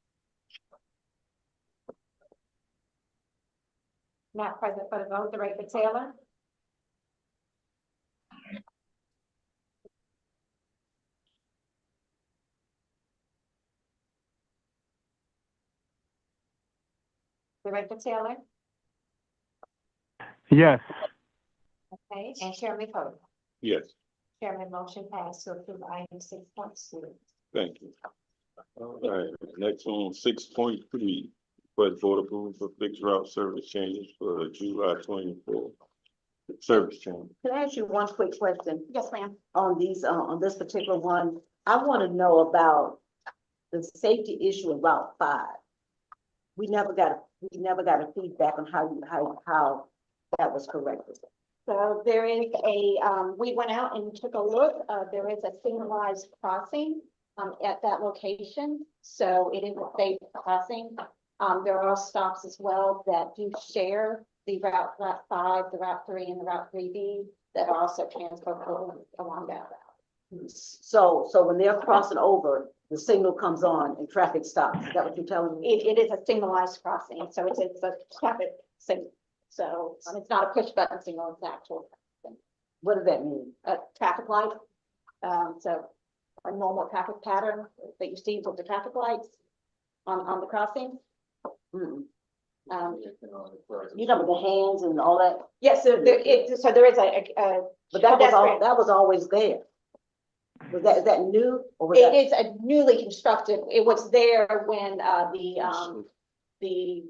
Not present for the vote, Director Taylor. Director Taylor, Yes. okay, and Chairman Poe. Yes, Chairman, motion passed to approve item 6.2. thank you. All right, next one, 6.3. Request board approval for fixed route service changes for July 24. Service change. Can I ask you one quick question? Yes, ma'am. On these, on this particular one? I want to know about the safety issue in Route 5. We never got a feedback on how that was corrected. So there is a, we went out and took a look, there is a signalized crossing at that location. So it is a safe crossing. There are stops as well that do share the Route 5, the Route 3 and the Route 3B that are also transportable along that route. So when they're crossing over, the signal comes on and traffic stops. Is that what you're telling me? It is a signalized crossing, so it's a traffic signal. So it's not a push button signal, it's actual. What does that mean? A traffic light. So a normal traffic pattern that you see with the traffic lights on the crossing. You know, with the hands and all that? Yes, so there is a But that was always there. Is that new? Or was It is a newly constructed, it was there when the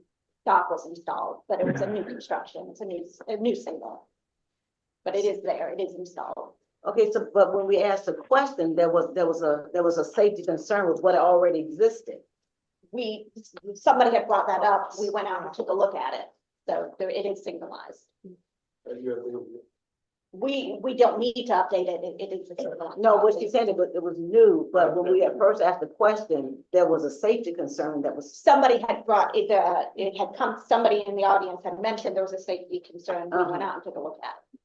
dock was installed, but it was a new construction, it's a new signal. But it is there, it is installed. Okay, so, but when we asked the question, there was a safety concern with what already existed. Somebody had brought that up, we went out and took a look at it, so it is signalized. We don't need to update it, it is a signalized. No, what she said, it was new, but when we at first asked the question, there was a safety concern that was. Somebody had brought it, it had come, somebody in the audience had mentioned there was a safety concern, we went out and took a look at it.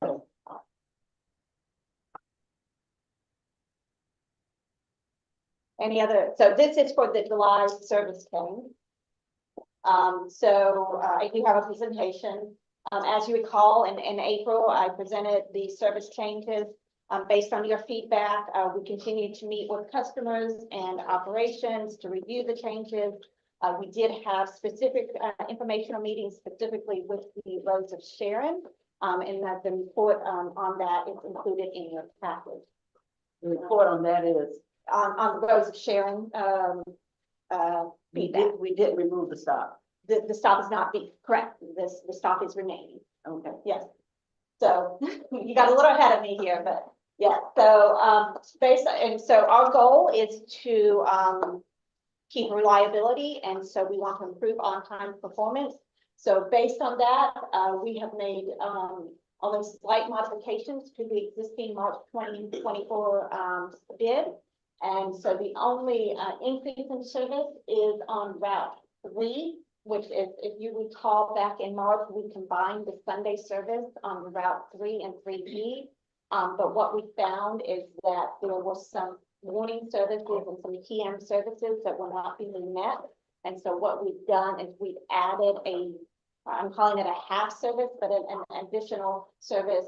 Okay. Any other, so this is for the July service change. I do have a presentation. As you recall, in April, I presented the service changes. Based on your feedback, we continue to meet with customers and operations to review the changes. We did have specific informational meetings specifically with the Roads of Sharon, and that the report on that is included in your package. The report on that is, On the roads of Sharon, feedback. we did remove the stop. The stop is not being, correct, the stop is remaining. Okay. Yes. So you got a little ahead of me here, but yeah, so and so our goal is to keep reliability, and so we want to improve on-time performance. So based on that, we have made only slight modifications to the existing March 2024 bid. And so the only increase in service is on Route 3, which is, if you recall, back in March, we combined the Sunday service on Route 3 and 3B. But what we found is that there was some morning services and some PM services that were not being met. And so what we've done is we've added I'm calling it a half service, but an additional service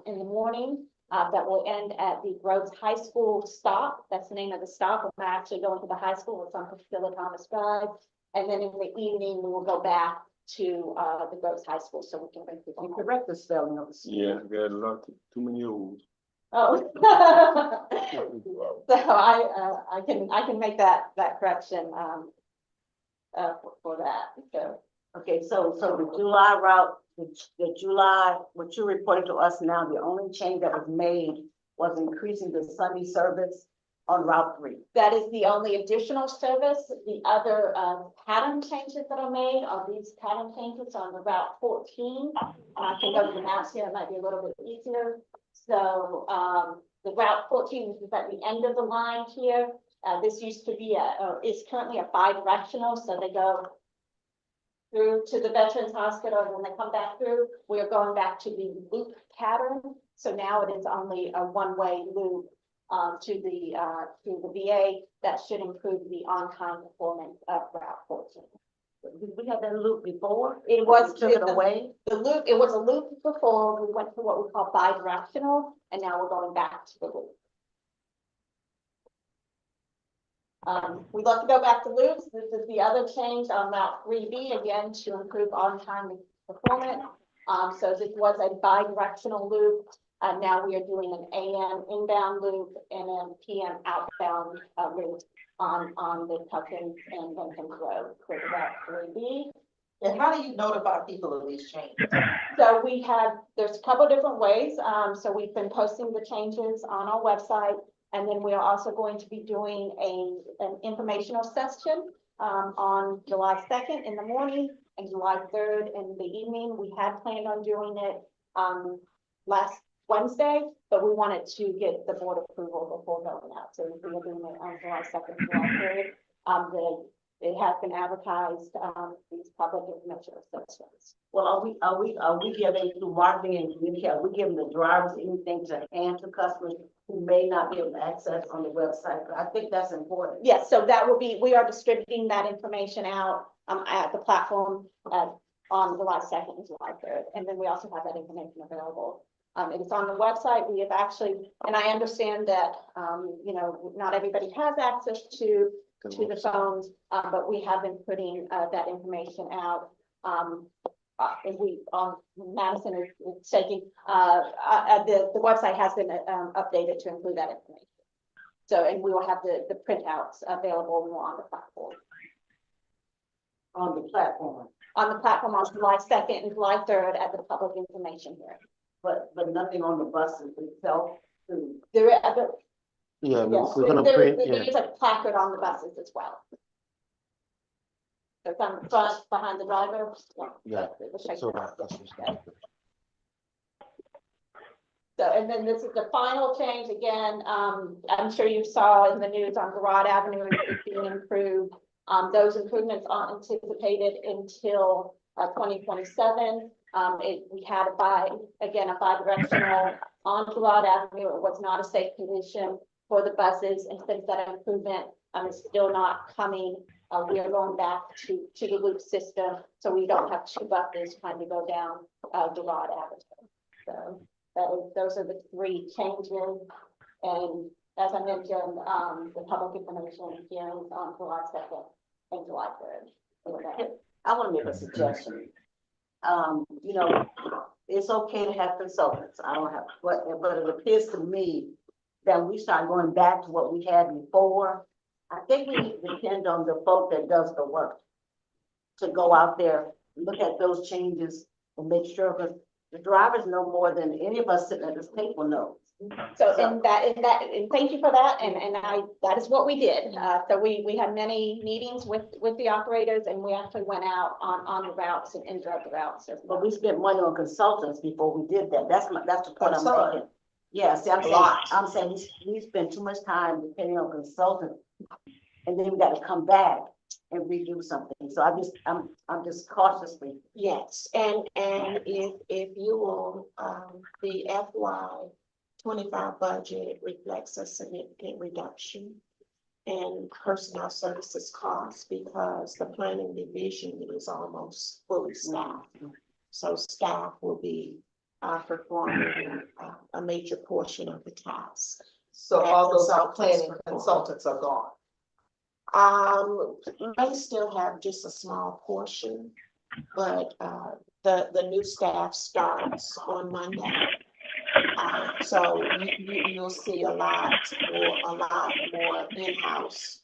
in the morning that will end at the Groves High School stop. That's the name of the stop. I'm actually going to the high school. It's on Priscilla Thomas Drive. And then in the evening, we will go back to the Groves High School so we can bring people. And correct the spelling of the school. Yeah, got a lot, too many O's. Oh. So I can make that correction for that. So. Okay, so the July route, the July, what you're reporting to us now, the only change that was made was increasing the Sunday service on Route 3. That is the only additional service. The other pattern changes that are made are these pattern changes on the Route 14. And I can go to the maps here, it might be a little bit easier. So the Route 14 is at the end of the line here. This used to be is currently a bi-directional, so they go through to the Veterans Hospital, and when they come back through, we are going back to the loop pattern. So now it is only a one-way loop to the VA. That should improve the on-time performance of Route 14. Did we have that loop before? It was took it away. The loop. It was a loop before. We went to what we call bi-directional, and now we're going back to the loop. We'd love to go back to loops. This is the other change on Route 3B, again, to improve on-time performance. So this was a bi-directional loop. Now we are doing an AM inbound loop and a PM outbound loop on the Tuckins and Lincoln Road for the Route 3B. And how do you notify people of these changes? So there's a couple of different ways. So we've been posting the changes on our website. And then we are also going to be doing an informational session on July 2nd in the morning and July 3rd in the evening. We had planned on doing it last Wednesday, but we wanted to get the board approval before going out. So we are doing it on July 2nd and July 3rd. It has been advertised, these public information sessions. Well, are we giving through marketing and community, are we giving the drivers anything to hand to customers who may not be able to access on the website? I think that's important. Yes, so that will be, we are distributing that information out at the platform on July 2nd and July 3rd. And then we also have that information available. It is on the website. We have actually, and I understand that, not everybody has access to the phones, but we have been putting that information out. And Madison is taking, the website has been updated to include that information. So, and we will have the printouts available on the platform. On the platform? On the platform on July 2nd and July 3rd at the public information hearing. But nothing on the buses itself? Yeah, Yes, we're gonna print, there is a placard on the buses as well. So it's on the front, behind the driver. Yeah. So, and then this is the final change again. I'm sure you saw in the news on Garrard Avenue is being improved. Those improvements aren't anticipated until 2027. We had a bi-directional on Garrard Avenue. It was not a safe condition for the buses, and since that improvement is still not coming, we are going back to the loop system, so we don't have two buses trying to go down Garrard Avenue. So those are the three changes, and as I mentioned, the public information hearings on July 2nd and July 3rd. I want to make a suggestion. It's okay to have consultants. I don't have, but it appears to me that we start going back to what we had before. I think we need to depend on the folk that does the work. To go out there, look at those changes and make sure, because the drivers know more than any of us sitting at this table knows. So and thank you for that, and that is what we did. So we had many meetings with the operators, and we actually went out on the routes and drove the routes. But we spent money on consultants before we did that. That's the point I'm making. Yeah, see, I'm saying we spend too much time depending on consultants, and then we got to come back and redo something. So I'm just cautiously. Yes, and if you will, the FY 25 budget reflects a significant reduction in personnel services costs because the planning division is almost fully staffed. So staff will be performing a major portion of the tasks. So all those planning consultants are gone. May still have just a small portion, but the new staff starts on Monday. So you'll see a lot more in-house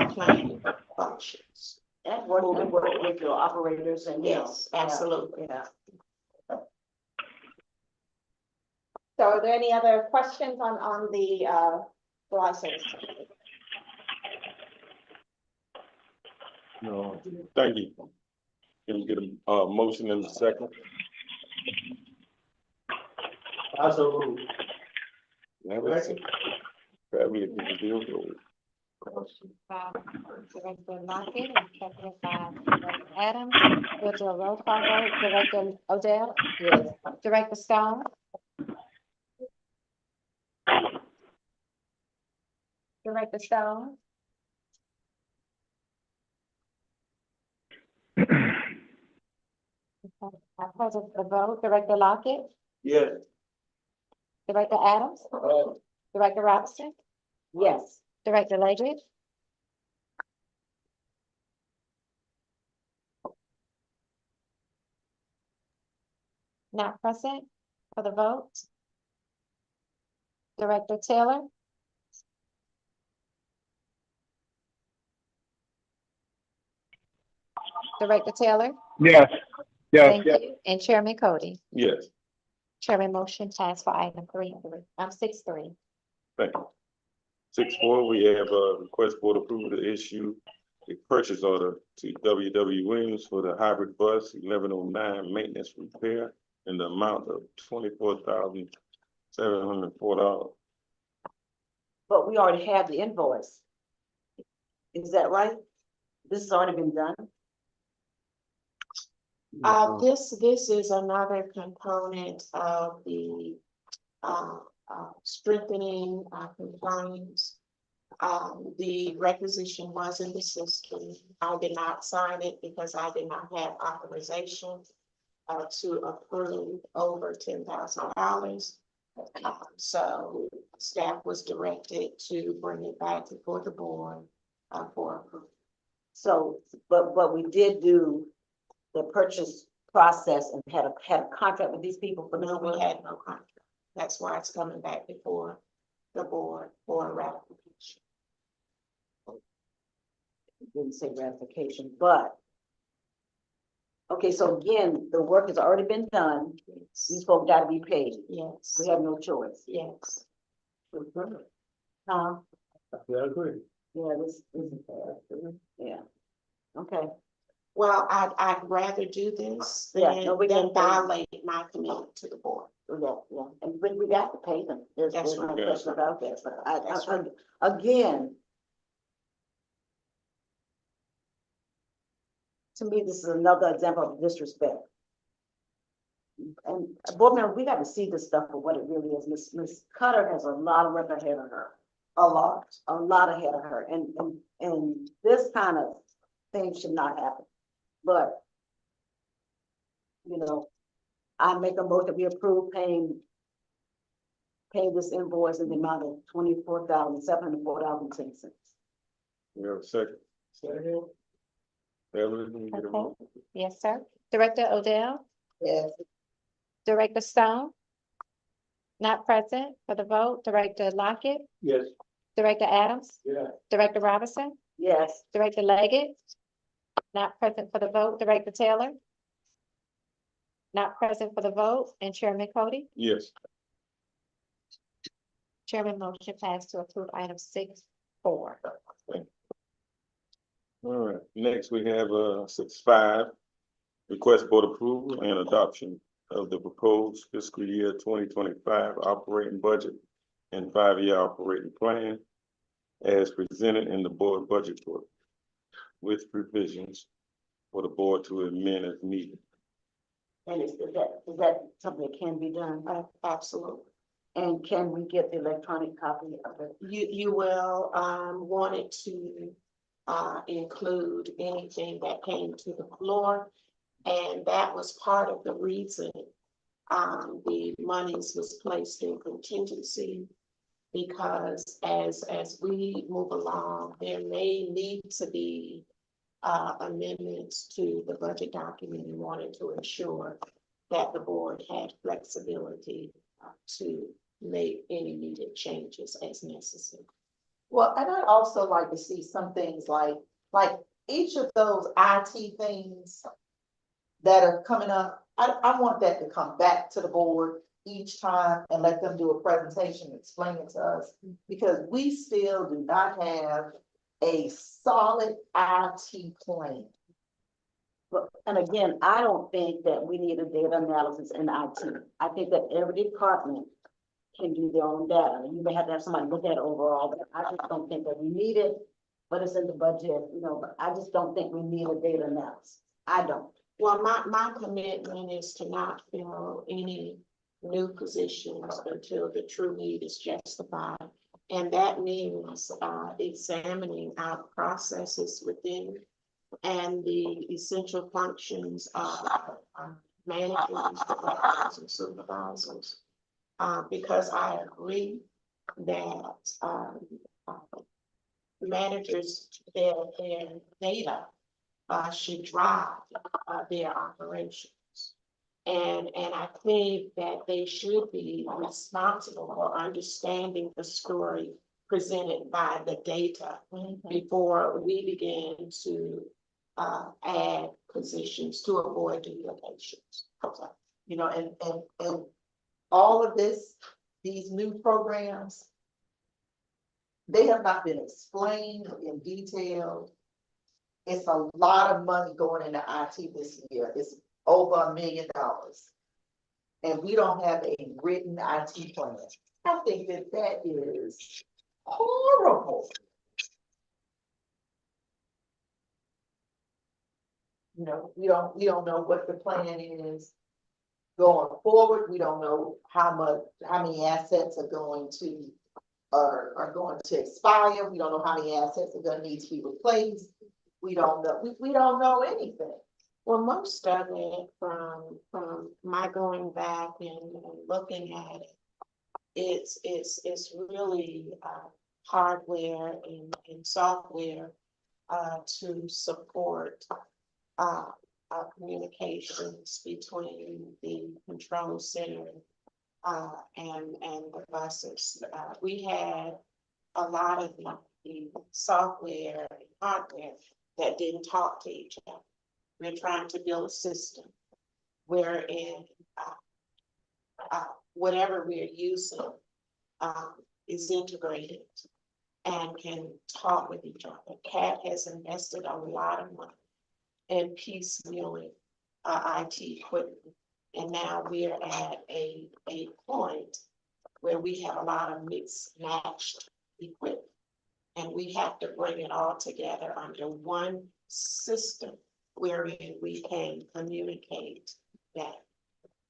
planning functions. And working with your operators and. Yes, absolutely. Yeah. So are there any other questions on the July service? No, thank you. Can we get a motion in a second? Also, Probably if you do it. Motion by Director Lockett and seconded by Director Adams. We'll do a roll call vote. Director Odell? Yes. Director Stone? Director Stone? I pose the vote. Director Lockett? yes. Director Adams? Director Robinson? Yes. Director Ledridge? Not present for the vote. Director Taylor? Director Taylor? Yes, yes. Thank you. And Chairman Cody? Yes, Chairman, motion passed for item 6-3. thank you. 6-4, we have a request for approval to issue a purchase order to WW Williams for the hybrid bus 1109 maintenance repair in the amount of $24,704. But we already have the invoice. Is that right? This has already been done? This is another component of the strengthening compliance. The requisition was in the system. I did not sign it because I did not have authorization to approve over $10,000. So staff was directed to bring it back before the board for approval. So, but we did do the purchase process and had a contract with these people for No, this we work? had no contract. That's why it's coming back before the board for ratification. Didn't say ratification, but. Okay, so again, the work has already been done. These folks gotta be paid. Yes. We have no choice. Yes. Huh? Yeah, I agree. Yeah, this isn't fair. Yeah. Okay. Well, I'd rather do this Yeah, than no, we can- violate my commitment to the board. Yeah, and when we got to pay them, there's That's no right. question about that, but That's right. again. To me, this is another example of disrespect. And board member, we got to see this stuff for what it really is. Miss Cutter has a lot of work ahead of her. A lot ahead of her, and this kind of thing should not happen. But, you know, I make a motion that we approve paying this invoice in the amount of $24,704.10. We have a second. Second. Evelyn, can you get a Okay. vote? Yes, sir. Director Odell? Yes. Director Stone? Not present for the vote, Director Lockett, Yes. Director Adams, Yeah. Director Robinson, Yes. Director Leggett. Not present for the vote, Director Taylor. Not present for the vote, and Chairman Cody. Yes. Chairman motion passed to approve item 6-4. All right, next we have 6.5, request board approval and adoption of the proposed fiscal year 2025 operating budget and 5-year operating plan as presented in the board budget book with revisions for the board to amend as needed. And is that something that can be done? Absolutely. And can we get the electronic copy of it? You will, want it to, include anything that came to the floor. And that was part of the reason, the monies was placed in contingency. Because as we move along, there may need to be, amendments to the budget document and wanted to ensure that the board had flexibility to make any needed changes as necessary. Well, and I'd also like to see some things like each of those IT things that are coming up, I want that to come back to the board each time and let them do a presentation, explain it to us, because we still do not have a solid IT plan. But, and again, I don't think that we need a data analysis in IT. I think that every department can do their own data. You may have to have somebody look at it overall, but I just don't think that we need it. But it's in the budget, but I just don't think we need a data analysis. I don't. Well, my commitment is to not fill any new positions until the true need is justified. And that means, examining our processes within and the essential functions of managers, directors, and supervisors. Because I agree that, managers, their data, should drive, their operations. And I think that they should be responsible for understanding the story presented by the data before we begin to add positions to avoid duplications. And all of this, these new programs, they have not been explained in detail. It's a lot of money going into IT this year. It's over $1 million. And we don't have a written IT plan. I think that is horrible. We don't know what the plan is going forward. We don't know how many assets are going to expire. We don't know how many assets are going to need to be replaced. We don't know. We don't know anything. Well, most of it from my going back and looking at it, it's really hardware and software to support communications between the control center and the buses. We had a lot of the software and hardware that didn't talk to each other. We're trying to build a system wherein whatever we're using is integrated and can talk with each other. CAT has invested a lot of money in piecemealing IT equipment. And now we're at a point where we have a lot of mixed matched equipment. And we have to bring it all together under one system wherein we can communicate that.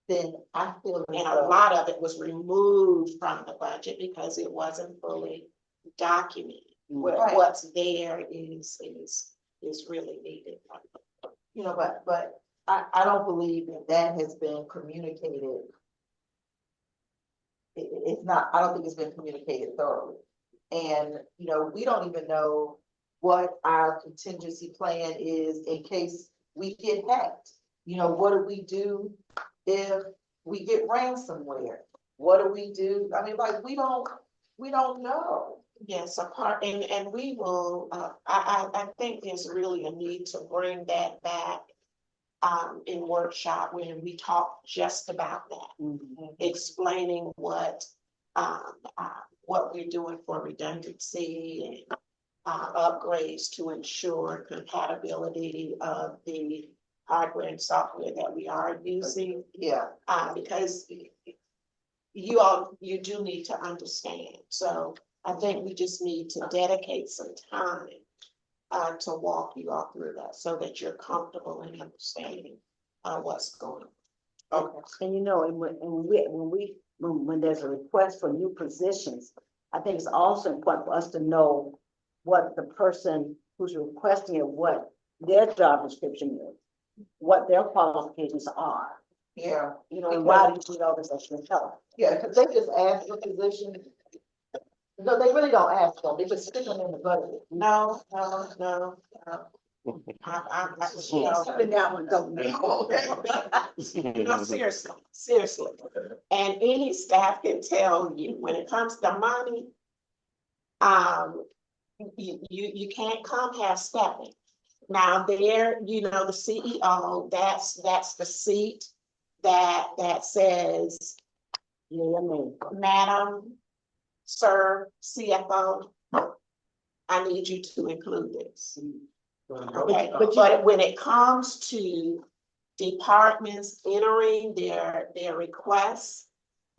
Then I feel and a lot of it was removed from the budget because it wasn't fully documented. Right. What's there is really needed. But I don't believe that has been communicated. It's not, I don't think it's been communicated thoroughly. And, we don't even know what our contingency plan is in case we get hacked. What do we do if we get ransomware? What do we do? I mean, like, we don't know. Yes, and we will, I think there's really a need to bring that back in workshop when we talk just about that, explaining what we're doing for redundancy and upgrades to ensure compatibility of the hardware and software that we are using. Yeah. Because you do need to understand. So I think we just need to dedicate some time to walk you all through that so that you're comfortable in understanding what's going on. Okay. And you know, and when there's a request for new positions, I think it's also important for us to know what the person who's requesting it, what their job description is, what their qualifications are. Yeah. You know, and why do you need all this extra help? Yeah, because they just ask for position. No, they really don't ask them. They just stick them in the budget. No. Even that one don't know. No, seriously. And any staff can tell you, when it comes to money, you can't come half stepping. Now there, you know, the CEO, that's the seat that says, Madam, Sir, CFO, I need you to include this. Okay, but when it comes to departments entering their requests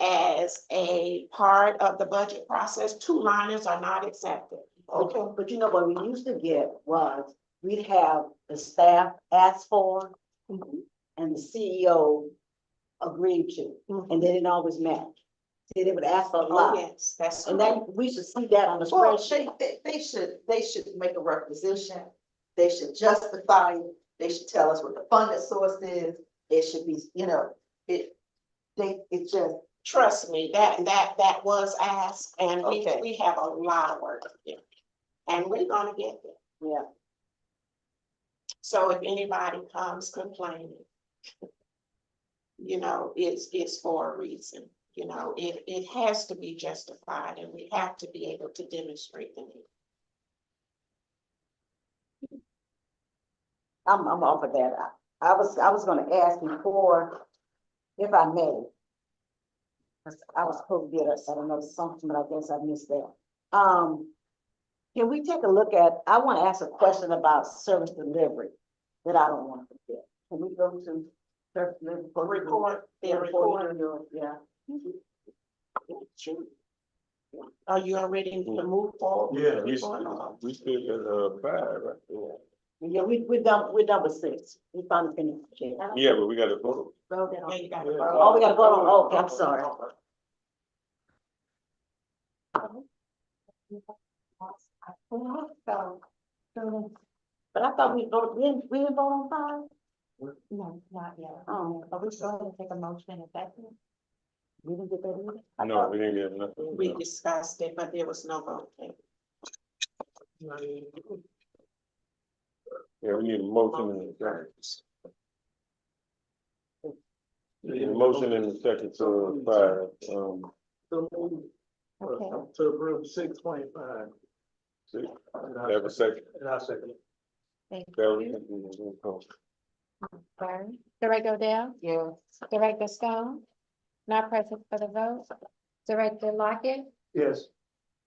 as a part of the budget process, two-liners are not accepted. Okay, but you know what we used to get was, we'd have the staff ask for, and the CEO agreed to, and they didn't always match. See, they would ask for a lot. Oh, yes, that's And then we should see that on the Well, spreadsheet. they should make a requisition. They should justify it. They should tell us what the funded source is. It should be, you know, it just. Trust me, that was asked, and we have a lot of work to do. And we're gonna get there. Yeah. So if anybody comes complaining, you know, it's for a reason. You know, it has to be justified, and we have to be able to demonstrate the need. I'm off of that. I was gonna ask before, if I may. 'Cause I was supposed to be at another something, but I guess I missed that. Can we take a look at, I want to ask a question about service delivery that I don't want to forget. Can we go to service delivery? Record. Yeah. Sure. Are you ready to move forward? Yeah, we still got 5, right? Yeah, we're done with 6. We finally finished. Yeah, but we gotta vote. Yeah, you gotta vote. Oh, we gotta vote on, okay, I'm sorry. But I thought we voted, we didn't vote on 5? No, not yet. Oh, Are we still going to take a motion at that point? we didn't get that either? No, we didn't get nothing. We discussed it, but there was no vote. Yeah, we need a motion and a second. We need a motion and a second to 5, Okay. To approve 6.5. have a second. And I second it. Thank Barry, you. you Barry. Director Odell? Yes. Director Stone? Not present for the vote. Director Lockett? Yes.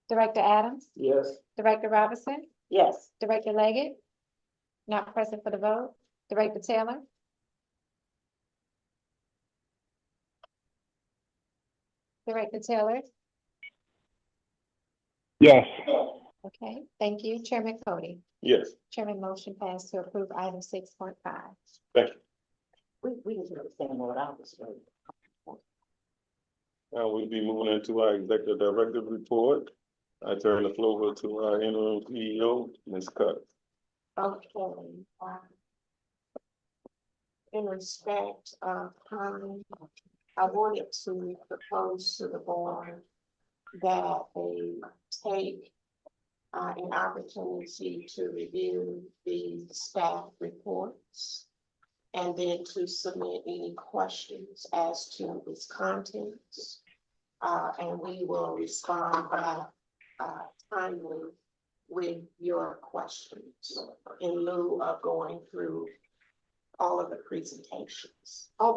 Director Adams? Yes. Director Robinson? Yes. Director Leggett? Not present for the vote. Director Taylor? Director Taylor? Yes. Okay, thank you. Chairman Cody? Yes, Chairman, motion passed to approve item 6.5. thank you. We didn't understand what I was saying. Now we'll be moving into our executive director report. I turn the floor over to our interim CEO, Ms. Cutt. Okay. In respect of time, I wanted to propose to the board that they take an opportunity to review the staff reports and then to submit any questions as to its contents. and we will respond back, timely with your questions in lieu of going through all of the presentations. Oh,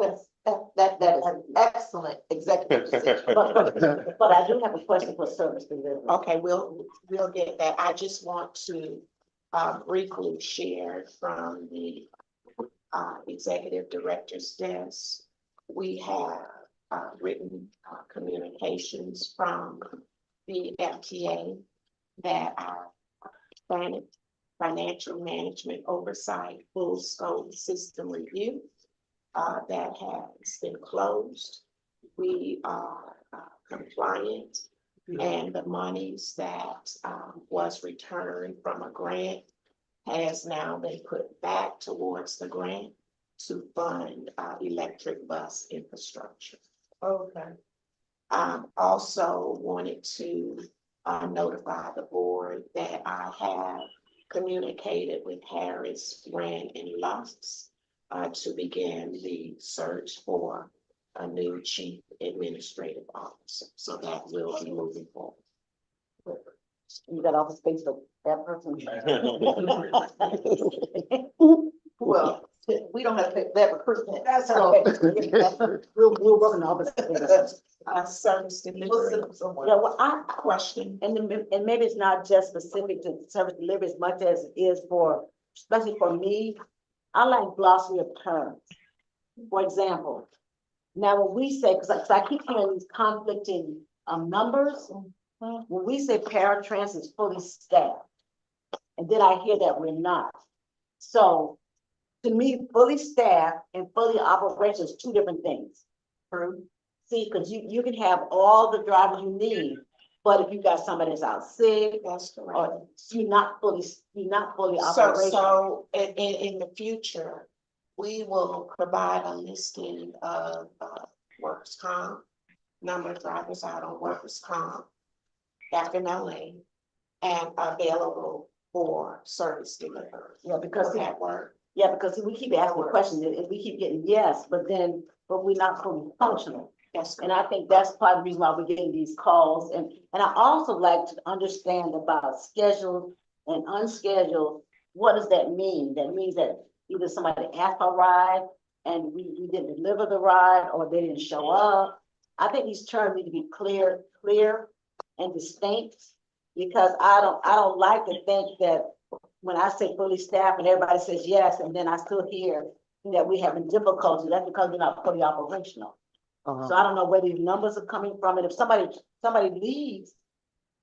that is an excellent executive decision. But I do have a question for service delivery. Okay, we'll get that. I just want to briefly share from the executive director's desk. We have written communications from the FTA that our financial management oversight full scope system review that has been closed. We are compliant, and the monies that was returned from a grant has now been put back towards the grant to fund electric bus infrastructure. Okay. Also wanted to notify the board that I have communicated with Harris, Rand, and Lux to begin the search for a new chief administrative officer. So that will be moving forward. You got all the space for that person? Well, we don't have to pick that recruitment. That's okay. We'll work on all this. Service delivery. Yeah, well, Question. and maybe it's not just specific to service delivery as much as it is for, especially for me, I like glossary of terms. For example, now when we say, because I keep hearing these conflicting numbers, when we say paratrans is fully staffed, and then I hear that we're not. So to me, fully staffed and fully operational is two different things. True. See, because you can have all the drivers you need, but if you got somebody that's out sick, or you're not fully operational. So in the future, we will provide a listing of workers' comp, number of drivers out on workers' comp, FMLA, and available for service delivery. Yeah, because that work. Yeah, because we keep asking questions and we keep getting yes, but we're not fully functional. Yes. And I think that's part of the reason why we're getting these calls. And I also like to understand about scheduled and unscheduled. What does that mean? That means that either somebody asked for a ride and we didn't deliver the ride, or they didn't show up. I think these terms need to be clear and distinct, because I don't like to think that when I say fully staffed and everybody says yes, and then I still hear that we're having difficulty, that's because we're not fully operational. So I don't know where these numbers are coming from, and if somebody leaves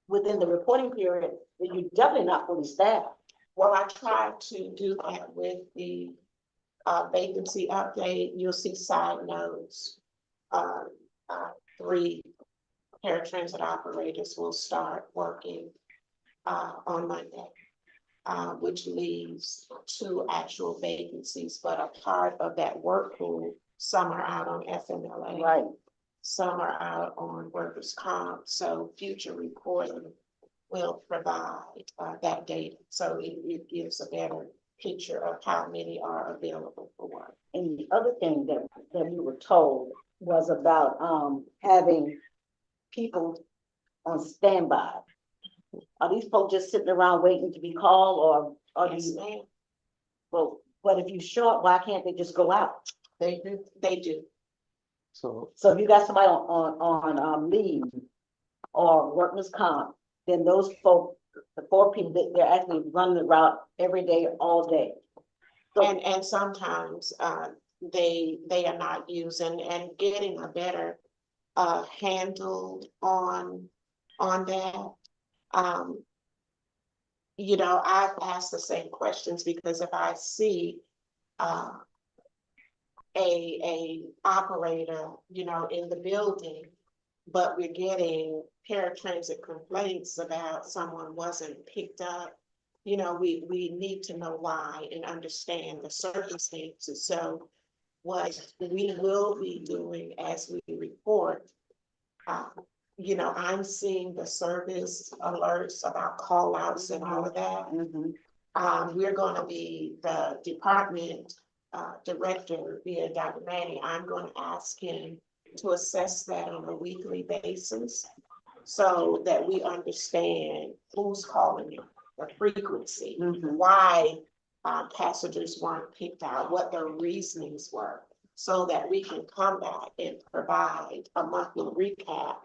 within the reporting period, then you're definitely not fully staffed. Well, I tried to do that with the vacancy update. You'll see side notes. 3 paratransit operators will start working on Monday, which leaves 2 actual vacancies, but a part of that work pool, some are out on FMLA. Right. Some are out on workers' comp, so future reporting will provide that data. So it gives a better picture of how many are available for work. And the other thing that we were told was about having people on standby. Are these folks just sitting around waiting to be called, or Yes, ma'am. Well, but if you show up, why can't they just go out? They do. So if you got somebody on leave or workers' comp, then those folks, the 4 people, they're actually running the route every day, all day. So, And sometimes they are not using and getting a better handle on that. You know, I've asked the same questions, because if I see a operator, you know, in the building, but we're getting paratransit complaints about someone wasn't picked up, you know, we need to know why and understand the circumstances. So what we will be doing as we report, you know, I'm seeing the service alerts about call outs and all of that. We're going to be the department director via Dr. Manny. I'm going to ask him to assess that on a weekly basis so that we understand who's calling you, the frequency, why passengers weren't picked out, what their reasonings were, so that we can come back and provide a monthly recap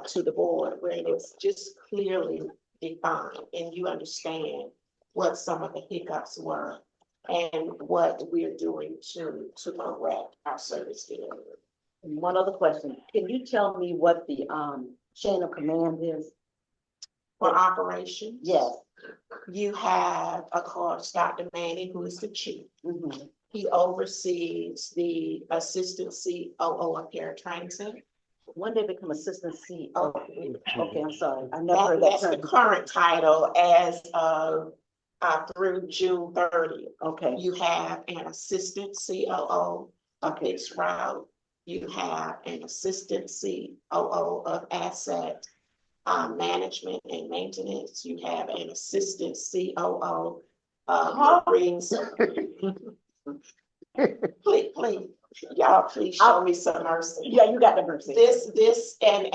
to the board where it's just clearly defined and you understand what some of the hiccups were and what we're doing to correct our service delivery. And one other question, can you tell me what the chain of command is? For operations? Yes. You have, of course, Dr. Manning, who is the chief. He oversees the assistant COO of Paratraining Center. When did they become assistant CEO? Okay, I'm sorry. I never heard that That's the term. current title as of through June 30th. Okay. You have an assistant COO of Fixed Route. You have an assistant COO of Asset Management and Maintenance. You have an assistant COO of Marine. Please, y'all, please show me some mercy. Yeah, you got the mercy. This and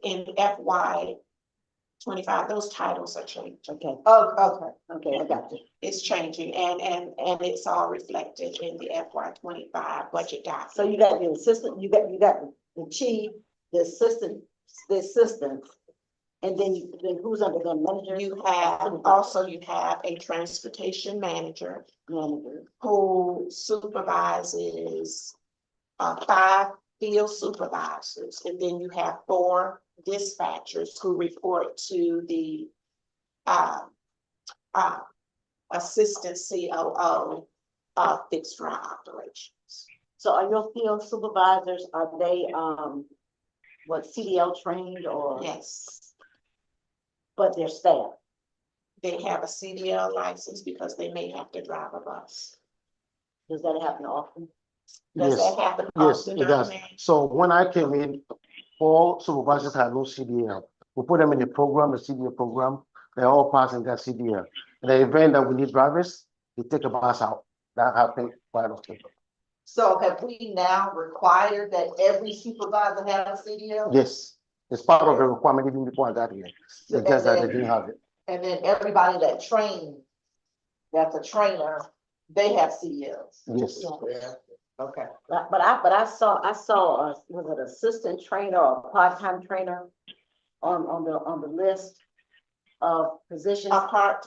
in FY 25, those titles are changing. Okay. Oh, Okay, I got you. It's changing and it's all reflected in the FY 25 budget document. So you got the assistant, you got the chief, the assistant, and then who's under the manager? You have a transportation manager who supervises 5 field supervisors, and then you have 4 dispatchers who report to the assistant COO of Fixed Route Operations. So are your field supervisors, are they CDL trained or? Yes. But they're staff? They have a CDL license because they may have to drive a bus. Does that happen often? Does that happen Yes, often? it does. So when I came in, all supervisors had no CDL. We put them in the program, the CDL program. They're all passing that CDL. In the event that we need drivers, they take a bus out. That happens quite often. So have we now required that every supervisor have a CDL? Yes, it's part of the requirement even before I got here. It's just that they didn't have it. And then everybody that trained, that's a trainer, they have CDLs. Yes. Yeah. Okay. But I saw, was it assistant trainer or part-time trainer on the list of positions?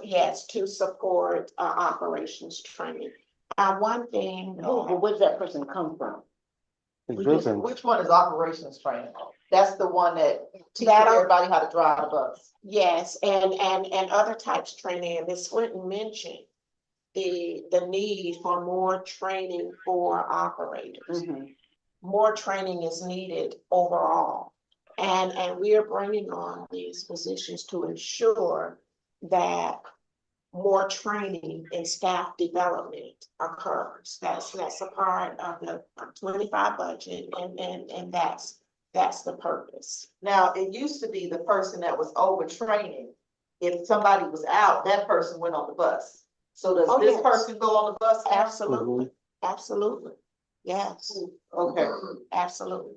Yes, to support operations training. One thing. Where's that person come from? Which one is operations training? That's the one that teaches everybody how to drive a bus. Yes, and other types of training, and Ms. Swinton mentioned the need for more training for operators. More training is needed overall. And we are bringing on these positions to ensure that more training and staff development occurs. That's a part of the 25 budget, and that's the purpose. Now, it used to be the person that was overtraining. If somebody was out, that person went on the bus. So does this person go on the bus? Absolutely, absolutely. Yes. Okay. Absolutely.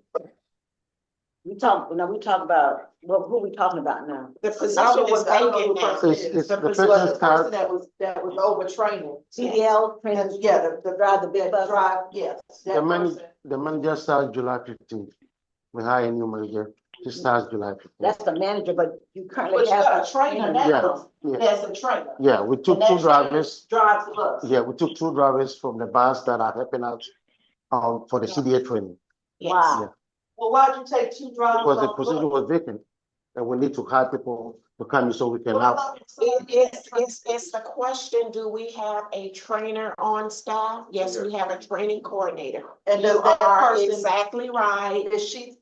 We talk about, who are we talking about now? The position is vacant now. It's the person that was overtraining. CDL training. Yeah, the drive the big bus. drive, yes. The manager starts July 15th. We hire a new manager. She starts July 15th. That's the manager, but you currently But you have got a trainer now. Yeah. There's a trainer. Yeah, we took And 2 that drivers. drives the bus. Yeah, we took 2 drivers from the bus that are helping out for the CDA training. Wow. Yeah. Well, why'd you take 2 drivers? Because the position was vacant, and we need to hire people to come in so we can have. It's the question, do we have a trainer on staff? Yes, we have a training coordinator. And You does that are person, exactly right. is she,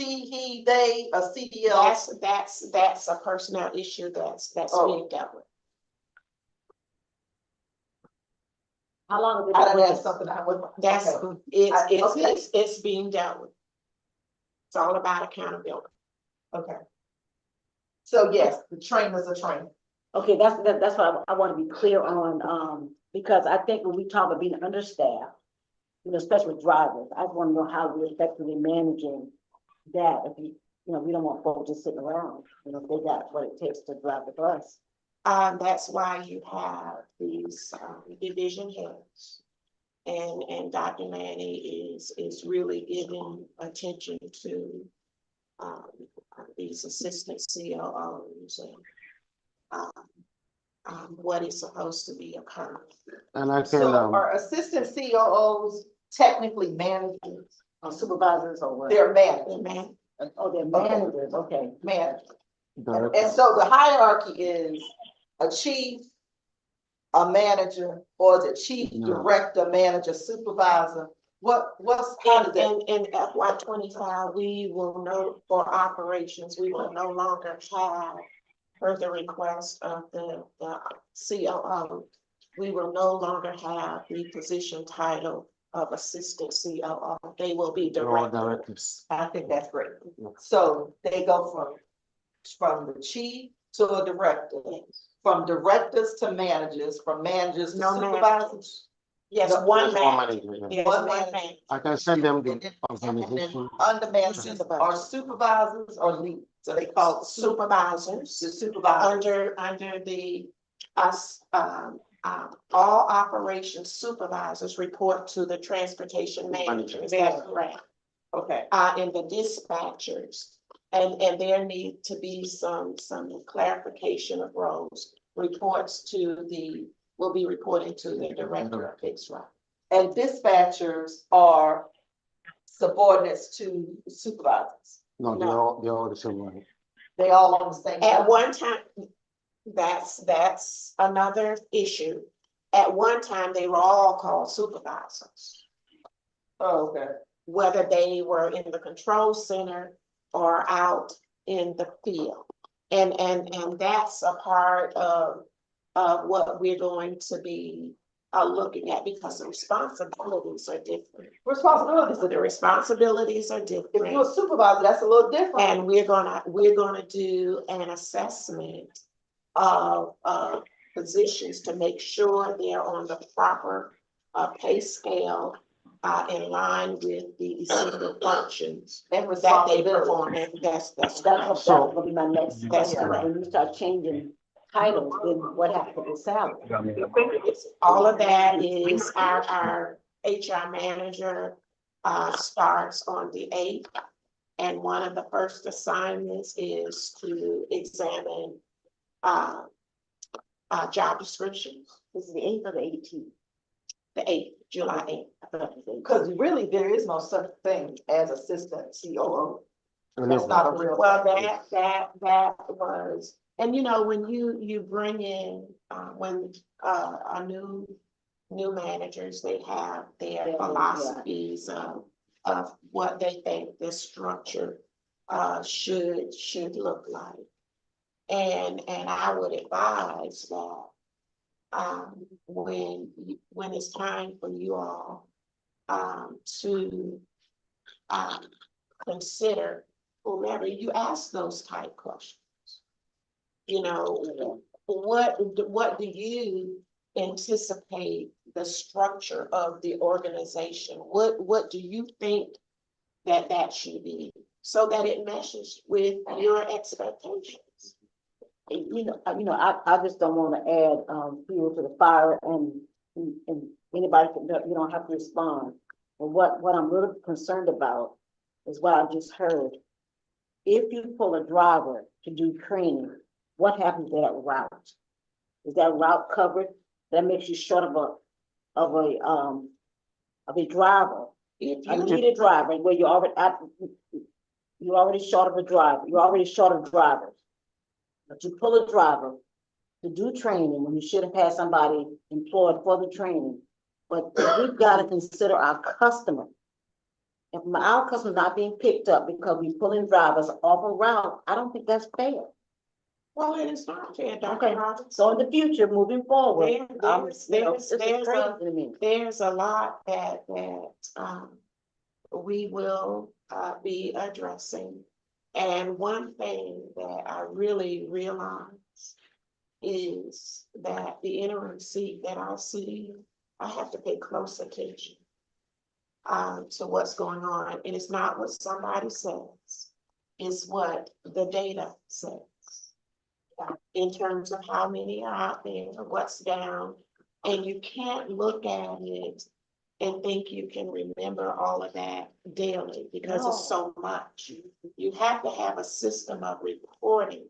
he, they, a CDL? That's a personnel issue that's being dealt with. How long have I they done been asked something I would. It's being dealt with. It's all about accountability. Okay. So yes, the trainer's a trainer. Okay, that's what I want to be clear on, because I think when we talk about being understaffed, especially with drivers. I just want to know how we're effectively managing that. If we don't want folks just sitting around, if they got what it takes to drive the bus. That's why you have these, division heads. And Dr. Manny is really giving attention to, these assistant COOs and, what is supposed to be occurring. And I can, So are assistant COOs technically managers? Or supervisors or what? They're managers. Oh, they're managers, okay. Managers. director. And so the hierarchy is a chief, a manager, or the chief, No. director, manager, supervisor? How does that? In FY 25, we will know for operations, we will no longer have, per the request of the COO, we will no longer have the position title of assistant COO. They will be They're all directors. directors. I think that's great. So they go from the chief to a director, from directors to managers, from managers to No supervisors. Yes, No, one Just one manager. manager, yeah. Yes, One one manager. manager. I can send them And the then organization. under managers are supervisors or leads, so they call it Supervisors. the supervisor. Under the, all operations supervisors report to the transportation manager, is that correct? Okay. In the dispatchers, and there need to be some clarification of roles. Will be reporting to the director of fixed route. And dispatchers are subordinates to supervisors. No, they're all the same one. They all on the same. At level. one time, that's another issue. At one time, they were all called supervisors, Oh, okay. whether they were in the control center or out in the field. And that's a part of what we're going to be looking at, because the responsibilities are different. Responsibilities are The different. responsibilities are If you're a different. supervisor, that's a little different. And we're gonna do an assessment of positions to make sure they're on the proper pay scale in line with the essential functions And that they responsibilities. perform. And that's That's correct. gonna be my next That's question. correct. When you start changing titles, then what happens with salary? All of that is our HR manager starts on the 8th. And one of the first assignments is to examine job descriptions. This is the 8th or the 18th? The 8th, July 8th. Because really, there is no such thing as assistant COO. And That's they- not a real. Well, that was, and when you bring in, when our new managers, they have their philosophies of what they think this structure should look like. And I would advise that when it's time for you all to consider whomever, you ask those type questions. What do you anticipate the structure of the organization? What do you think that should be, so that it meshes with your expectations? I just don't want to add fuel to the fire, and anybody you don't have to respond. But what I'm really concerned about is what I just heard. If you pull a driver to do training, what happens to that route? Is that route covered? That makes you short of a driver. I need a driver where you're already short of a driver. You're already short of drivers. But you pull a driver to do training when you should have had somebody employed for the training. But we've got to consider our customer. If our customer's not being picked up because we're pulling drivers off a route, I don't think that's fair. Well, it is not fair, Dr. Okay, Roberts. so in the future, moving forward, there's a lot that we will be addressing. And one thing that I really realize is that the interim seat that I see, I have to pay close attention. to what's going on, and it's not what somebody says, it's what the data says. In terms of how many are out there, what's down, and you can't look at it and think you can remember all of that daily because it's so much. You have to have a system of reporting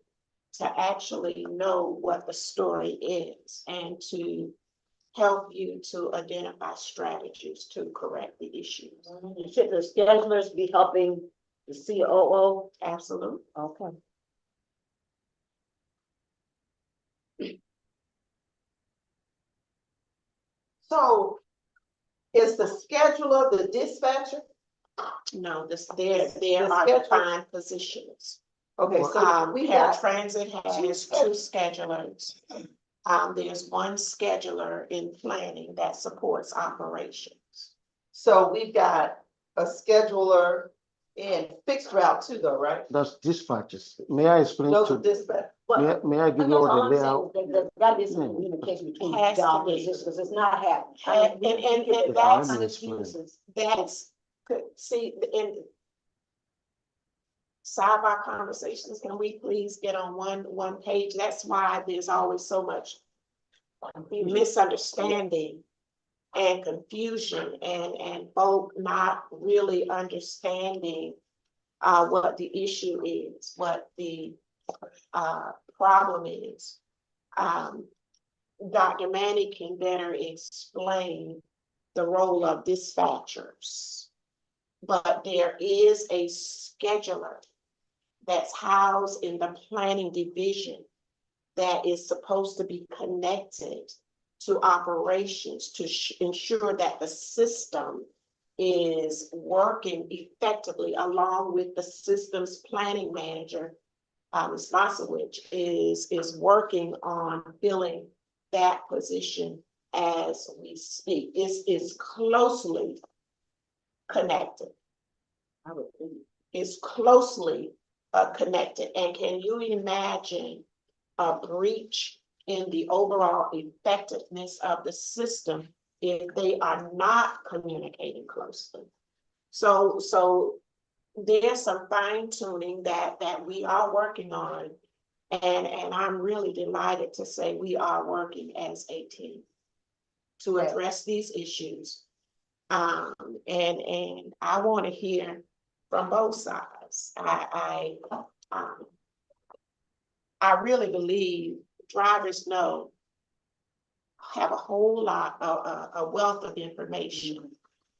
to actually know what the story is and to help you to identify strategies to correct the issues. Should the schedulers be helping the COO? Absolutely. Okay. So is the scheduler the dispatcher? No, there The are schedule- defined positions. Okay, so we got Paratransit has two schedulers. There's one scheduler in planning that supports operations. So we've got a scheduler in fixed route too, though, right? That's dispatches. May I explain Those are to, dispatch. may I give you all the layout? There's gotta be some communication between Has to job be. positions, because it's not happening. And Let that's, me explain. see, in sidebar conversations, can we please get on one page? That's why there's always so much misunderstanding and confusion and folk not really understanding what the issue is, what the problem is. Dr. Manny can better explain the role of dispatchers. But there is a scheduler that's housed in the planning division that is supposed to be connected to operations to ensure that the system is working effectively along with the systems planning manager, Ms. Masowich, is working on filling that position as we speak. Is closely connected. Is closely connected. And can you imagine a breach in the overall effectiveness of the system if they are not communicating closely? So there's some fine tuning that we are working on. And I'm really delighted to say we are working as a team to address these issues. And I want to hear from both sides. I really believe drivers have a whole lot of a wealth of information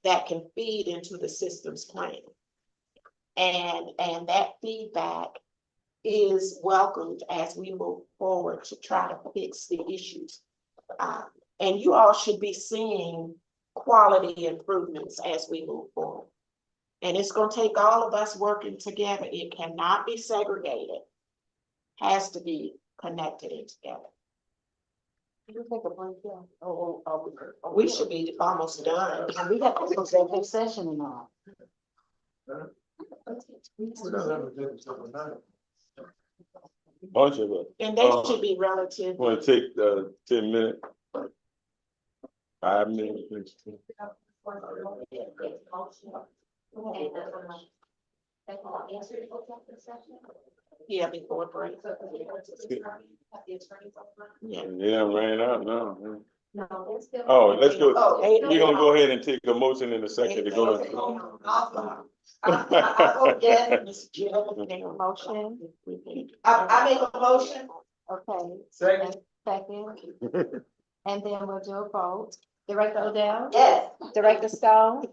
that can feed into the systems plan. And that feedback is welcomed as we move forward to try to fix the issues. And you all should be seeing quality improvements as we move forward. And it's going to take all of us working together. It cannot be segregated. Has to be connected and together. You take a break, yeah. We should be almost done. And we have to go to executive session and all. Bunch of us. And they should be relative. Want to take 10 minutes? 5 minutes. Yeah, before break. Yeah. Yeah, ran out now. No, it's still. Oh, let's go. Oh, We're gonna go ahead and take a motion in a second to go into. I vote yes. Ms. Jill, make a motion. I make a motion. Okay. Second. Second. And then we'll do a vote. Director Odell? Yes. Director Stone?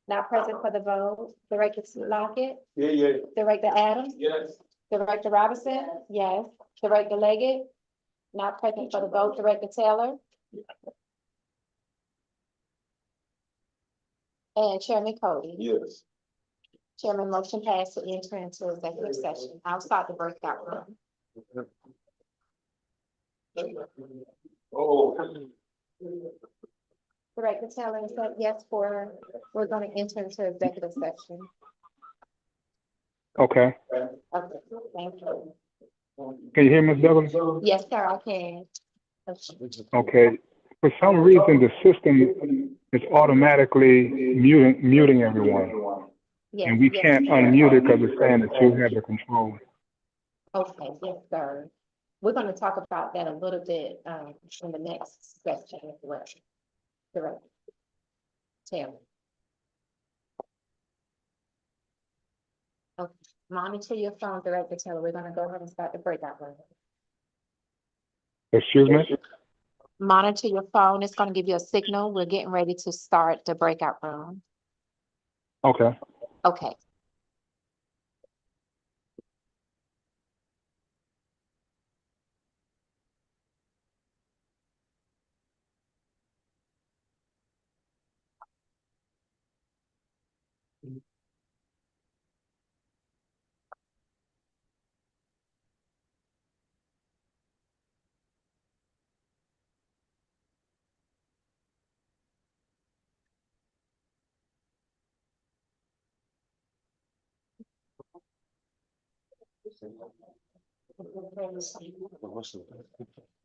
Not present for the vote. Director Lockett? Yeah. Director Adams? Yes. Director Robinson? Yes. Director Leggett? Not present for the vote. Director Taylor? And Chairman Cody? Yes. Chairman, motion passed to enter into executive session. I'll start the breakout room. Oh. Director Taylor said yes we're gonna enter into executive session. Okay. Okay, thank you. Can you hear Ms. Douglas? Yes, sir, I can. Okay. For some reason, the system is automatically muting everyone. Yes, And we yes, can't unmute it because it's saying that you have the control. okay, yes, sir. We're gonna talk about that a little bit, in the next section as well. Correct. Taylor. Okay, monitor your phone, Director Taylor. We're gonna go ahead and start the breakout room. Excuse me? Monitor your phone. It's gonna give you a signal. We're getting ready to start the breakout room. Okay. Okay.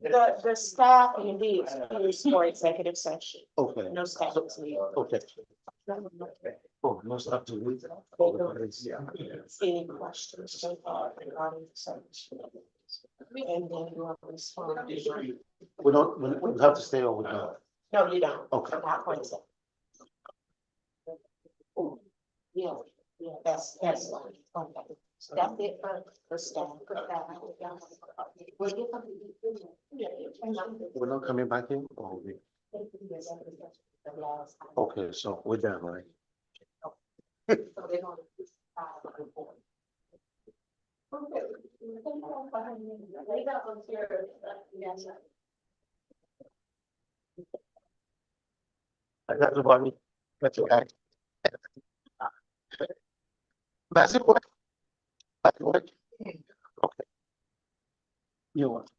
The staff and the is for executive session. Okay. No staff is needed. Okay. Oh, no stuff to read. Any questions so far regarding the session? And then you want to respond. We have to stay over there. No, you don't. Okay. Not going to. Yeah, yeah, that's fine. Okay. So that's it for staff. We're not coming back in? Or we? Okay, so we're done, right? That's about me. That's okay. That's it. What? That's what? Okay. You want?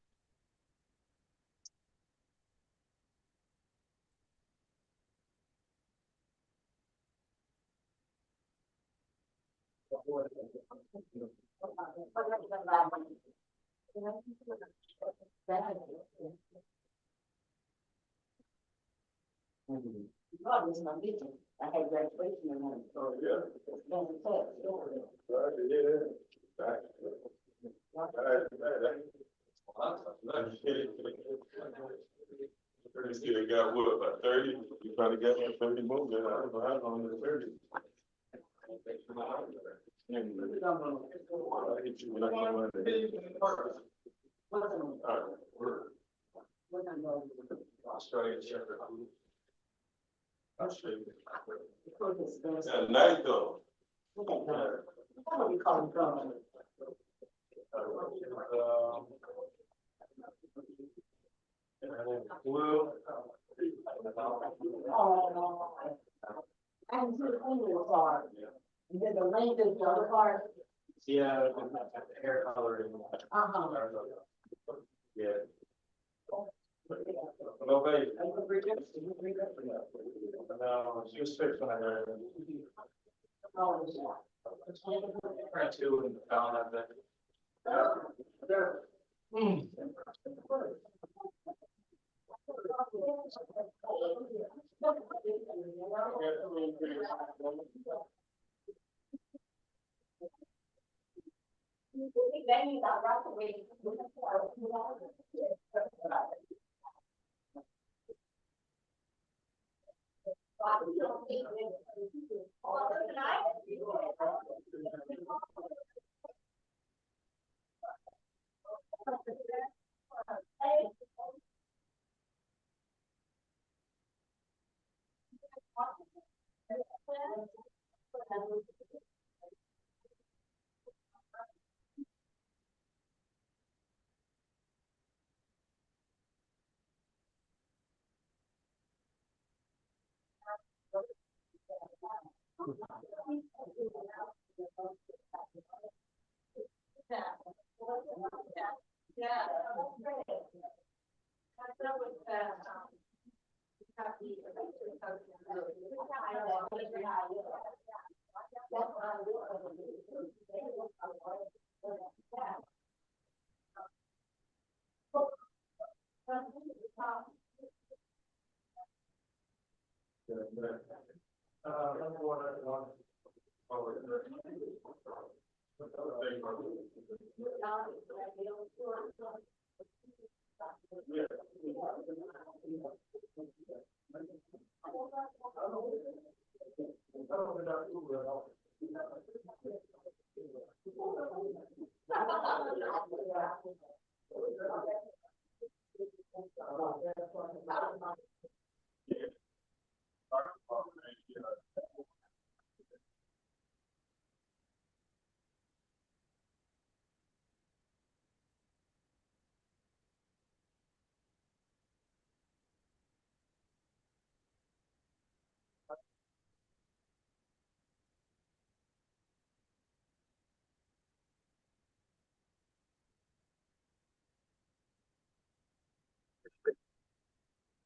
I had graduation in one. Oh, yeah. Glad to hear that. Still got what, about 30? You probably got like 30 more, then I don't know how long it's 30. I hit you when I come out there. Australian Shepherd. At night though. What do you call them? Well. I can see the finger part. And then the length is the other part. Yeah, hair coloring. Uh-huh. Yeah. No, baby. No, she was fixed when I heard her. Her two and down that thing.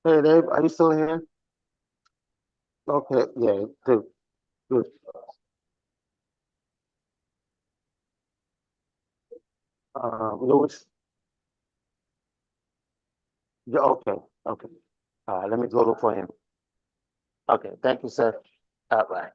Hey, Dave, are you still here? Okay, yeah, good. Louis? Yeah, okay, okay. Let me go look for him. Okay, thank you, sir. Bye.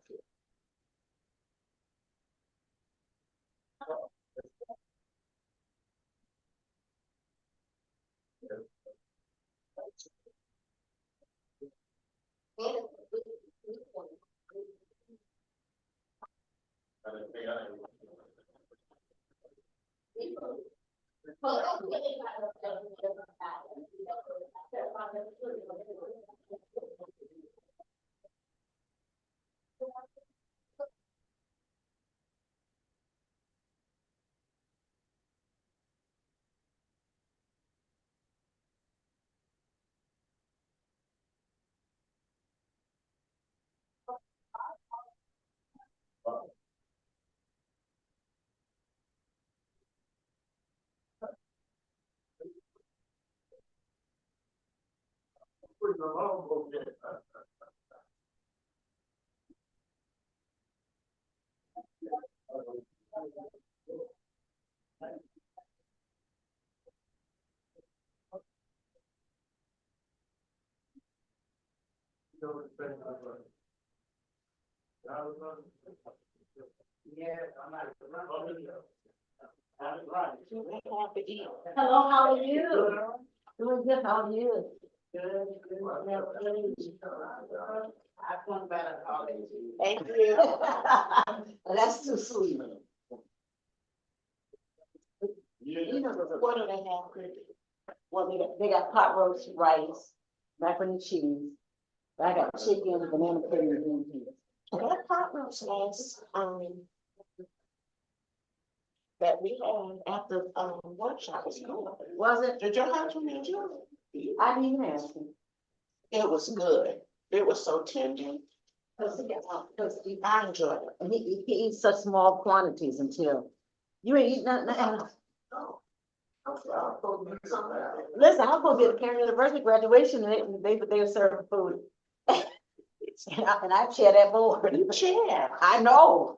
Hello, how are you? Doing good, how are you? Good. I've done better already. Thank you. That's too sweet. You know, what do they have, Chris? Well, they got pot roast rice, macaroni and cheese. I got chicken, banana pudding, and green peas. That pot roast last, that we had at the, workshop was good. Was it? Did your husband enjoy it? I didn't even ask him. It was good. It was so tender. Cause I enjoyed it. and he eats such small quantities until you ain't eating nothing else. Listen, I'm supposed to be at the parent university graduation and they were serving food. And I chair that board. You chair. I know.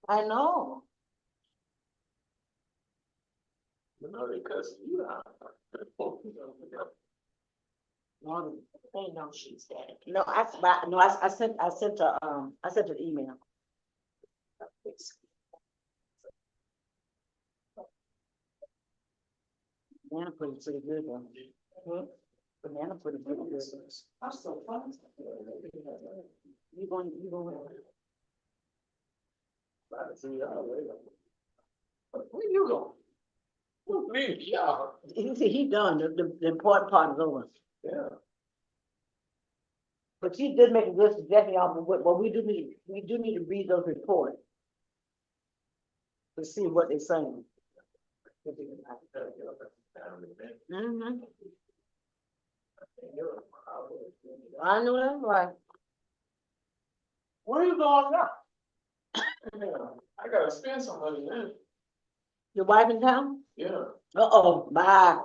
I know. You know, because you are. They know she's dead. No, I sent an email. Banana pudding's pretty good though. Banana pudding pretty good. I'm so fun. You going? Where you going? Leave, y'all. He done, the important part is over. Yeah. But you did make a good suggestion, but we do need to read those reports. To see what they're saying. Mm-hmm. I know that's right. Where you going now? I gotta spend some money now. Your wife in town? Yeah. Uh-oh, bye.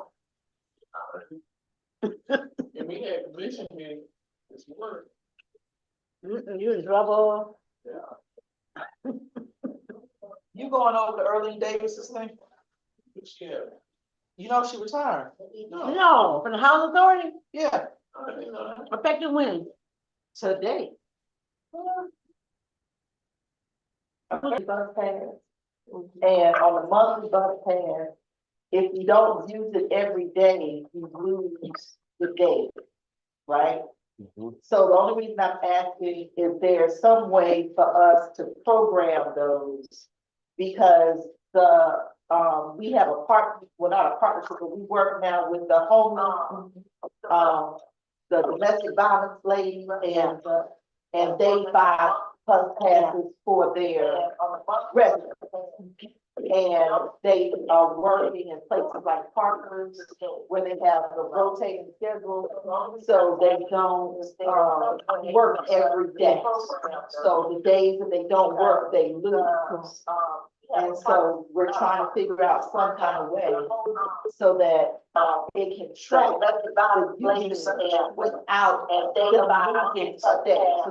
And we had commission here this morning. You in trouble? Yeah. You going over to Earlene Davis's thing? Yeah. You know she retired? No, from the housing authority? Yeah. I didn't know that. Effective when? today. Monthly bus pass. And on the monthly bus pass, if you don't use it every day, you lose the day, right? So the only reason I'm asking is there some way for us to program those? Because we have a well, not a partnership, but we work now with the homeless, the domestic violence lady and they buy bus passes for their residents. And they are working in places like Parkers where they have a rotating schedule, so they don't work every day. So the days that they don't work, they lose. And so we're trying to figure out some kind of way so that it can track the usage without dividing a day. So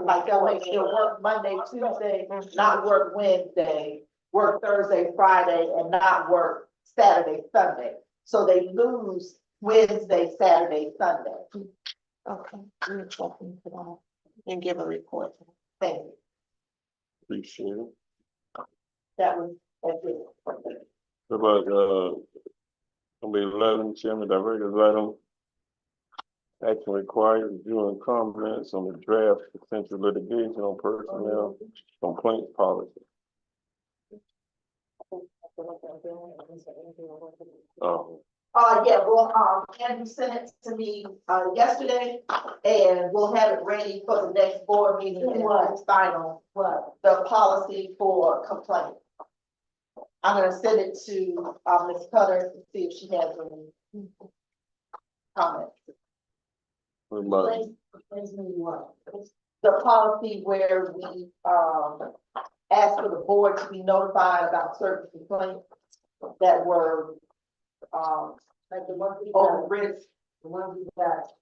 like they'll work Monday, Tuesday, not work Wednesday, work Thursday, Friday, and not work Saturday, Sunday. So they lose Wednesday, Saturday, Sunday. Okay, we're checking for that and give a report. Thank you. Appreciate it. That was, that's it. What about, number 11, Chairman Director's item? Action required, review and comments on the draft potential litigation on personnel complaint policy. Yeah, well, Andrew sent it to me, yesterday, and we'll have it ready for the next board meeting and it's final, the policy for complaint. I'm gonna send it to, Ms. Cutter to see if she has any comments. What about The policy where we, ask for the board to be notified about certain complaints that were, like the ones we got, risk, the ones we got,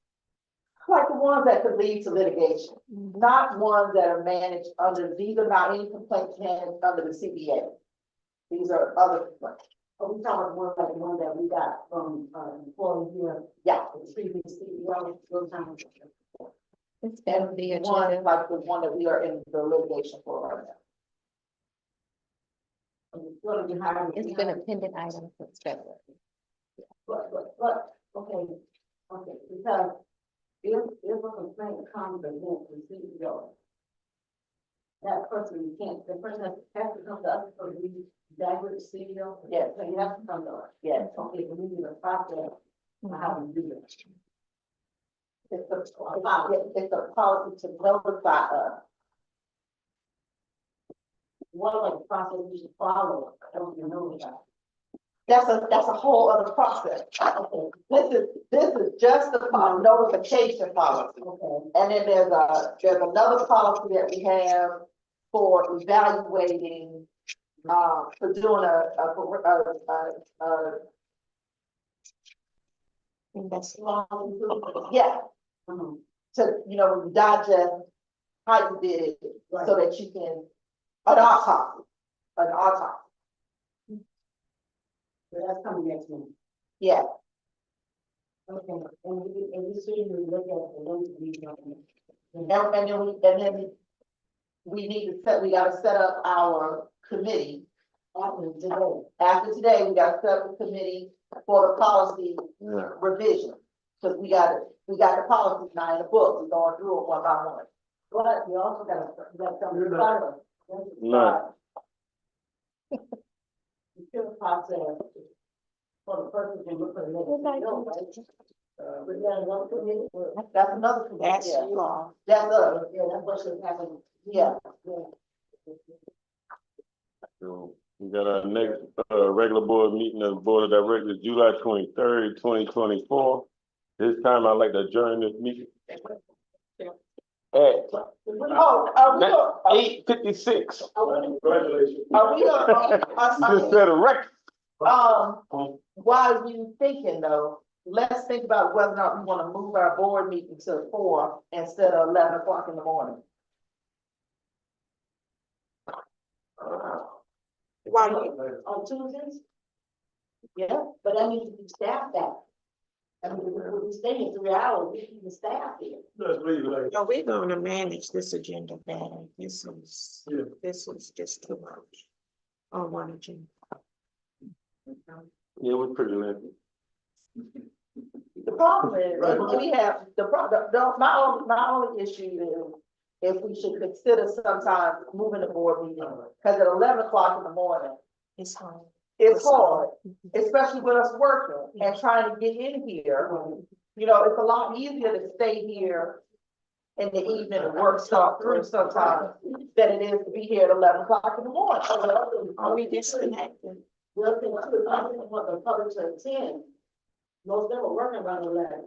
like the ones that could lead to litigation, not ones that are managed under, these are not any complaints managed under the CBA. These are other complaints. Oh, we talking more like the one that we got from, employees here. Yeah. The previous CBA, those times. It's been the One, agenda. like the one that we are in the litigation for right now. It's been a pending item since February. Okay, because if a complaint comes against the CEO, that person, the person has to come to us for the evaluate the CEO. Yes. So you have to come to us. Yes. Okay, we need a process for how we do that. It's a policy to notify us. What like the process we should follow? I don't even know about. That's a whole other process. Okay. This is just the notification policy. Okay. And then there's another policy that we have for evaluating, for doing yeah. To, you digest how you did it so that you can, an autopsy. So that's coming next month. Yeah. Okay, and we should look at the ones we don't. And then we need to we gotta set up our committee. After today, we gotta set up a committee for the policy revision. Cause we got the policies now in the book, we're going through it one by one. But we also got some. No. We still process for the person to look for the next bill, right? We got another committee. That's another committee. That's yeah. you all. That's us. Yeah, that's what should happen. Yeah. So we got our next, regular board meeting of the Board of Directors, July 23rd, 2024. This time I'd like to adjourn this meeting. At 8:56. Congratulations. Are we Just set a record. While you thinking though, let's think about whether or not we want to move our board meeting to 4 instead of 11 o'clock in the morning. Why, on Tuesdays? Yeah. But that means we staff that. I mean, we're staying 3 hours, we keep the staff here. Let's leave it like. No, we're gonna manage this agenda better. This is just too much on one agenda. Yeah, we're pretty lengthy. The problem is, we have, my only issue is if we should consider sometimes moving the board meeting, because at 11 o'clock in the morning, It's hard. it's hard, especially with us working and trying to get in here. You know, it's a lot easier to stay here in the evening and work stuff through sometimes than it is to be here at 11 o'clock in the morning. Are we disconnected? The other thing too, I didn't want the public to attend. Most of them are working around 11.